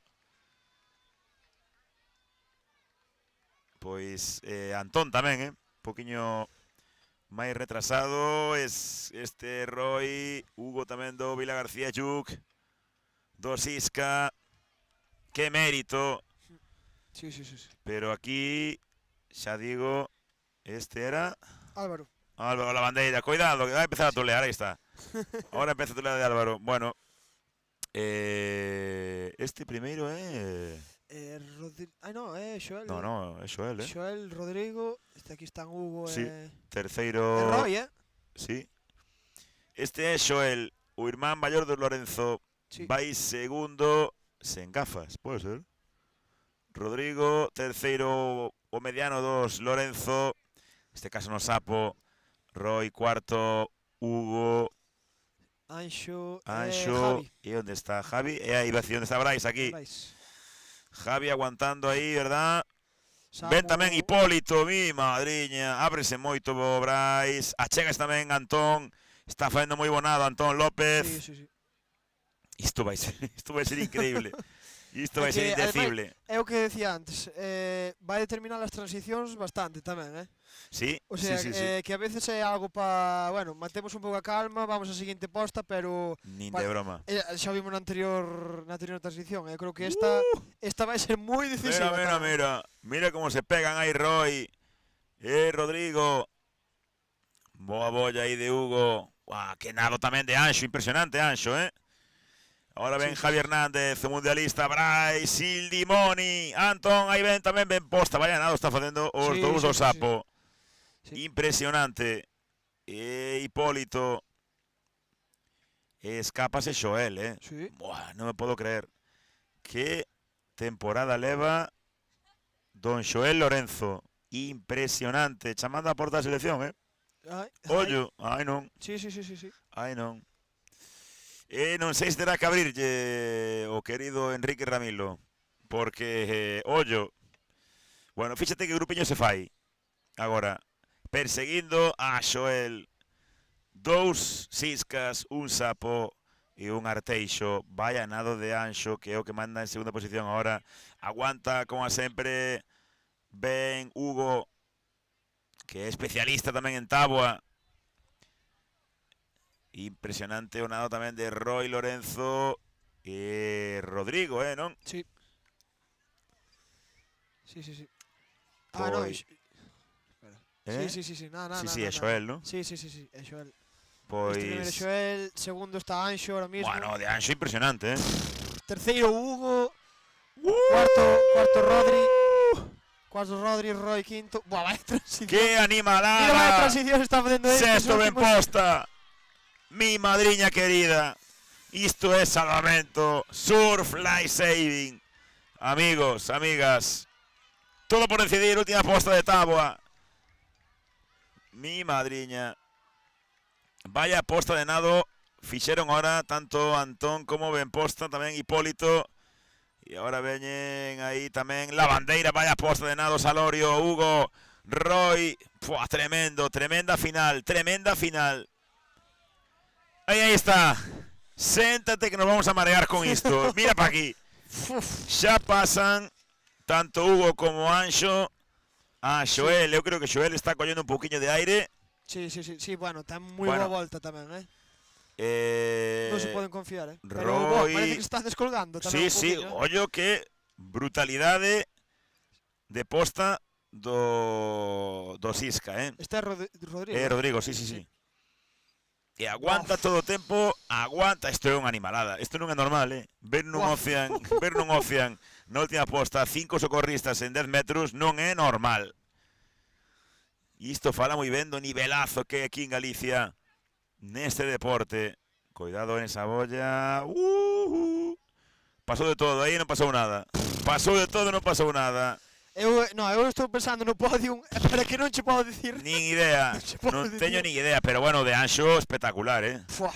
Pois Antón tamén, un poquinho máis retrasado, este Roy, Hugo tamén do Vila García Yuc, do Sisca, que mérito. Sí. Pero aquí, xa digo, este era... Álvaro Lavandeira, cuidado, que vai empezar a tolear, aí está. Ahora empeza a tolear de Álvaro. Bueno, este primeiro é... Xoel. No, é Xoel, Xoel, Rodrigo, aquí están Hugo sí, terceiro... Roy, Sí. Este é Xoel, o irmán maior do Lorenzo. Sí. Vai segundo, sen gafas, pode ser? Rodrigo, terceiro, o mediano dos Lorenzo. Neste caso no Sapo. Roy, cuarto, Hugo... Anxo, Javi. E onde está Javi? E aí, onde está Brais, aquí. Javi aguantando aí, verdad? Ven tamén Hipólito, mi madriña. Ábrese moito o Brais. Achegas tamén Antón. Está facendo moi bonado Antón López. Sí. Isto vai ser increíble. Isto vai ser indecible. É o que decía antes, vai determinar as transicións bastante tamén, Sí, o sea, sí. Que a veces é algo para, bueno, mantemos un pouco a calma, vamos á seguinte posta, pero nin de broma. Xa vimos na anterior transición, eu creo que esta vai ser moi difícil. Mira como se pegan aí Roy. Rodrigo. Boa bolla aí de Hugo. Uah, que nado tamén de Anxo, impresionante Anxo, Ahora ven Javi Hernández, o mundialista, Brais, Sildimoni, Antón, aí ven tamén ben posta, vaya nado está facendo os dous do Sapo. Sí. Impresionante. Hipólito. Escápase Xoel, Sí. Buah, non me podo creer. Que temporada leva don Xoel Lorenzo. Impresionante, chamando a porta da selección, Ollo, ai non. Sí. Ai non. Non sei se terá que abrirlle o querido Enrique Ramilo, porque, ollo, bueno, fíxate que grupiño se fai, agora, perseguindo a Xoel. 2 ciscas, un sapo e un arteixo. Vaya nado de Anxo, que é o que manda en segunda posición agora. Aguanta, como a sempre, ben Hugo, que é especialista tamén en táboa. Impresionante o nado tamén de Roy Lorenzo e Rodrigo, non? Sí. Sí. No, Pois- espera. Sí, nada. Sí, é Xoel, non? Sí, é Xoel. Pois... Este primeiro Xoel, segundo está Anxo ahora mismo. Bueno, de Anxo impresionante, Terceiro Hugo. Cuarto Rodri, Roy quinto. Buah, vaya transición. Que Mira, vaya animalada! transición está facendo este. Sexto ben posta. Mi madriña querida. Isto é salvamento. Surf life saving. Amigos, amigas. Todo por decidir, última posta de táboa. Mi madriña. Vaya posta de nado. Fixeron ahora tanto Antón como ben posta, tamén Hipólito. E agora veñen aí tamén la bandeira, vaya posta de nado, Salorio, Hugo, Roy. Pua, tremenda final. Aí está. Séntate que nos vamos a marear con isto. Mira pa aquí. Xa pasan tanto Hugo como Anxo a Xoel. Eu creo que Xoel está collendo un pouquiño de aire. Sí, bueno, ten moi boa volta tamén, Non se poden confiar, Pero Roy... parece que se está descolgando tamén Sí, ollo que brutalidade de posta do Sisca, Este é Rodrigo. Rodrigo, sí. E aguanta todo o tempo, aguanta. Isto é unha animalada, isto non é normal, Ver nun Ocean na última posta 5 socorristas en 10 metros non é normal. E isto fala moi ben do nivelazo que é aquí en Galicia neste deporte. Cuidado en esa bolla. Pasou de todo, aí non pasou nada. Pasou de todo, non pasou nada. Eu estou pensando no podium, para que non che podo dicir. Nin idea, non teño nin idea, pero bueno, o de Anxo espectacular, Fua.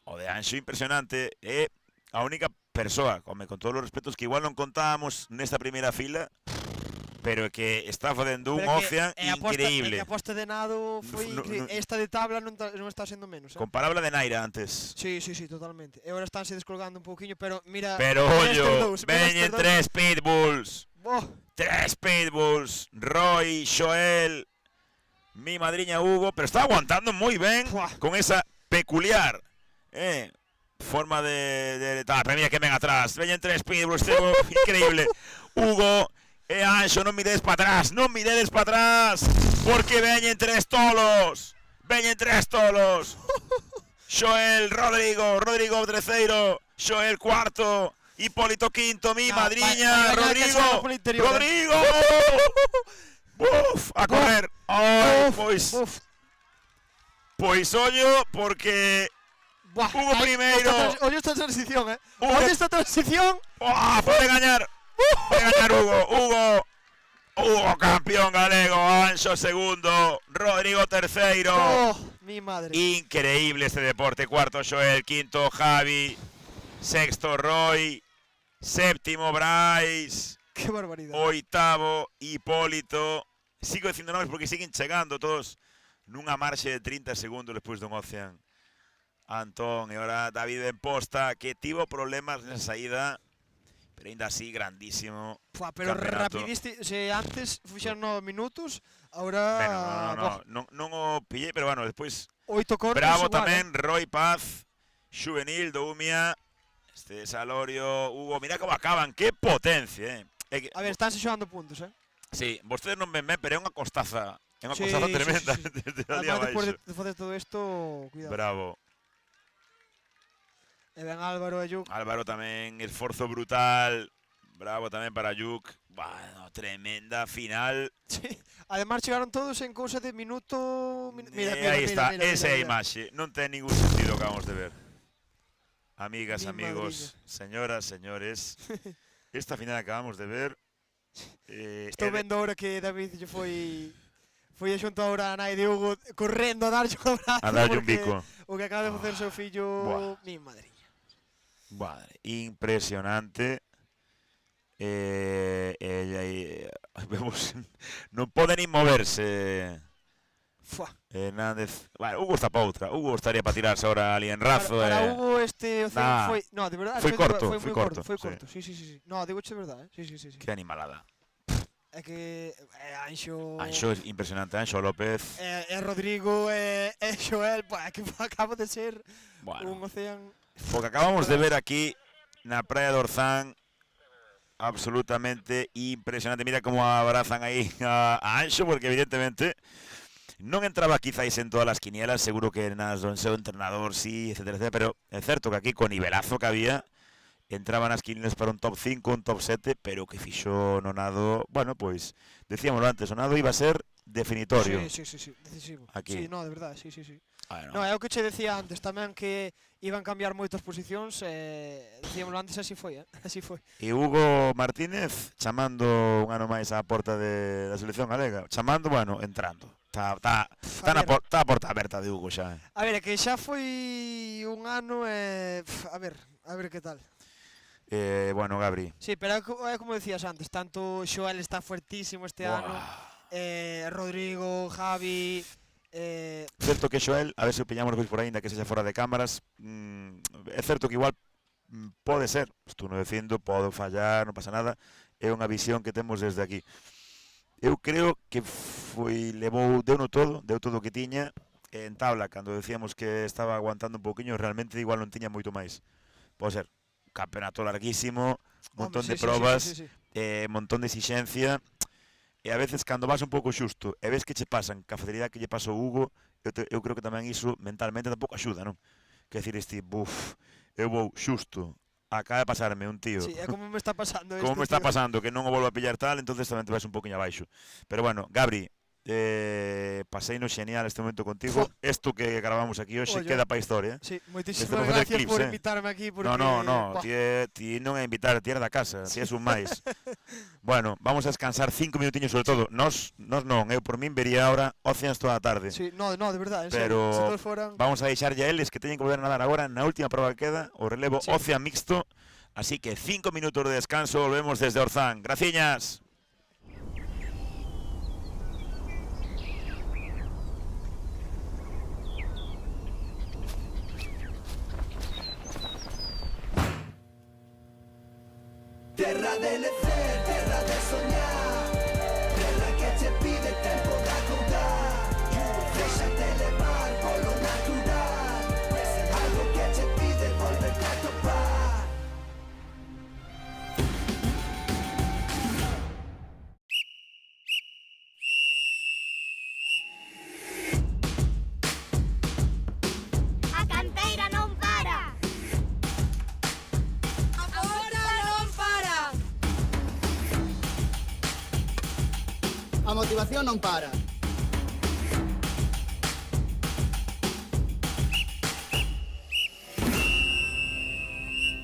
O de Anxo impresionante, é a única persoa, con todos os respetos, que igual non contábamos nesta primeira fila, pero que está facendo un Ocean increíble. A posta de nado foi increíble. Esta de tabla non está sendo menos, Comparable a de Naira antes. Sí, totalmente. E agora estánse descolgando un pouquiño, pero mira... Pero ollo, veñen 3 pitbulls. 3 pitbulls. Roy, Xoel, mi madriña Hugo, pero está aguantando moi ben con esa peculiar forma de pero mira que ven atrás. Veñen 3 pitbulls, increíble. Hugo e Anxo, non miredes para atrás, porque veñen 3 tolos. Xoel, Rodrigo terceiro, Xoel cuarto, Hipólito quinto, mi madriña, Rodrigo. A correr. Pois ollo, porque Hugo primeiro. Ollo esta transición, Ollo esta transición. Pode gañar Hugo, campeón galego. Anxo segundo, Rodrigo terceiro. Mi madre. Increíble este deporte. Cuarto Xoel, quinto Javi, sexto Roy, séptimo Brais. Qué barbaridade. Oitavo Hipólito. Sigo dicindo nomes porque siguen chegando todos nunha marxe de 30 segundos despois dun Ocean. Antón e ahora David en posta, que tivo problemas nesa saída, pero ainda así grandísimo. Pero rapidísimo, se antes fuxeron 9 minutos, ahora... Non o pillei, pero bueno, despois... 8 cortes Bravo igual, tamén, Roy Paz, Juvenil do Umia, este Salorio, Hugo, mira como acaban, que potencia, A ver, estánse xogando puntos, Sí, vostedes non ven ben, pero é unha costaza tremenda. Además, despois de facer todo isto, cuidado. Bravo. E ben Álvaro e Yuk. Álvaro tamén, esforzo brutal. Bravo tamén para Yuk. Bueno, tremenda final. Sí. Además chegaron todos en cousa de minuto... Mira, aí está, esa é a imaxe. Non ten ningún sentido o que vamos de ver. Amigas, amigos, señoras, señores. Esta final acabamos de ver. Estou vendo ahora que David foi xunto ahora a nai de Hugo correndo a darlle un abrazo. A darlle un bico. O que acaba de facer o seu fillo, mi madriña. Impresionante. Vemos, non pode nin moverse Fua. Hernández... Bueno, Hugo está para outra. Hugo estaría para tirarse ahora ali en razo. Para Hugo este océano Nah. foi... No, de verdade. Foi corto, Foi foi moi corto. corto, Foi sí. corto, sí. No, digo de verdade, sí. Que animalada. É que Anxo... Anxo é impresionante, Anxo López. Rodrigo e Xoel, é que acaba de ser Bueno, un océano... o que acabamos de ver aquí na praia de Orzán, absolutamente impresionante. Mira como abrazan aí a Anxo, porque evidentemente non entraba quizáis en todas as quinielas, seguro que nas do seu entrenador sí, etcétera, pero é certo que aquí co nivelazo que había entraban as quinielas para un top 5, un top 7, pero que fixo no nado, bueno, pois decíamoslo antes, o nado iba a ser definitorio. Sí, decisivo. Aquí. Sí, no, de verdade, sí. Bueno, No, é o que che decía antes tamén que iban cambiar moitas posicións, decíamoslo antes, así foi, así foi. E Hugo Martínez chamando un ano máis á porta da selección galega, chamando, bueno, entrando. Está a porta aberta de Hugo xa. A ver, é que xa foi un ano a ver que tal. Bueno, Gabri. Sí, pero é como decías antes, tanto Xoel está fuertísimo este ano, Rodrigo, Javi... Certo que Xoel, a ver se o pillamos por aí, ainda que sexa fora de cámaras, é certo que igual pode ser, estou non dicindo, podo fallar, non pasa nada, é unha visión que temos desde aquí. Eu creo que deu todo o que tiña en tabla, cando decíamos que estaba aguantando un pouquiño, realmente igual non tiña moito máis. Pode ser, campeonato larguísimo, montón de probas, montón de exixencia, e a veces cando vas un pouco xusto e ves que che pasan ca facilidade que lle pasou Hugo, eu creo que tamén iso mentalmente tampouco axuda, non? Que decir eu vou xusto, acaba de pasarme un tío. Sí, é como me está pasando como me está pasando, que non o volvo a pillar tal, entonces tamén te vas un poquinho abaixo. Pero bueno, Gabri, paseino xenial este momento contigo. Isto que gravamos aquí hoxe queda para a historia. Sí, moitísimas gracias por invitarme aquí. Porque, No, ti non é invitar, ti é da casa, ti és un máis. Bueno, vamos a descansar 5 minutiños sobre todo. Nos non, eu por min vería ahora Oceans toda a tarde. Sí, no, de verdade. Pero se todos foran... vamos a deixarlle a eles que teñen que volver a nadar agora na última prova que queda, o relevo Ocean mixto. Así que 5 minutos de descanso, volvemos desde Orzán. Graciñas. Terra de lecer, terra de soñar, terra que che pide tempo de acordar. Déxate levar polo natural, algo que che pide volverte a topar. A canteira non para. Agora non para. A motivación non para.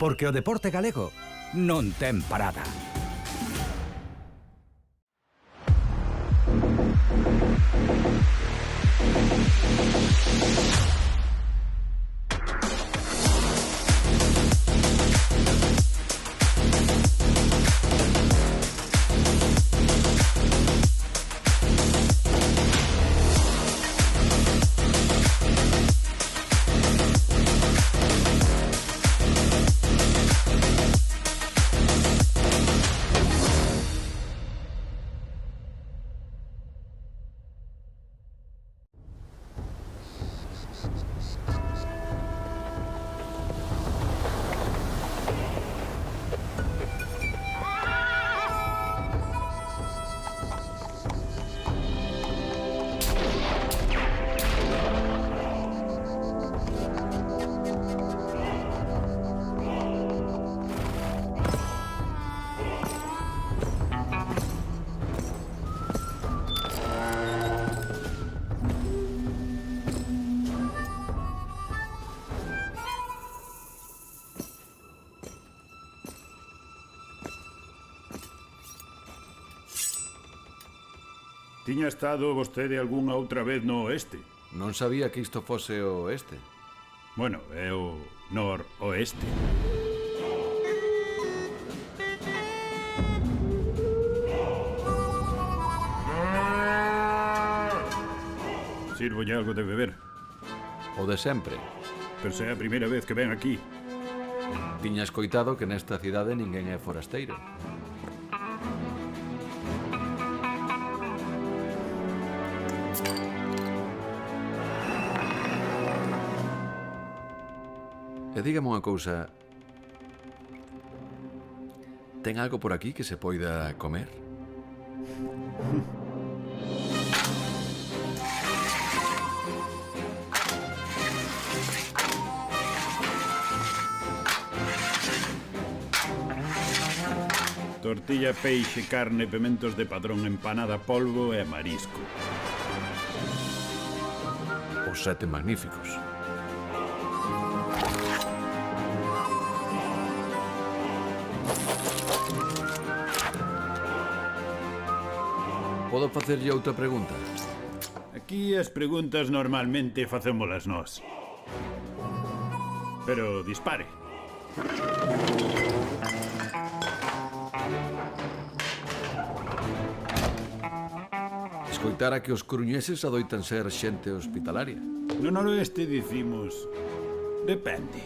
Porque o deporte galego non ten parada. Tiña estado vostede algunha outra vez no oeste? Non sabía que isto fose o oeste. Bueno, é o noroeste. Sirvolle algo de beber. O de sempre. Pero se é a primeira vez que ven aquí. Tiña escoitado que nesta cidade ninguén é forasteiro. E dígame unha cousa. Ten algo por aquí que se poida comer? Tortilla, peixe, carne, pementos de Padrón, empanada, polvo e marisco. Os 7 magníficos. Podo facerlle outra pregunta? Aquí as preguntas normalmente facémolas nós. Pero dispare. Escoitara que os coruñeses adoitan ser xente hospitalaria. No noroeste dicimos... Depende.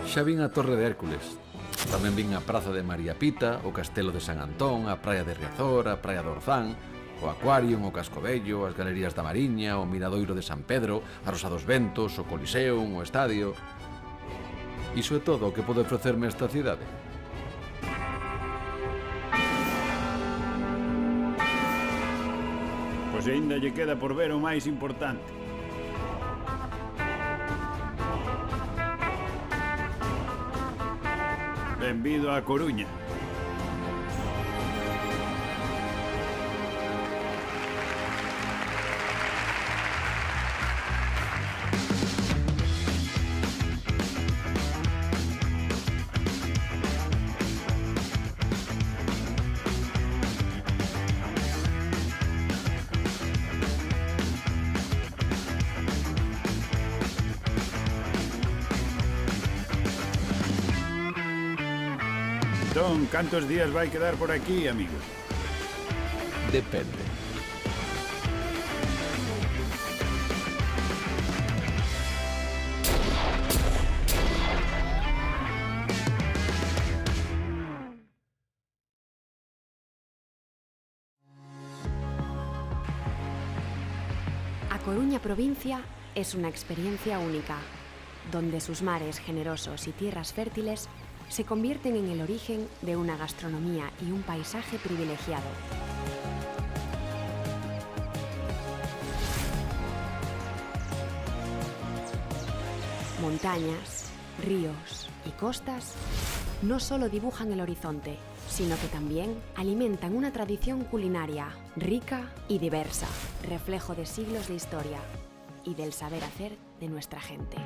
Xa vin a Torre de Hércules. Tamén vin a Praza de María Pita, o Castelo de San Antón, a Praia de Riazor, a Praia de Orzán, o Aquarium, o Cascovello, as Galerías da Mariña, o Miradoiro de San Pedro, a Rosa dos Ventos, o Coliseum, o Estadio... Iso é todo o que pode ofrecerme esta cidade. Pois aínda lle queda por ver o máis importante. Benvido a Coruña. Entón, cantos días vai quedar por aquí, amigo? Depende. A Coruña provincia es una experiencia única, donde sus mares generosos y tierras fértiles se convierten en el origen de una gastronomía y un paisaje privilegiado. Montañas, ríos y costas no solo dibujan el horizonte, sino que también alimentan una tradición culinaria rica y diversa, reflejo de siglos de historia y del saber hacer de nuestra gente.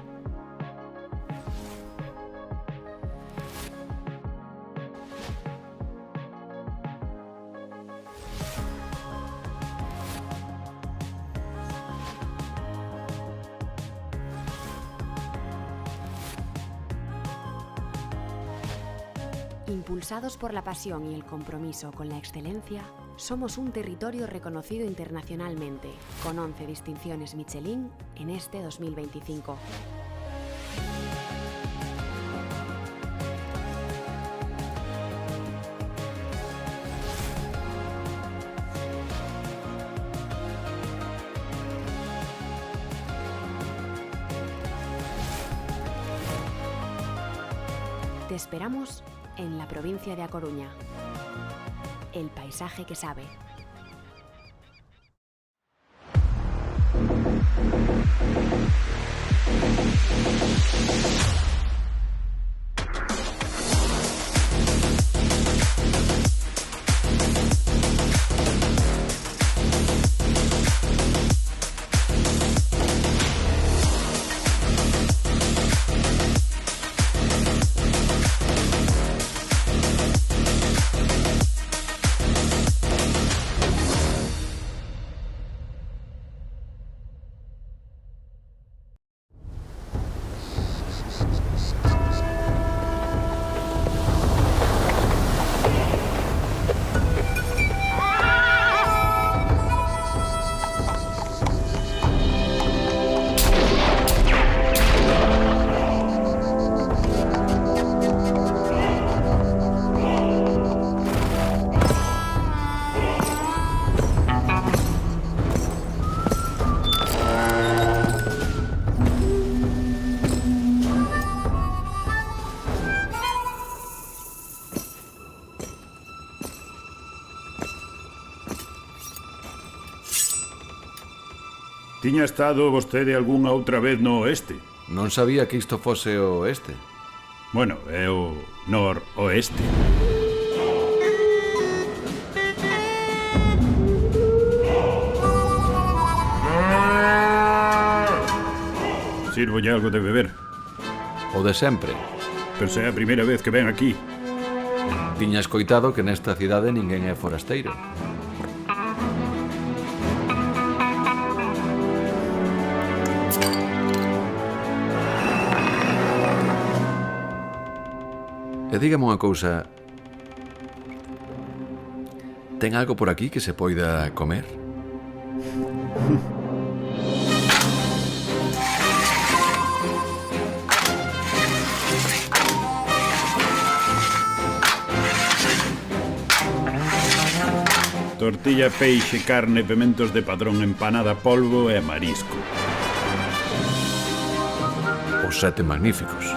Impulsados por la pasión y el compromiso con la excelencia, somos un territorio reconocido internacionalmente, con 11 distinciones Michelin en este 2025. Te esperamos en la provincia de A Coruña. El paisaje que sabe. Tiña estado vostede algunha outra vez no oeste? Non sabía que isto fose o oeste. Bueno, é o noroeste. Sirvolle algo de beber. O de sempre. Pero se é a primeira vez que ven aquí. Tiña escoitado que nesta cidade ninguén é forasteiro. E dígame unha cousa. Ten algo por aquí que se poida comer? Tortilla, peixe, carne, pementos de Padrón, empanada, polvo e marisco. Os 7 magníficos.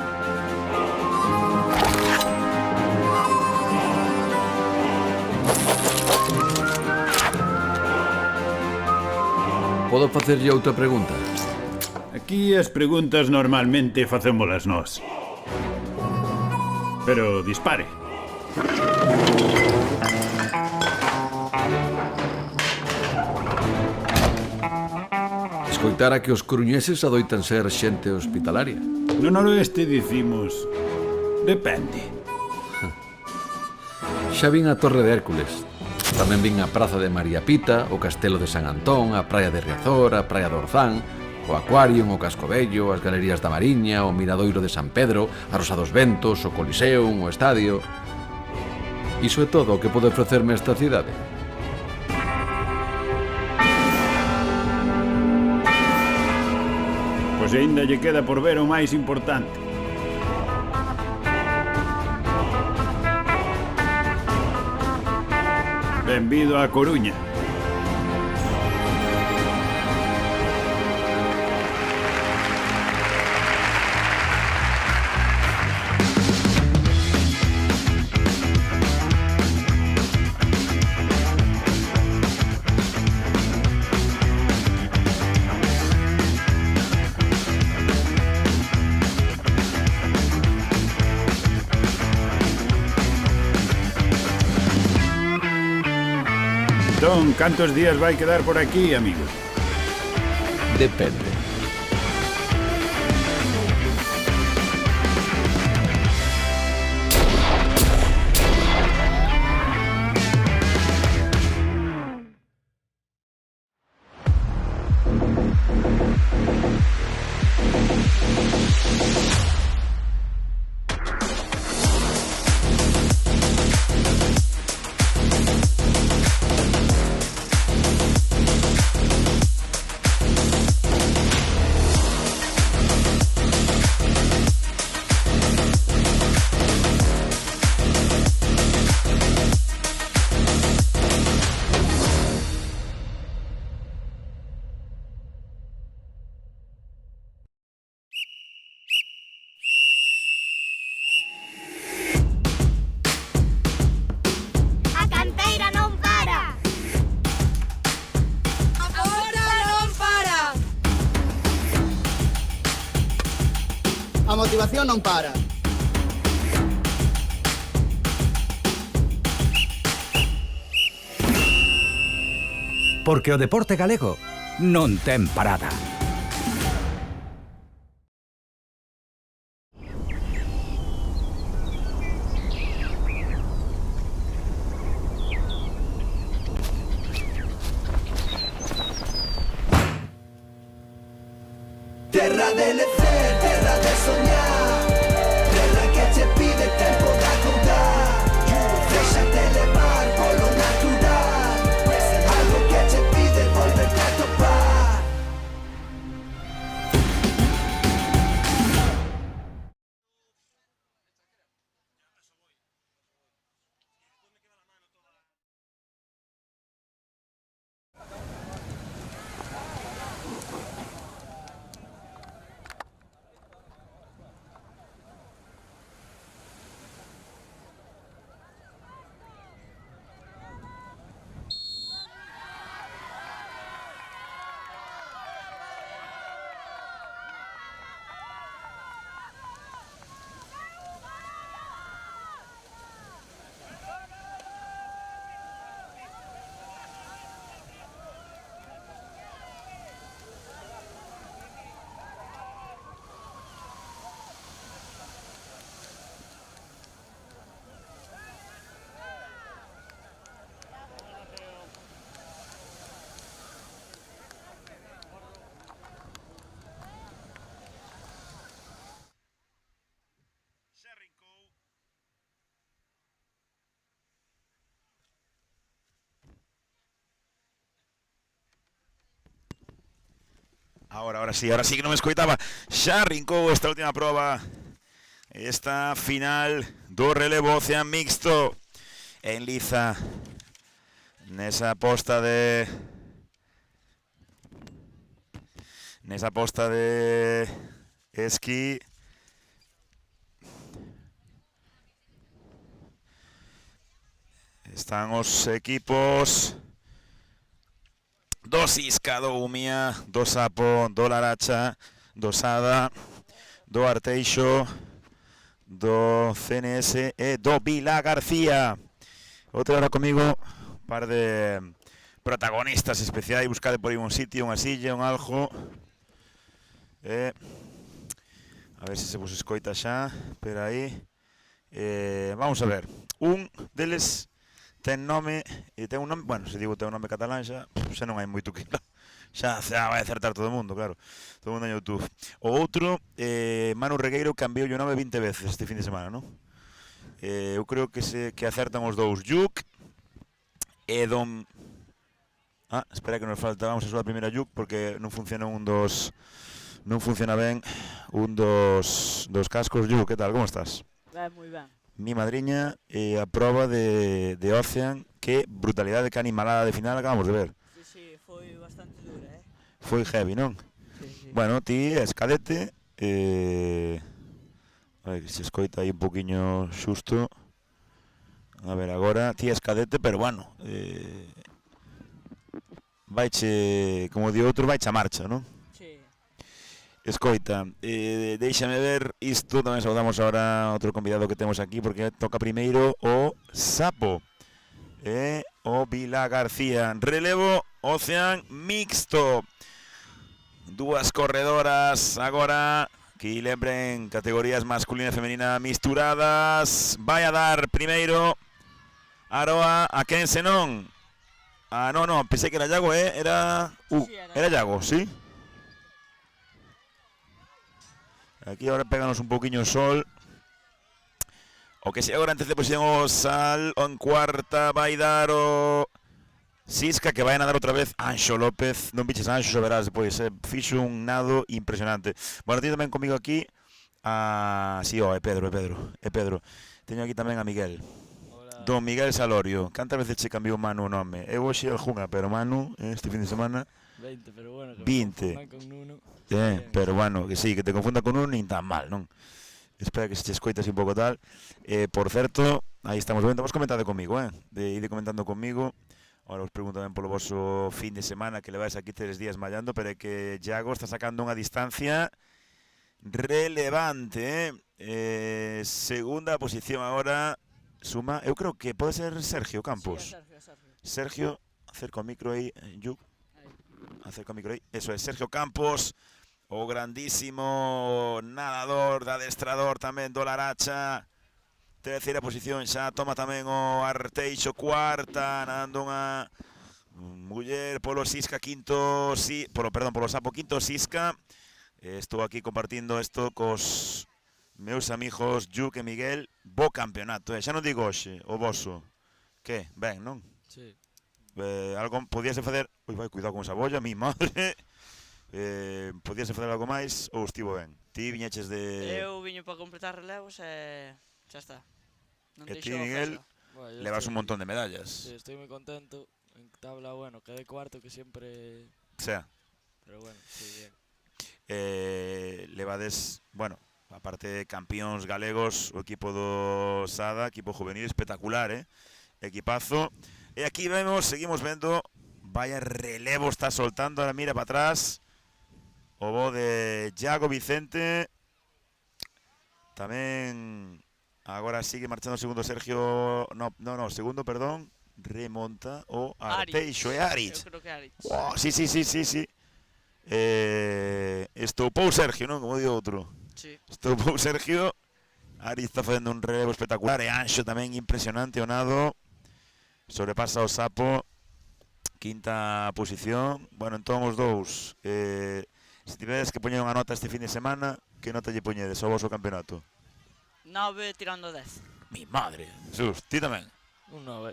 Podo facerlle outra pregunta? Aquí as preguntas normalmente facémolas nós. Pero dispare. Escoitara que os coruñeses adoitan ser xente hospitalaria. No noroeste dicimos... depende. Xa vin a Torre de Hércules. Tamén vin a Praza de María Pita, o Castelo de San Antón, a Praia de Riazor, a Praia de Orzán, o Aquarium, o Cascovello, as Galerías da Mariña, o Miradoiro de San Pedro, a Rosa dos Ventos, o Coliseum, o Estadio... Iso é todo o que pode ofrecerme esta cidade. Pois aínda lle queda por ver o máis importante. Benvido a Coruña. Entón, cantos días vai quedar por aquí, amigo? Depende. A canteira non para. Agora non para. A motivación non para. Porque o deporte galego non ten parada. Terra de lecer, terra de soñar, terra que te pide tempo de acordar. Déxate levar polo natural, algo que te pide volverte a topar. Ahora sí que non me escoitaba. Xa rincou esta última proba, esta final do relevo Ocean mixto en Liza, nesa posta de esquí. Están os equipos do Sisca, do Umia, do Sapo, do Laracha, do Sada, do Arteixo, do CNS e do Vila García. Outra hora comigo, un par de protagonistas especiais. Buscade por aí un sitio, unha silla, un algo. A ver se vos escoita xa, pero aí. Vamos a ver. Un deles ten nome, bueno, se digo ten un nome catalán xa non hai moito que xa vai acertar todo o mundo, claro, todo o mundo en YouTube. O outro, Manu Regueiro cambiou o nome 20 veces este fin de semana, non? Eu creo que acertan os dous, Yuk e Don... espera que nos falta, vamos a súa primeira Yuk, porque non funciona non funciona ben un dos cascos. Yuk, que tal, como estás? Ben, moi ben. Mi madriña e a proba de Ocean, que brutalidade, que animalada de final acabamos de ver. Sí, foi bastante dura, Foi heavy, non? Sí. Bueno, ti és cadete, a ver, se escoita aí un poquinho xusto. A ver, agora, ti és cadete, pero bueno, vaiche, como di outro, vaiche a marcha, non? Escoita, deixame ver isto, tamén saudamos agora outro convidado que temos aquí, porque toca primeiro o Sapo e o Vila García. Relevo Ocean mixto. Dúas corredoras agora que lembren categorías masculina e femenina misturadas. Vai a dar primeiro Aroa a quen senón? Non, pensei que era Iago, era Iago, sí? Aquí ahora péganos un poquinho o sol. O que se agora en terceira posición o Sal, en cuarta vai dar o Sisca, que vai a nadar outra vez Anxo López. Non biches Anxo, xa verás depois, fixo un nado impresionante. Bueno, teño tamén comigo aquí sí, é Pedro. Teño aquí tamén a Miguel. Hola. Don Miguel Salorio. Cantas veces che cambiou Manu o nome? Eu hoxe algunha, pero Manu, este fin de semana 20, pero bueno, que 20. con Nuno. Pero bueno, que sí, que te confunda con un nin tan mal, non? Espera que se che escoita así un pouco tal. Por certo, aí estamos vendo, vos comentade comigo, ide comentando comigo. Ahora os pregunto tamén polo vosso fin de semana, que levades aquí 3 días mallando, pero é que Iago está sacando unha distancia relevante, segunda posición agora, suma, eu creo que pode ser Sergio Campos. Sergio, acerca o micro aí, Yuk. Acerca o micro aí, eso é, Sergio Campos, o grandísimo nadador, adestrador tamén do Laracha. Terceira posición xa toma tamén o Arteixo, cuarta, nadando unha muller polo Sisca, polo Sapo, quinto Sisca. Estou aquí compartindo isto cos meus amigos Yuk e Miguel. Bo campeonato, xa non digo hoxe, o voso. Que? Ben, non? Sí. Algo podíase facer... Ui, vai, cuidado con esa bolla, mi madre. Podíase facer algo máis ou estivo ben? Ti viñeches de... Eu viño para completar relevos e xa está. E ti, Miguel, levas un montón de medallas. Sí, estoy moi contento. En tabla, bueno, quedé cuarto, que siempre... Sea. Pero bueno, sí, bien. Levades, bueno, aparte de campións galegos, o equipo do Sada, equipo juvenil espectacular, equipazo. E aquí seguimos vendo, vaya relevo está soltando, ahora mira para atrás. O bo de Iago Vicente. Tamén agora sigue marchando segundo Sergio, segundo, perdón, remonta o Arteixo e Aritz. Eu creo que Aritz. Wow, sí. Estoupou Sergio, non? Como di outro. Sí. Estoupou Sergio. Aritz está facendo un relevo espectacular e Anxo tamén impresionante o nado. Sobrepasa o Sapo. Quinta posición. Bueno, entón os dous. Se tivedes que poñer unha nota este fin de semana, que nota lle poñedes ao voso campeonato? 9 tirando 10. Mi madre, Jesús, ti tamén? Un 9.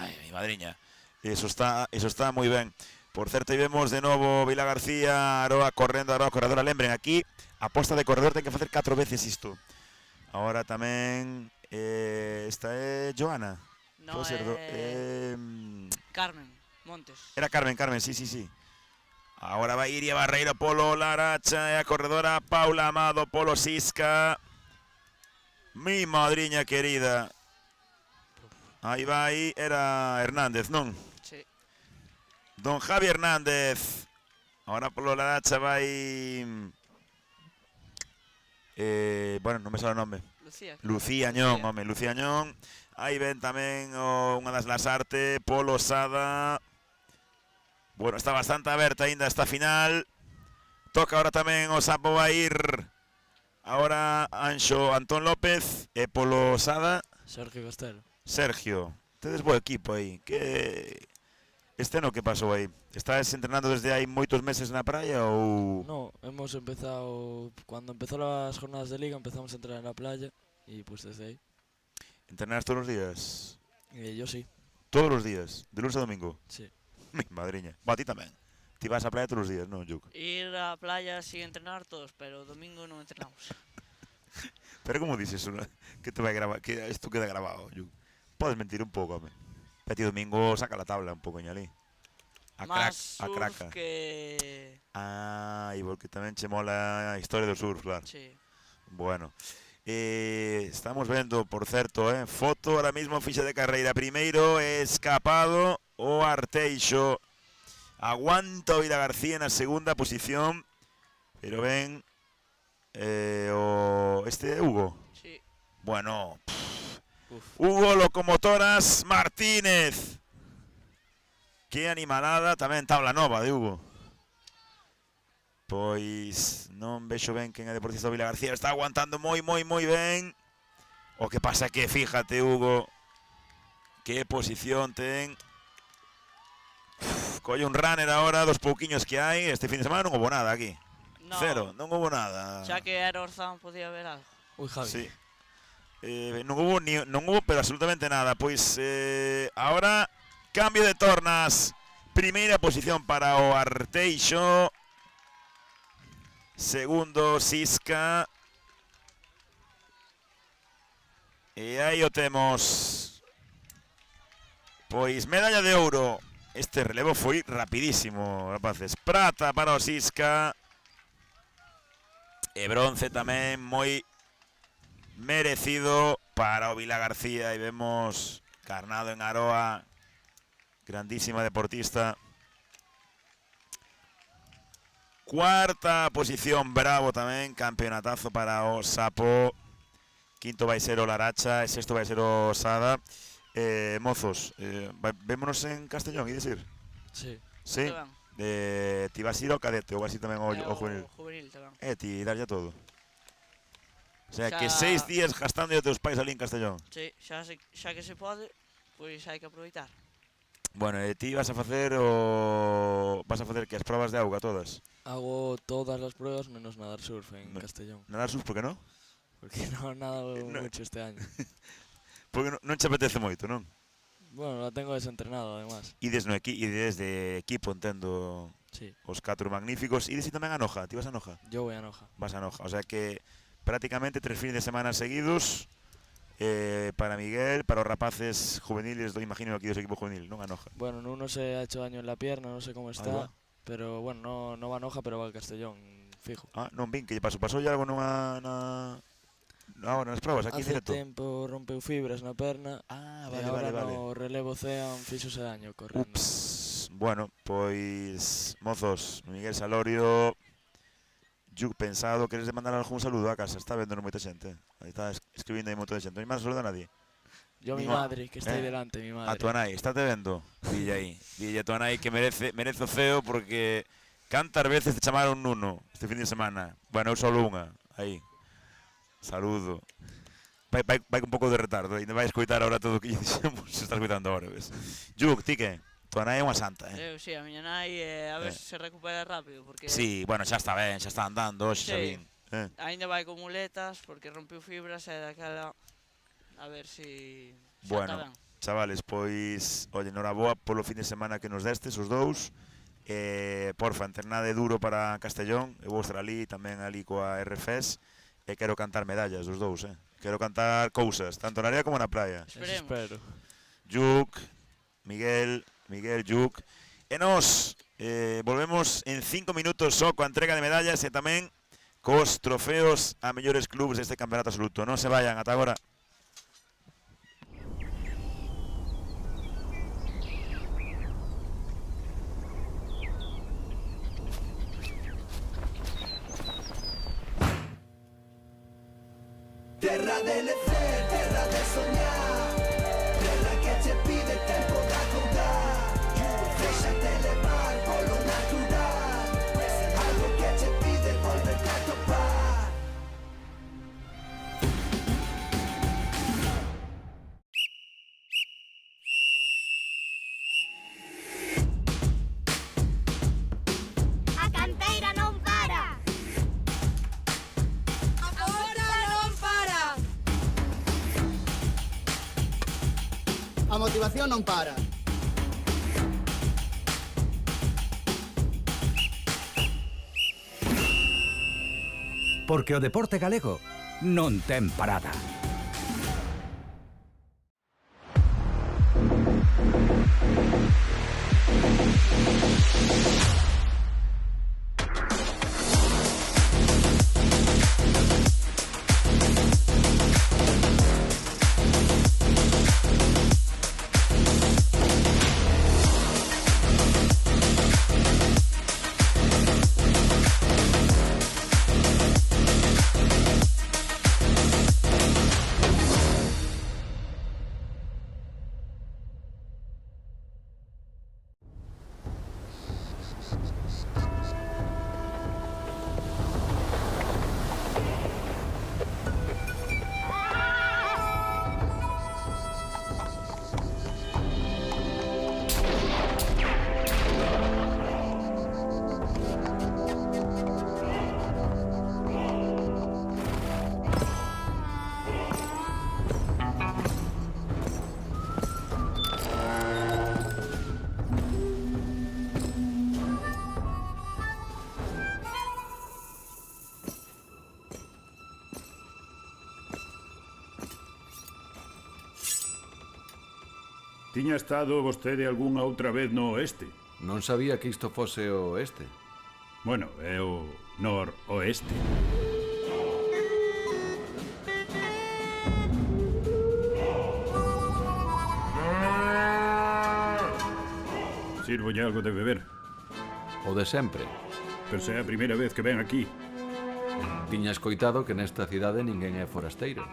Ai, mi madriña. Eso está moi ben. Por certo, aí vemos de novo Vila García, Aroa correndo, Aroa corredora. Lembren, aquí a posta de corredor ten que facer 4 veces isto. Ahora tamén esta é Joana. No, Pode ser Carmen Montes. Era Carmen, sí. Ahora vai Iria Barreiro polo Laracha e a corredora Paula Amado polo Sisca. Mi madriña querida. Aí vai, era Hernández, non? Sí. Don Javi Hernández. Ahora polo Laracha vai... bueno, non me sale o nome. Lucía Añón, home, Lucía Añón. Aí ven tamén unha das Lasarte, Polo Sada. Bueno, está bastante aberta aínda esta final. Toca ahora tamén o Sapo vai ir. Ahora Anxo Antón López e Polo Sada. Sergio Castelo. Sergio, tedes bo equipo aí. Que este ano que pasou aí? Estás entrenando desde hai moitos meses na praia ou...? No, hemos empezado... Cuando empezó las jornadas de liga empezamos a entrenar en la playa y pues desde ahí. ¿Entrenas todos los días? Yo sí. ¿Todos los días? ¿De lunes a domingo? Sí. Mi madriña. Va, a ti tamén. Ti vas a playa todos los días, non, Yuc? Ir a la playa sí entrenar todos, pero domingo no entrenamos. Pero como dices eso, que te vai grabar, que isto queda grabado, Yuc? Podes mentir un pouco, home. Pero ti domingo saca la tabla un pouco ali. Más a surf craca. que... Ah, e porque tamén che mola a historia do surf, claro. Sí. Bueno. Estamos vendo, por certo, foto ahora mismo, ficha de carreira. Primeiro, escapado o Arteixo. Aguanta o Vila García na segunda posición. Pero ven este é Hugo. Sí. Bueno, Hugo Locomotoras Martínez. Que animalada, tamén tabla nova de Hugo. Pois non vexo ben quen é deportista do Vila García. Está aguantando moi ben. O que pasa que, fíjate, Hugo, que posición ten. Colle un runner agora dos pouquiños que hai. Este fin de semana non houve nada aquí. No. Cero, non houve nada. Xa que era Orzán podía haber algo. Ui, Javi. Sí. Non houve pero absolutamente nada. Pois agora cambio de tornas. Primeira posición para o Arteixo. Segundo, Sisca. E aí o temos. Pois medalla de ouro. Este relevo foi rapidísimo, rapaces. Prata para o Sisca. E bronce tamén moi merecido para o Vila García. E vemos Carnado en Aroa. Grandísima deportista. Cuarta posición, bravo tamén, campeonatazo para o Sapo. Quinto vai ser o Laracha e sexto vai ser o Sada. Mozos, vémonos en Castellón, e decir? Sí. Sí? Ti vas ir ao cadete ou vas ir tamén ao juvenil? Juvenil tamén. Ti darlle todo. O sea, Xa... que 6 días gastando os teus pais ali en Castellón. Sí, xa que se pode, pois hai que aproveitar. Bueno, e ti vas a facer o... Vas a facer que as probas de auga todas? Hago todas las pruebas menos nadar surf en Castellón. Nadar surf, por que non? Porque no nado mucho este año. Porque non che apetece moito, non? Bueno, la tengo desentrenado, además. E desde equipo, entendo, sí. Os 4 magníficos. E desde tamén a Noja, ti vas a Noja? Yo voy a Noja. Vas a Noja, o sea que prácticamente 3 fines de semana seguidos para Miguel, para os rapaces juveniles, imagino aquí dos equipos juvenil, non a Noja. Bueno, uno se ha hecho daño en la pierna, no sé cómo está. Pero bueno, no va a Noja, pero va a Castellón, fijo. Ah, non vin que lle pasou algo nas probas aquí en directo. Hace tempo rompeu fibras na perna. Ah, vale. No relevo Cean fixose daño correndo. Ups. Bueno, pois mozos, Miguel Salorio, Yuc Pensado, queres mandar algún saludo a casa? Está vendo moita xente. Aí está escribindo aí moita xente. Non hai máis saludo a nadie. Yo mi madre, que está aí delante, mi madre. A tu nai, estate vendo? Villa aí. Villa a tu nai que merece o ceo porque cantas veces te chamaron Nuno este fin de semana. Bueno, eu solo unha. Aí. Saludo. Vai con un pouco de retardo. Ainda vai escoitar ahora todo o que dixemos. Se está escoitando ahora, ves? Yuc, ti que? Tu nai é unha santa, Eu, sí, a miña nai, a ver se se recupera rápido, porque... Sí, bueno, xa está ben, xa está andando, xa vin. Ainda vai con muletas, porque rompeu fibras e daquela... A ver si... Bueno, chavales, pois, oye, noraboa polo fin de semana que nos destes, os dous. Porfa, entrenade duro para Castellón. Eu vou estar ali, tamén ali coa RFES. E quero cantar medallas dos dous, Quero cantar cousas, tanto na área como na praia. Espero. Juk, Miguel, Juk. E nos volvemos en 5 minutos só coa entrega de medallas e tamén cos trofeos a mellores clubes deste campeonato absoluto. Non se vayan, ata agora. Terra de lecer, terra de soñar, terra que che pide tempo da acordar. Déxate levar polo natural, algo que che pide volverte a topar. A canteira non para. Agora non para. A motivación non para. Porque o deporte galego non ten parada. Tiña estado vostede algunha outra vez no oeste? Non sabía que isto fose o oeste. Bueno, é o noroeste. Sirvolle algo de beber. O de sempre. Pero se é a primeira vez que ven aquí. Tiña escoitado que nesta cidade ninguén é forasteiro.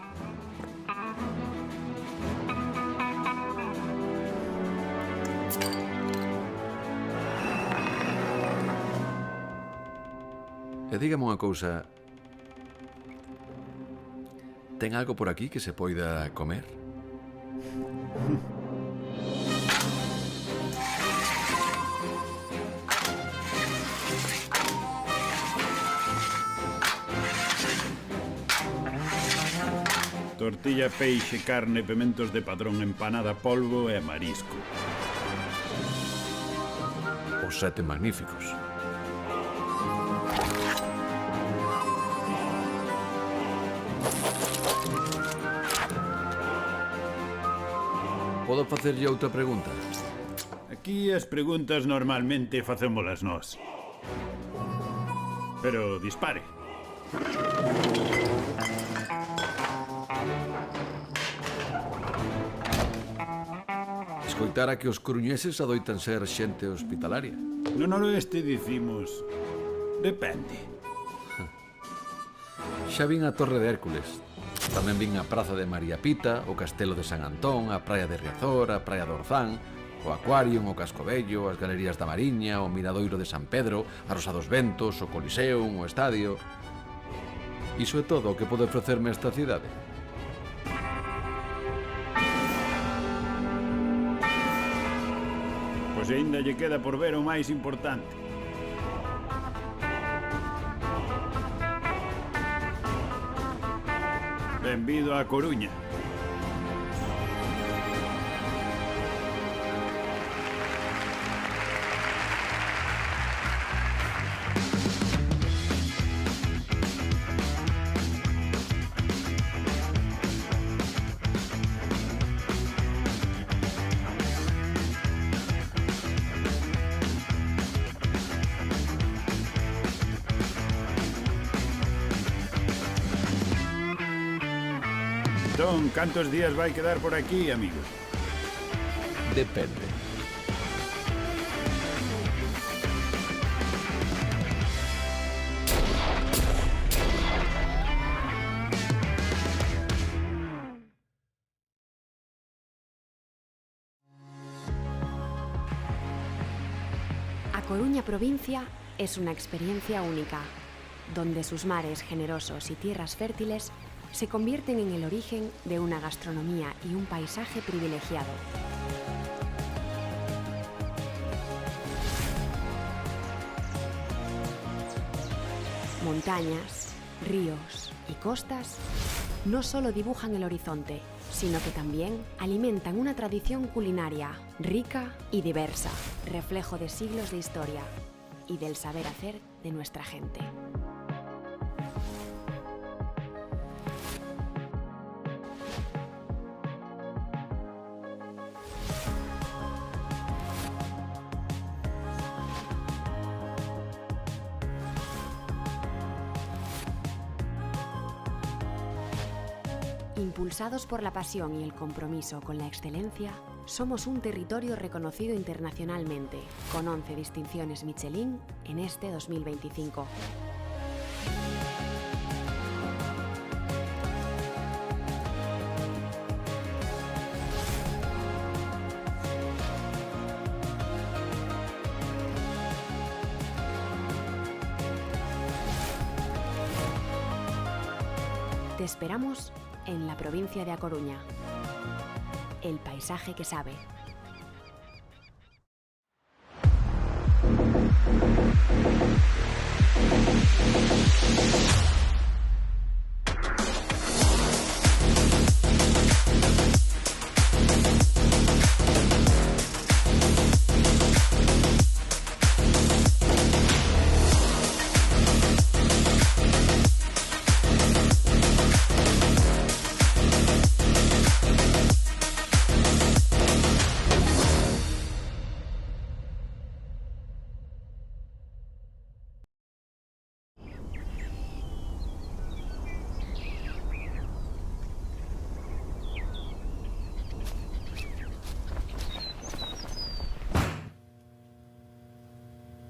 E dígame unha cousa. Ten algo por aquí que se poida comer? Tortilla, peixe, carne, pementos de padrón, empanada, polvo e marisco. Os 7 magníficos. Podo facerlle outra pregunta? Aquí as preguntas normalmente facémolas nós. Pero dispare. Escoitara que os coruñeses adoitan ser xente hospitalaria. No noroeste dicimos... depende. Xa vin a Torre de Hércules. Tamén vin a Praza de María Pita, o Castelo de San Antón, a Praia de Riazor, a Praia de Orzán, o Aquarium, o Cascovello, as Galerías da Mariña, o Miradoiro de San Pedro, a Rosa dos Ventos, o Coliseum, o Estadio... Iso é todo o que pode ofrecerme esta cidade. Pois ainda lle queda por ver o máis importante. Benvido a Coruña. Entón, cantos días vai quedar por aquí, amigo? Depende. A Coruña provincia es una experiencia única, donde sus mares generosos y tierras fértiles se convierten en el origen de una gastronomía y un paisaje privilegiado. Montañas, ríos y costas no solo dibujan el horizonte, sino que también alimentan una tradición culinaria rica y diversa, reflejo de siglos de historia y del saber hacer de nuestra gente. Impulsados por la pasión y el compromiso con la excelencia, somos un territorio reconocido internacionalmente, con 11 distinciones Michelin en este 2025. Te esperamos en la provincia de A Coruña. El paisaje que sabe.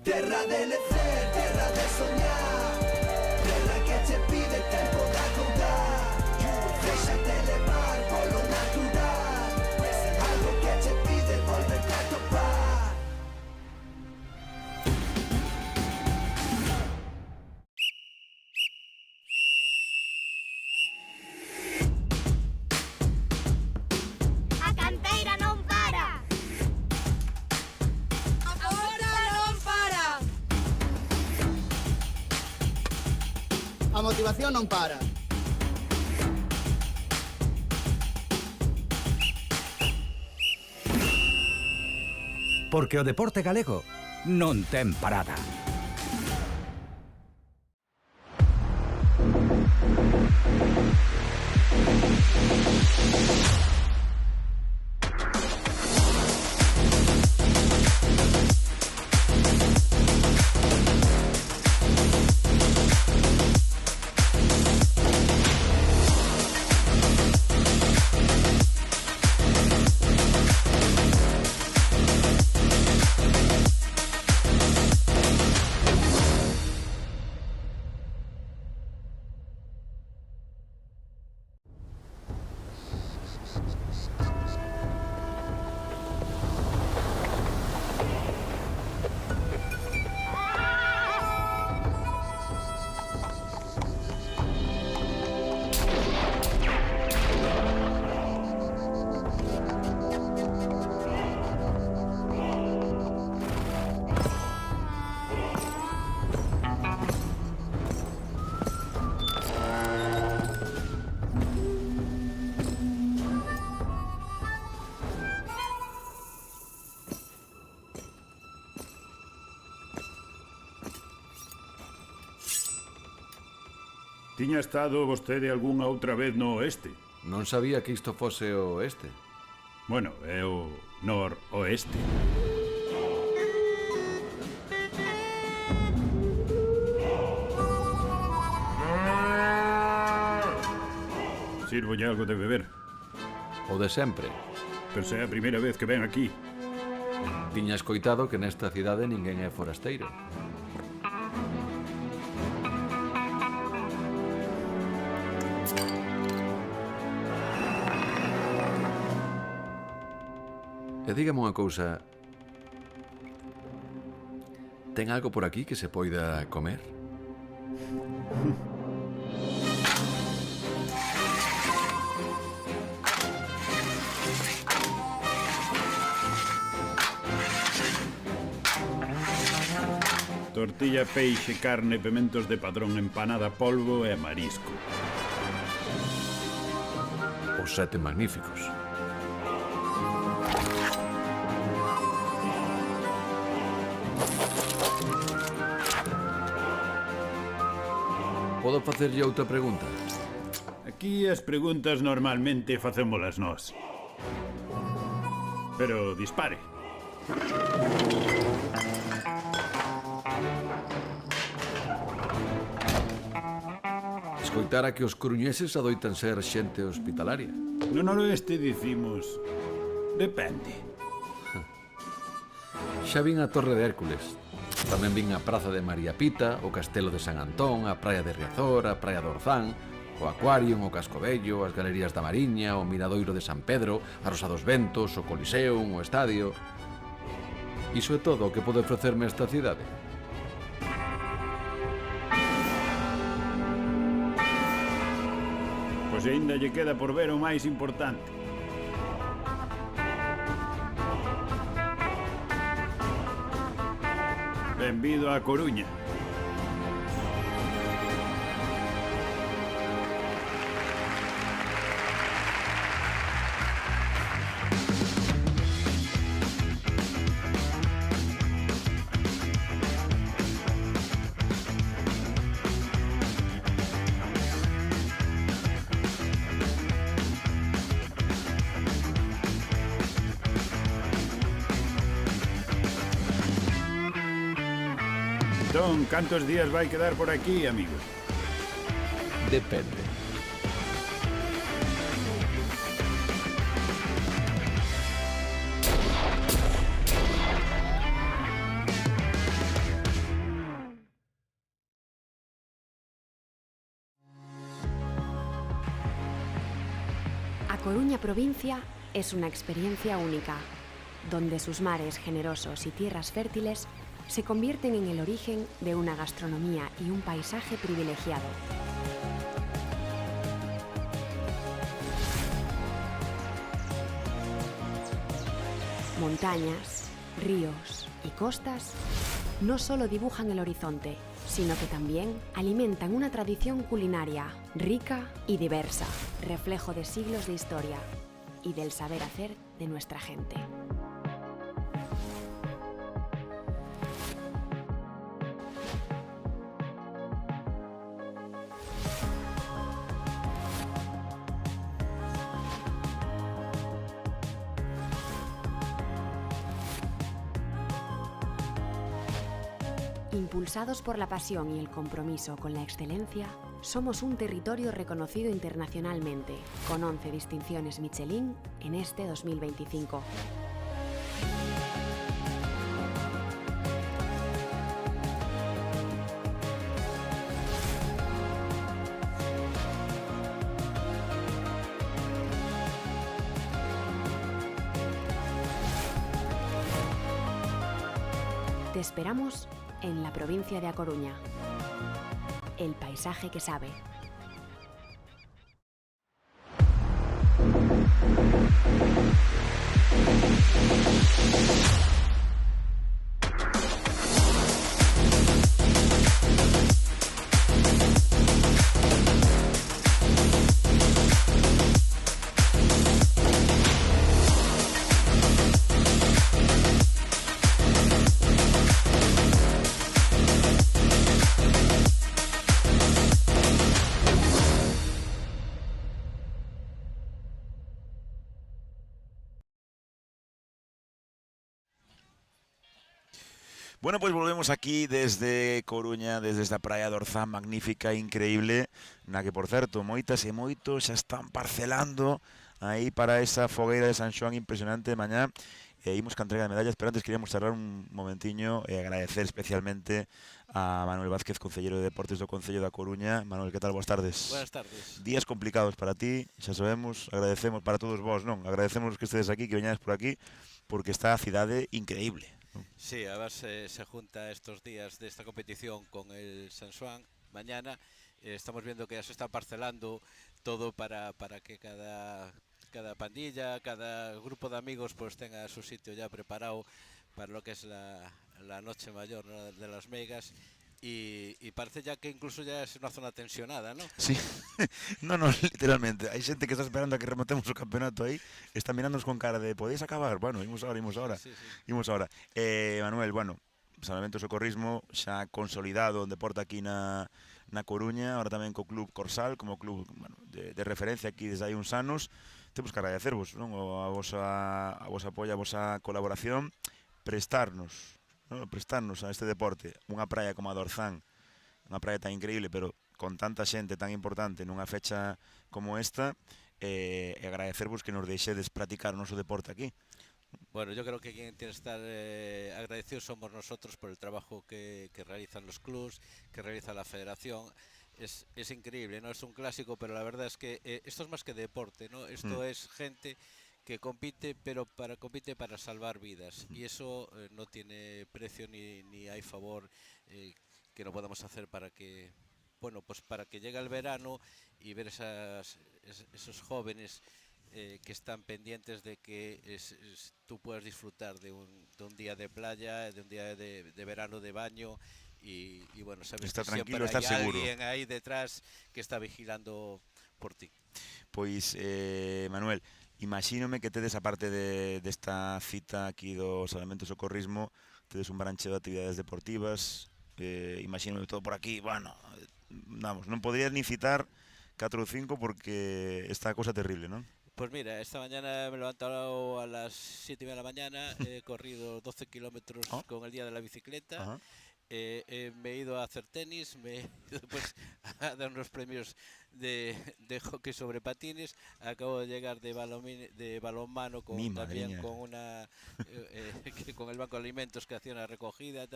Terra de lecer, terra de soñar, terra que te pide tempo de acordar. Déxate levar polo natural, algo que te pide volverte a topar. A canteira non para. Agora non para. A motivación non para. Porque o deporte galego non ten parada. Tiña estado vostede algunha outra vez no oeste? Non sabía que isto fose o oeste. Bueno, é o noroeste. Sirvolle algo de beber. O de sempre. Pero é a primeira vez que ven aquí. Tiña escoitado que nesta cidade ninguén é forasteiro. E dígame unha cousa. Ten algo por aquí que se poida comer? Tortilla, peixe, carne, pementos de Padrón, empanada, polvo e marisco. Os 7 magníficos. Podo facerlle outra pregunta? Aquí as preguntas normalmente facémolas nós. Pero dispare. Escoitara que os coruñeses adoitan ser xente hospitalaria. No noroeste dicimos... depende. Xa vin a Torre de Hércules. Tamén vin a Praza de María Pita, o Castelo de San Antón, a Praia de Riazor, a Praia de Orzán, o Aquarium, o Cascovello, as Galerías da Mariña, o Miradoiro de San Pedro, a Rosa dos Ventos, o Coliseum, o Estadio... Iso é todo o que pode ofrecerme esta cidade. Pois aínda lle queda por ver o máis importante. Benvido a Coruña. Entón, cantos días vai quedar por aquí, amigo? Depende. A Coruña provincia es una experiencia única, donde sus mares generosos y tierras fértiles se convierten en el origen de una gastronomía y un paisaje privilegiado. Montañas, ríos y costas no solo dibujan el horizonte, sino que también alimentan una tradición culinaria rica y diversa, reflejo de siglos de historia y del saber hacer de nuestra gente. Impulsados por la pasión y el compromiso con la excelencia, somos un territorio reconocido internacionalmente, con 11 distinciones Michelin en este 2025. Te esperamos en la provincia de A Coruña. El paisaje que sabe. Bueno, pues volvemos aquí desde Coruña, desde esta praia de Orzán magnífica, increíble, na que, por certo, moitas e moitos xa están parcelando aí para esa fogueira de San Xoán impresionante de mañá. Imos ca entrega de medallas, pero antes queríamos charlar un momentiño e agradecer especialmente a Manuel Vázquez, concelleiro de Deportes do Concello da Coruña. Manuel, que tal? Boas tardes. Buenas tardes. Días complicados para ti, xa sabemos, agradecemos para todos vos, non? Agradecemos que estedes aquí, que veñades por aquí, porque está a cidade increíble. Sí, a ver se junta estos días de esta competición con el San Xoán mañana. Estamos viendo que ya se está parcelando todo para que cada pandilla, cada grupo de amigos pues tenga su sitio ya preparado para lo que es la noche mayor, ¿no?, de las megas. Y parece ya que incluso ya es una zona tensionada, ¿no? Sí, no, literalmente. Hai xente que está esperando a que rematemos o campeonato aí, está mirándonos con cara de ¿podéis acabar? Bueno, imos ahora. Sí. Imos ahora. Manuel, bueno, Salvamento e Socorrismo xa consolidado en deporte aquí na Coruña, ahora tamén co Club Corsal, como club, bueno, de referencia aquí desde hai uns anos. Temos que agradecervos, non? A vosa apoio, a vosa colaboración, prestarnos a este deporte, unha praia como a de Orzán, unha praia tan increíble, pero con tanta xente tan importante nunha fecha como esta, e agradecervos que nos deixedes practicar o noso deporte aquí. Bueno, yo creo que quien tiene que estar agradecidos somos nosotros por el trabajo que realizan los clubs, que realiza la federación. Es increíble, ¿no? Es un clásico, pero la verdad es que esto es más que deporte, ¿no? Esto es gente que compite, pero compite para salvar vidas, y eso no tiene precio ni hay favor que no podamos hacer para que, bueno, pues para que llegue el verano y ver esos jóvenes que están pendientes de que tú puedas disfrutar de un día de playa, de un día de verano de baño. Y bueno, sabes está que tranquilo, siempre estar hay seguro. alguien ahí detrás que está vigilando por ti. Pois, Manuel, imagínome que tedes, aparte desta cita aquí do Salvamento e Socorrismo, tedes un branche de actividades deportivas, imagínome todo por aquí, bueno, vamos, non podrías ni citar 4 ou 5 porque está a cosa terrible, non? Pues mira, esta mañana me he levantado a las 7:30 de la mañana, he corrido 12 kilómetros con el día de la bicicleta. Me he ido a hacer tenis, me he ido pues, a dar unos premios de hockey sobre patines. Acabo de llegar de balonmano con con el banco de alimentos que hacía una recogida.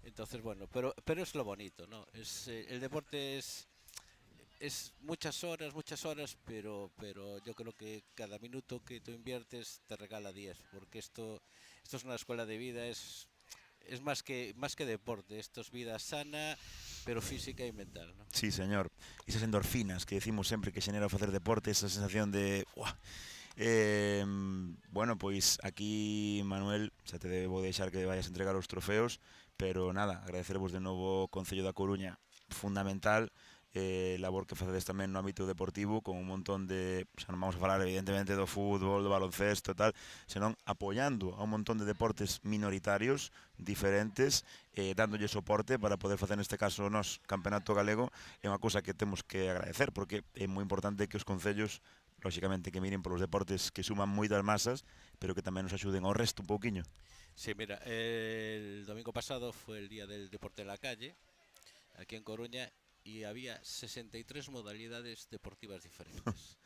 Entonces, bueno, pero es lo bonito, ¿no? El deporte es muchas horas, pero yo creo que cada minuto que tú inviertes te regala 10, porque esto es una escuela de vida, es más que deporte, esto es vida sana, pero física y mental, ¿no? Sí, señor. Esas endorfinas que decimos sempre que xenera o facer deporte, esa sensación de... bueno, pois aquí, Manuel, xa te debo deixar que vayas a entregar os trofeos, pero nada, agradecervos de novo o Concello da Coruña, fundamental, labor que facedes tamén no ámbito deportivo con un montón de, xa non vamos a falar evidentemente do fútbol, do baloncesto e tal, senón apoiando a un montón de deportes minoritarios diferentes, dándolle soporte para poder facer neste caso nos Campeonato Galego. É unha cousa que temos que agradecer, porque é moi importante que os concellos, lóxicamente, que miren polos deportes que suman moitas masas, pero que tamén nos axuden ao resto un pouquiño. Sí, mira, el domingo pasado fue el día del deporte en la calle, aquí en Coruña, y había 63 modalidades deportivas diferentes.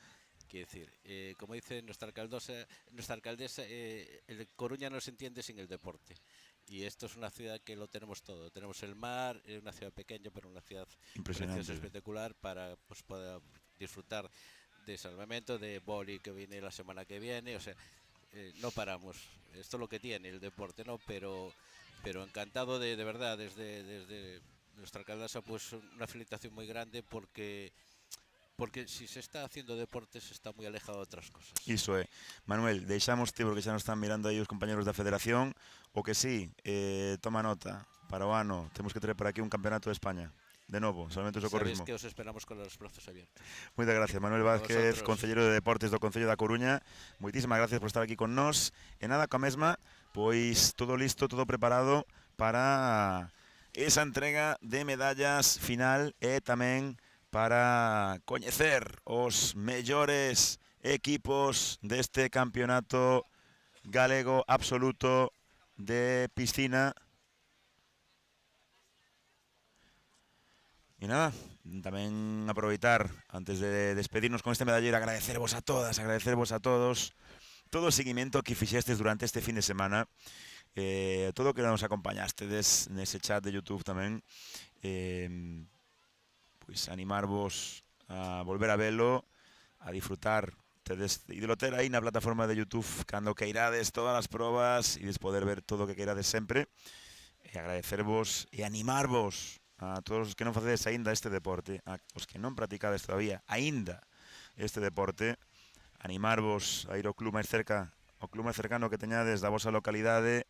Quiero decir, como dice nuestra alcaldesa, el Coruña no se entiende sin el deporte. Y esto es una ciudad que lo tenemos todo. Tenemos el mar, es una ciudad pequeña, pero una ciudad preciosa, espectacular para pues, poder disfrutar de salvamento, de boli que viene la semana que viene. O sea, no paramos. Esto es lo que tiene el deporte, ¿no? Pero encantado de verdad, desde nuestra alcaldesa, pues una felicitación muy grande porque si se está haciendo deporte se está muy alejado de otras cosas. Iso é. Manuel, deixámoste porque xa nos están mirando aí os compañeros da Federación. O que sí, toma nota, para o ano temos que traer para aquí un campeonato de España. De novo, Salvamento e Socorrismo. Sabéis que os esperamos con os brazos abiertos. Moitas gracias, Manuel Vázquez, concelleiro de Deportes do Concello da Coruña. Moitísimas gracias por estar aquí con nós. E nada, coa mesma, pois todo listo, todo preparado para esa entrega de medallas final e tamén para coñecer os mellores equipos deste campeonato galego absoluto de piscina E nada, tamén aproveitar, antes de despedirnos con este medallero, agradecervos a todas, agradecervos a todos todo o seguimento que fixestes durante este fin de semana, todo o que nos acompañastedes nese chat de YouTube tamén, pois animarvos a volver a velo, a disfrutar, tedes ídolo ter aí na plataforma de YouTube cando queirades todas as probas e poder ver todo o que queirades sempre, e agradecervos e animarvos a todos os que non facedes aínda este deporte, a os que non practicades todavía aínda este deporte, animarvos a ir ao club máis cercano que teñades da vosa localidade,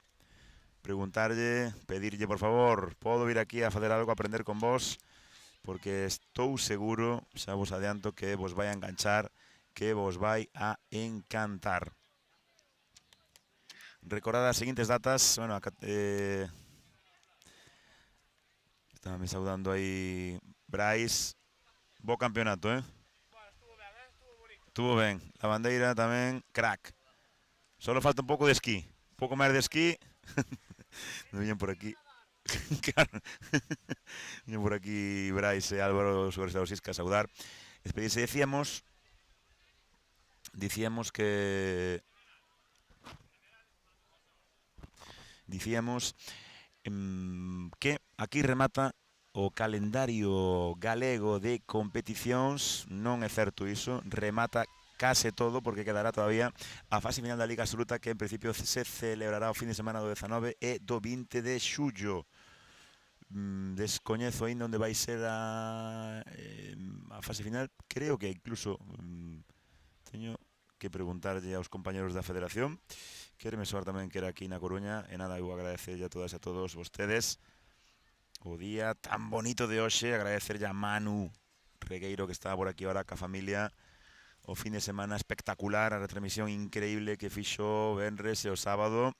preguntarlle, pedirlle, por favor, podo vir aquí a facer algo, a aprender con vos, porque estou seguro, xa vos adianto, que vos vai a enganchar, que vos vai a encantar. Recordad as seguintes datas, bueno, está me saudando aí Brais, bo campeonato, Estuvo ben, la bandeira tamén, crack. Solo falta un pouco de esquí, un pouco máis de esquí. Non viñen por aquí. Claro. Viñen por aquí Brais e Álvaro Suárez de Osisca a saudar. Despedirse, dicíamos que aquí remata o calendario galego de competicións. Non é certo iso, remata case todo, porque quedará todavía a fase final da Liga Absoluta, que en principio se celebrará o fin de semana do 19 e do 20 de xullo. Descoñezo aí onde vai ser a fase final. Creo que incluso teño que preguntarlle aos compañeros da Federación. Quéreme soar tamén que era aquí na Coruña. E nada, eu agradecerlle a todas e a todos vostedes o día tan bonito de hoxe. Agradecerlle a Manu Regueiro, que está por aquí ahora ca familia. O fin de semana espectacular, a retransmisión increíble que fixo o venres e o sábado.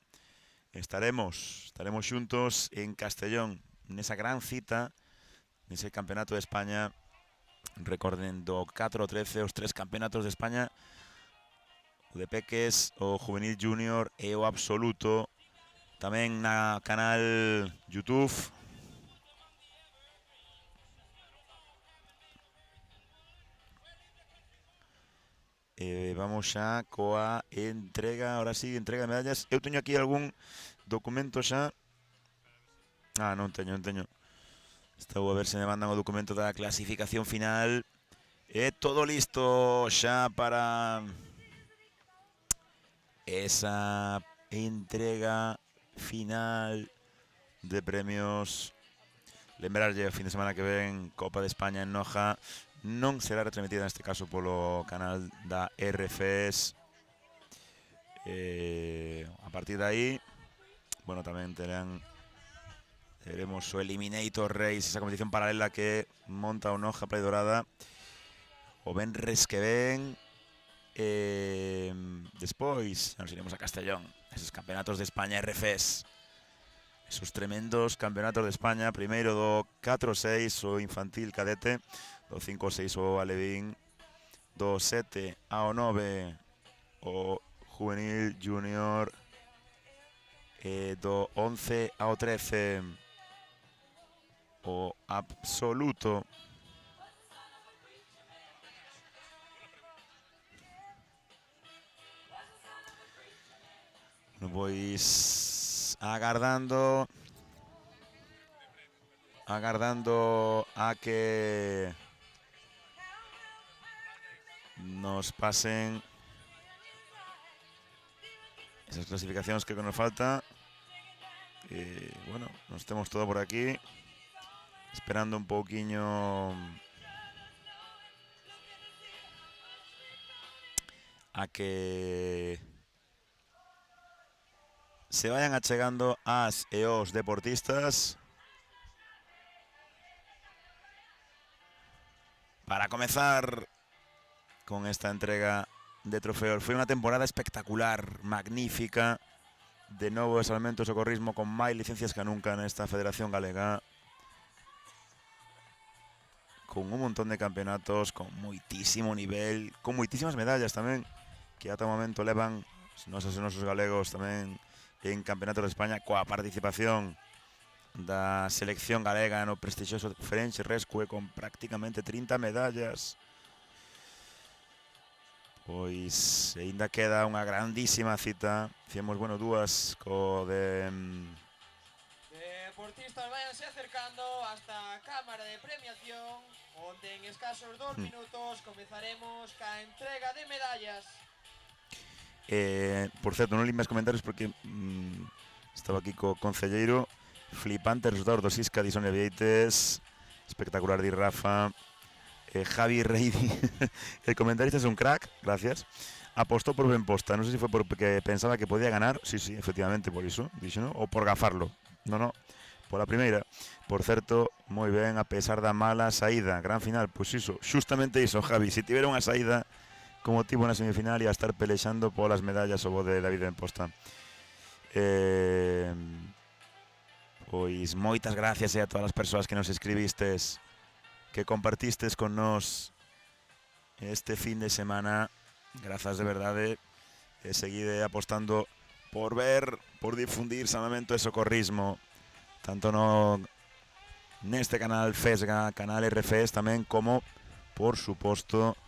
Estaremos xuntos en Castellón, nesa gran cita, nese campeonato de España. Recorden, do 4 ao 13, os 3 campeonatos de España, o de Peques, o Juvenil Junior e o Absoluto. Tamén na canal YouTube. Vamos xa coa entrega, ahora sí, entrega de medallas. Eu teño aquí algún documento xa. Non teño. Estou a ver se me mandan o documento da clasificación final. Todo listo xa para esa entrega final de premios. Lembrarlle, o fin de semana que ven, Copa de España en Noja. Non será retransmitida neste caso polo canal da RFES. A partir de aí, bueno, tamén teremos o Eliminator Race, esa competición paralela que monta o Noja Playa Dorada o venres que ven. Despois nos iremos a Castellón, esos campeonatos de España RFES, esos tremendos campeonatos de España. Primeiro do 4-6 o infantil cadete, do 5-6 o alevín, do 7 ao 9 o juvenil junior, e do 11 ao 13 o absoluto. Pois agardando a que nos pasen esas clasificacións que nos falta. Bueno, nos temos todo por aquí, esperando un pouquiño a que se vayan achegando as e os deportistas para comezar con esta entrega de trofeos. Foi unha temporada espectacular, magnífica. De novo, de Salvamento e Socorrismo con máis licencias que nunca nesta Federación Galega, con un montón de campeonatos, con moitísimo nivel, con moitísimas medallas tamén, que ata o momento levan os nosos galegos tamén en campeonatos de España, coa participación da selección galega no prestixioso French Rescue con prácticamente 30 medallas. Pois aínda queda unha grandísima cita. Fixemos, bueno, dúas co de... Deportistas váyanse acercando hasta a cámara de premiación, onde en escasos 2 minutos comezaremos ca entrega de medallas. Por certo, non li máis comentarios porque estaba aquí co concelleiro. Flipante resultado do Sisca di Sonia Vieites. Espectacular di Rafa. Javi Reidi, el comentarista es un crack, gracias. Apostó por ben posta, non sei se foi porque pensaba que podía ganar. Sí, efectivamente, por iso, dixo, ¿no? Ou por gafarlo. No, por a primeira. Por certo, moi ben, a pesar da mala saída. Gran final, pois iso, xustamente iso, Javi. Se tivera unha saída como tivo na semifinal e a estar pelexando polas medallas o bo de David Ben Posta. Pois moitas gracias a todas as persoas que nos escribistes, que compartistes con nos este fin de semana. Grazas de verdade. Seguide apostando por ver, por difundir Salvamento e Socorrismo, tanto neste canal FESGA, canal RFES tamén, como, por suposto,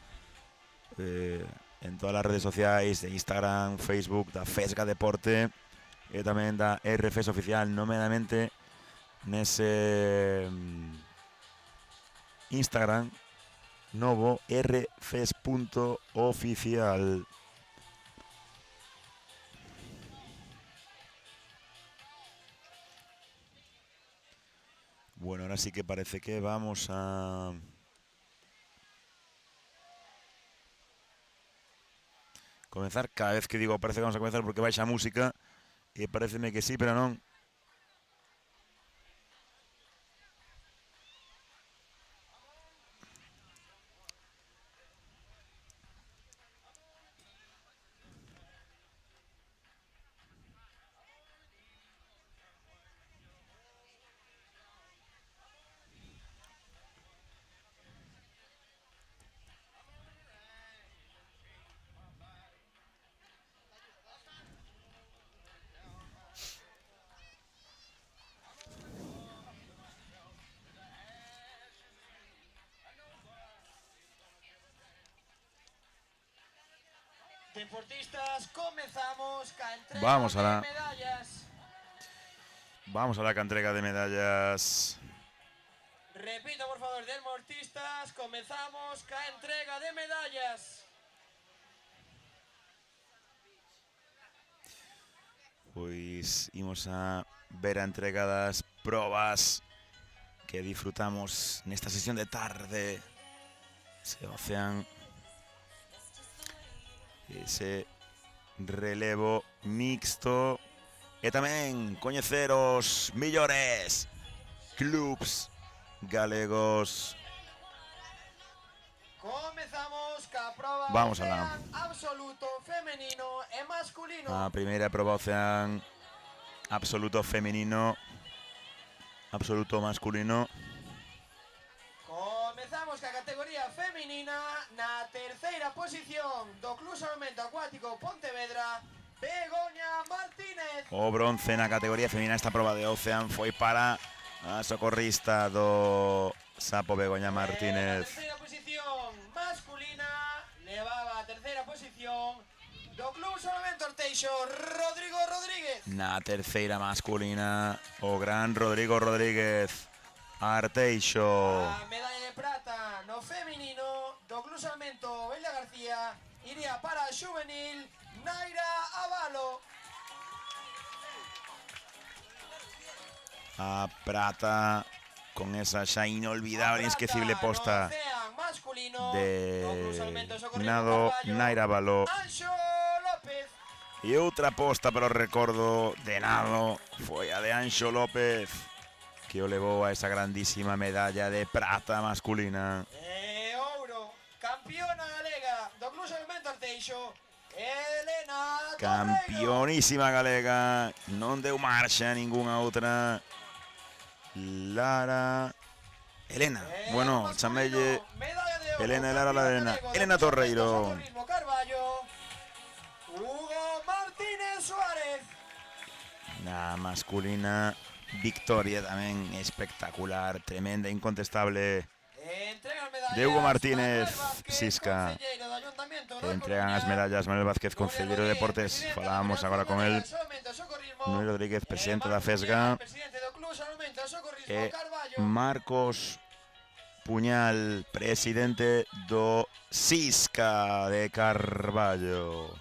en todas as redes sociais de Instagram, Facebook, da FESGA Deporte e tamén da RFES Oficial, nomeadamente nese Instagram novo rfes.oficial. Bueno, ahora sí que parece que vamos a comenzar. Cada vez que digo parece que vamos a comenzar porque baixa a música e pareceme que sí, pero non. Deportistas, comenzamos ca entrega Vamos a de la- medallas. Vamos a la entrega de medallas. Repito, por favor, deportistas, comenzamos ca entrega de medallas. Pois imos a ver a entrega das probas que disfrutamos nesta sesión de tarde. Se Ocean, ese relevo mixto, e tamén coñecer os millores clubs galegos. Comezamos ca proba Vamos alá. Ocean absoluto femenino e masculino. A primeira proba Ocean absoluto femenino, absoluto masculino. Comezamos ca categoría femenina. Na terceira posición do Club Salvamento Acuático Pontevedra, Begoña Martínez. O bronce na categoría feminina. Esta proba de Ocean foi para a socorrista do Sapo, Begoña Na Martínez. terceira posición masculina levaba a terceira posición do Club Salvamento Arteixo, Rodrigo Rodríguez. Na terceira masculina, o gran Rodrigo Rodríguez Arteixo. A medalla de prata no feminino do Club Salvamento Bella García iría para a juvenil Naira Avalo. A prata con esa xa inolvidable, inesquecible posta Ocean masculino de do Club Salvamento Socorrismo Nado Carballo, Naira Baló. Anxo López. E outra posta pero recordo de nado foi a de Anxo López, que o levou a esa grandísima medalla de prata masculina. E ouro, campeona galega do Club Salvamento Arteixo, Elena Torreiro. Campeonísima galega, non deu marcha a ningunha outra. Lara Elena, bueno, chamelle Medalla de oro, Elena Lara la Elena, galego do Elena Club Torreiro. Socorrismo Carballo, Hugo Martínez Suárez. Na masculina victoria tamén espectacular, tremenda, incontestable Entrega as medallas de Hugo Martínez Manuel Vázquez, Sisca. concelleiro do Ayuntamiento da Entregan as Coruña. medallas Manuel Vázquez, concelleiro de Deportes. Falábamos agora con el Noel Rodríguez, presidente da FESGA, Presidente do Club Salvamento e Socorrismo e Carballo. Marcos Puñal, presidente do Sisca de Carballo.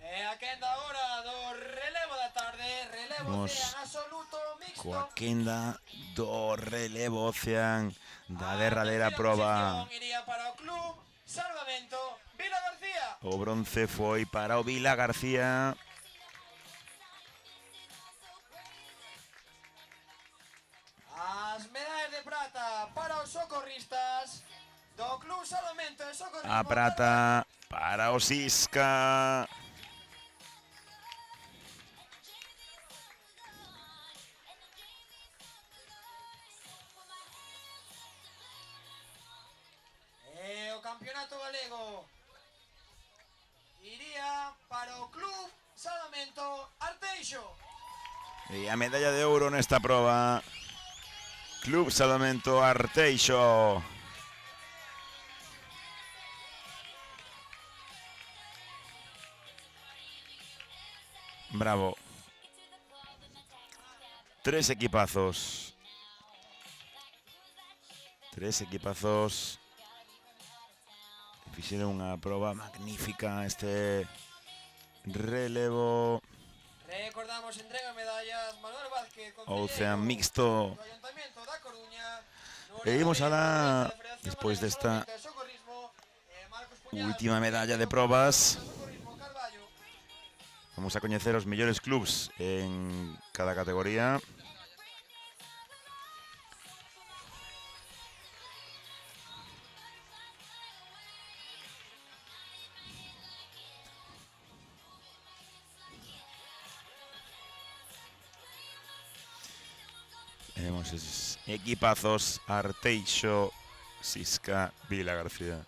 E a quenda agora do relevo da tarde, relevo Vamos Ocean absoluto mixto. coa quenda do relevo Ocean da derradeira proba. Iría para o Club Salvamento Vila García. O bronce foi para o Vila García. As medallas de prata para os socorristas do Club Salvamento e Socorrismo. A prata para o Sisca. E o campeonato galego iría para o Club Salvamento Arteixo. E a medalla de ouro nesta proba. Club Salvamento Arteixo. Bravo. Tres equipazos. Fixeron unha proba magnífica este relevo Recordamos, entrega medallas Manuel Vázquez, Ocean mixto. do Ayuntamiento da Coruña. E imos alá, despois desta última medalla de probas, vamos a coñecer os mellores clubs en cada categoría. Vemos esos equipazos: Arteixo, Sisca, Vila García.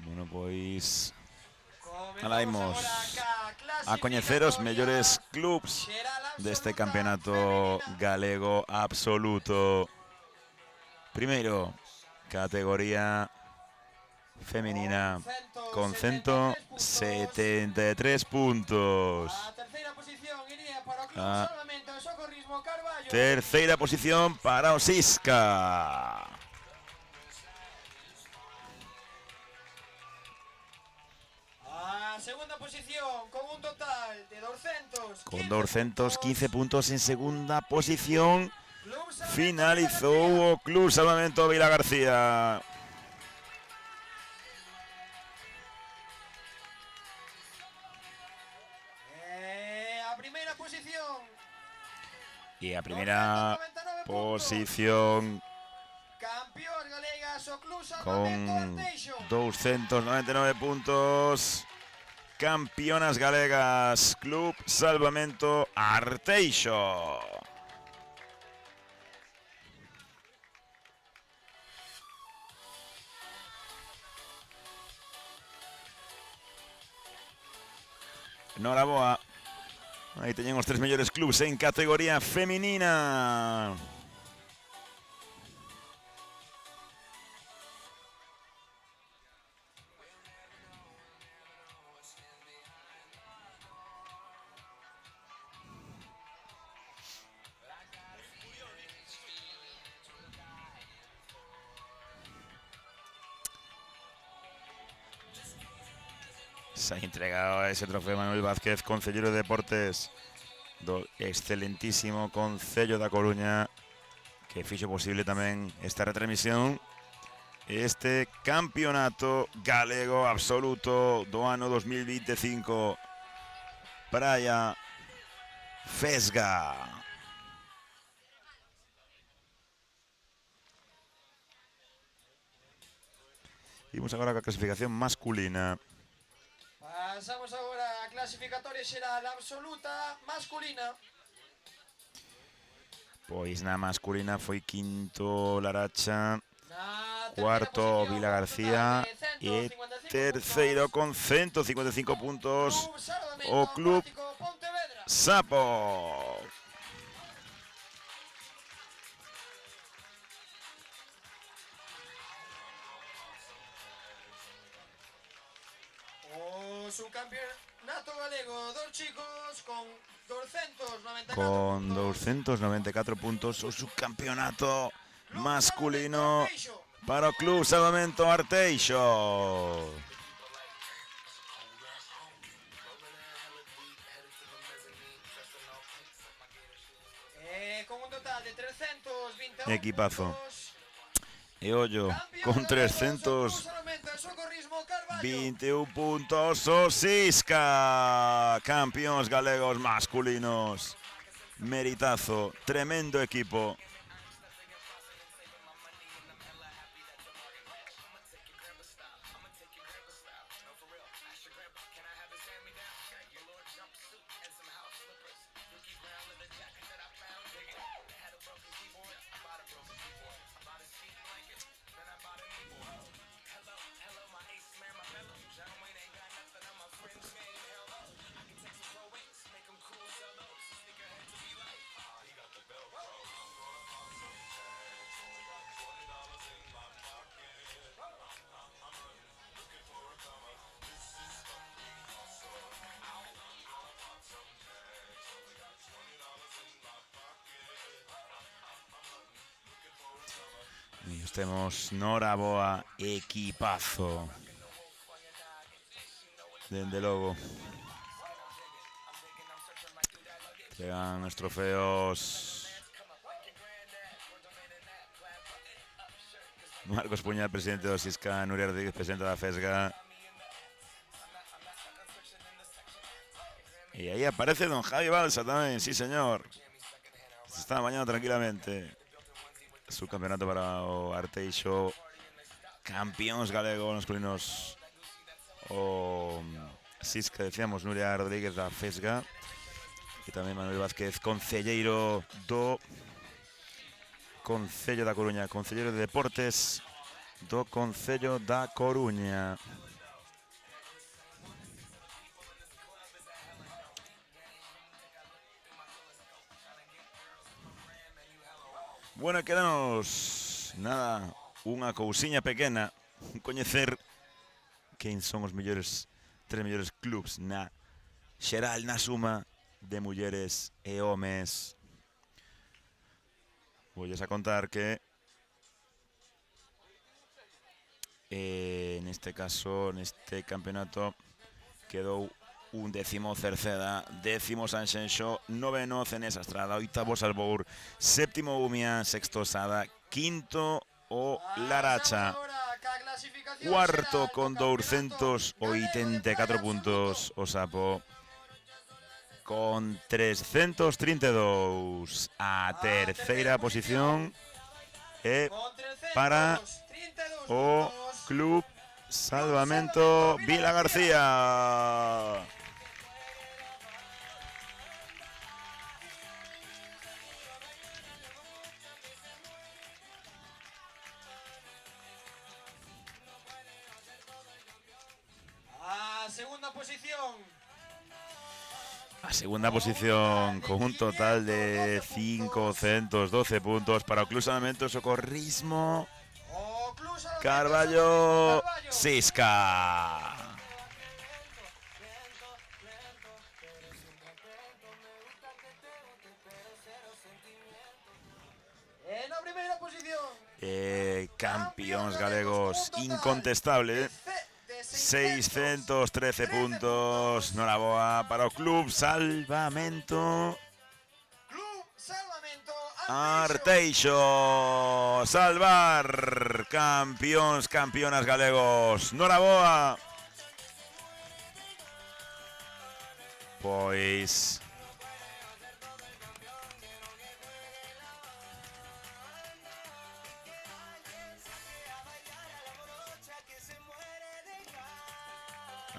Bueno, pois alá imos a coñecer os mellores clubs deste campeonato galego absoluto. Primeiro, categoría femenina con 173 puntos. A terceira posición para o Sisca. A segunda posición con un total de 200. Con 215 puntos en segunda posición, finalizou o Club Salvamento Vila García. A primeira posición. E a primeira posición Campeóns galegas o Club con Salvamento Arteixo. 299 puntos. Campeonas galegas, Club Salvamento Arteixo. Noraboa. Aí teñen os tres mellores clubs en categoría feminina. Se ha entregado ese trofeo Manuel Vázquez, Concelleiro de Deportes do excelentísimo Concello da Coruña, que fixo posible tamén esta retransmisión, este campeonato galego absoluto do ano 2025. Praia Fesga. Imos agora coa clasificación masculina. Pasamos agora a clasificatoria xeral absoluta masculina. Pois na masculina foi quinto Laracha, cuarto Vila García e terceiro con 155 puntos o Club Sapo. O subcampeonato galego dos chicos con 294 Con 294 puntos o subcampeonato masculino para o Club Salvamento Arteixo. con un total de 321 Equipazo. E ollo, con 321 puntos o Sisca, campeóns galegos masculinos. Meritazo, tremendo equipo. E estemos nora boa, equipazo. Dende logo. Llegan os trofeos. Marcos Puñal, presidente do Sisca, Nuria Rodríguez, presidente da Fesga. E aí aparece don Javi Balsa tamén, sí señor. Se está bañando tranquilamente. Subcampeonato para o Arteixo, campeóns galegos masculinos o Sisca, decíamos, Nuria Rodríguez da Fesga e tamén Manuel Vázquez, concelleiro do Concello da Coruña, concelleiro de Deportes do Concello da Coruña. Bueno, quedanos, nada, unha cousiña pequena, coñecer quen son os tres mellores clubs na xeral, na suma de mulleres e homes. Voulles a contar que neste caso, neste campeonato, quedou un 10º Cerceda, 10º Sanxenxo, 9º Cenesa Estrada, 8º Salbour, 7º Umia, 6º Sada, 5º o Laracha, 4º con 284 puntos o Sapo, con 332. A terceira posición é para o Club Salvamento Vila García. A segunda posición con un total de 512 puntos para o Club Salvamento Socorrismo Carballo Sisca. Na primeira posición, Campións galegos incontestable. 613 puntos. Noraboa para o Club Salvamento Arteixo. Salvar, campeóns, campeonas galegos. Noraboa. Pois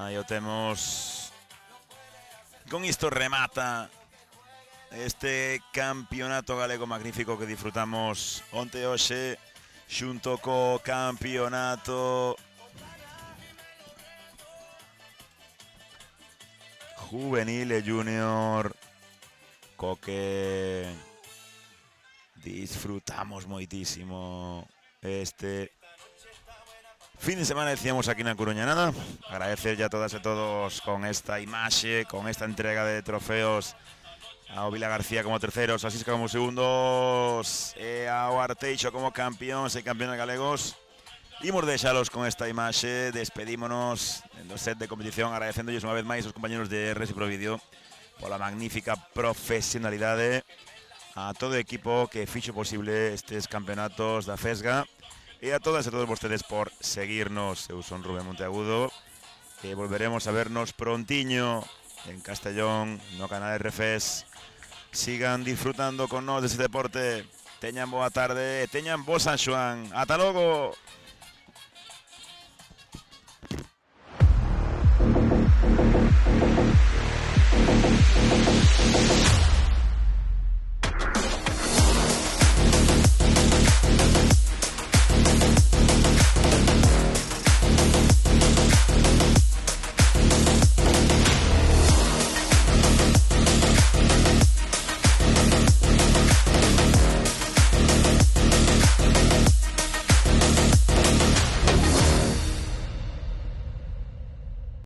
aí o temos. Con isto remata este campeonato galego magnífico que disfrutamos onte e hoxe xunto co campeonato juvenil e junior co que disfrutamos moitísimo este fin de semana. Decíamos aquí na Coruña. Nada, agradecer a todas e todos con esta imaxe, con esta entrega de trofeos ao Vila García como terceros, a Sisca como segundos e ao Arteixo como campeóns e campeones galegos. Imos deixalos con esta imaxe. Despedímonos do set de competición agradecéndolles unha vez máis aos compañeros de RS Provideo pola magnífica profesionalidade, a todo o equipo que fixo posible estes campeonatos da FESGA e a todas e todos vostedes por seguirnos. Eu son Rubén Monteagudo e volveremos a vernos prontiño en Castellón, no canal RFES. Sigan disfrutando con nós dese deporte. Teñan boa tarde e teñan bo San Xoán. Ata logo.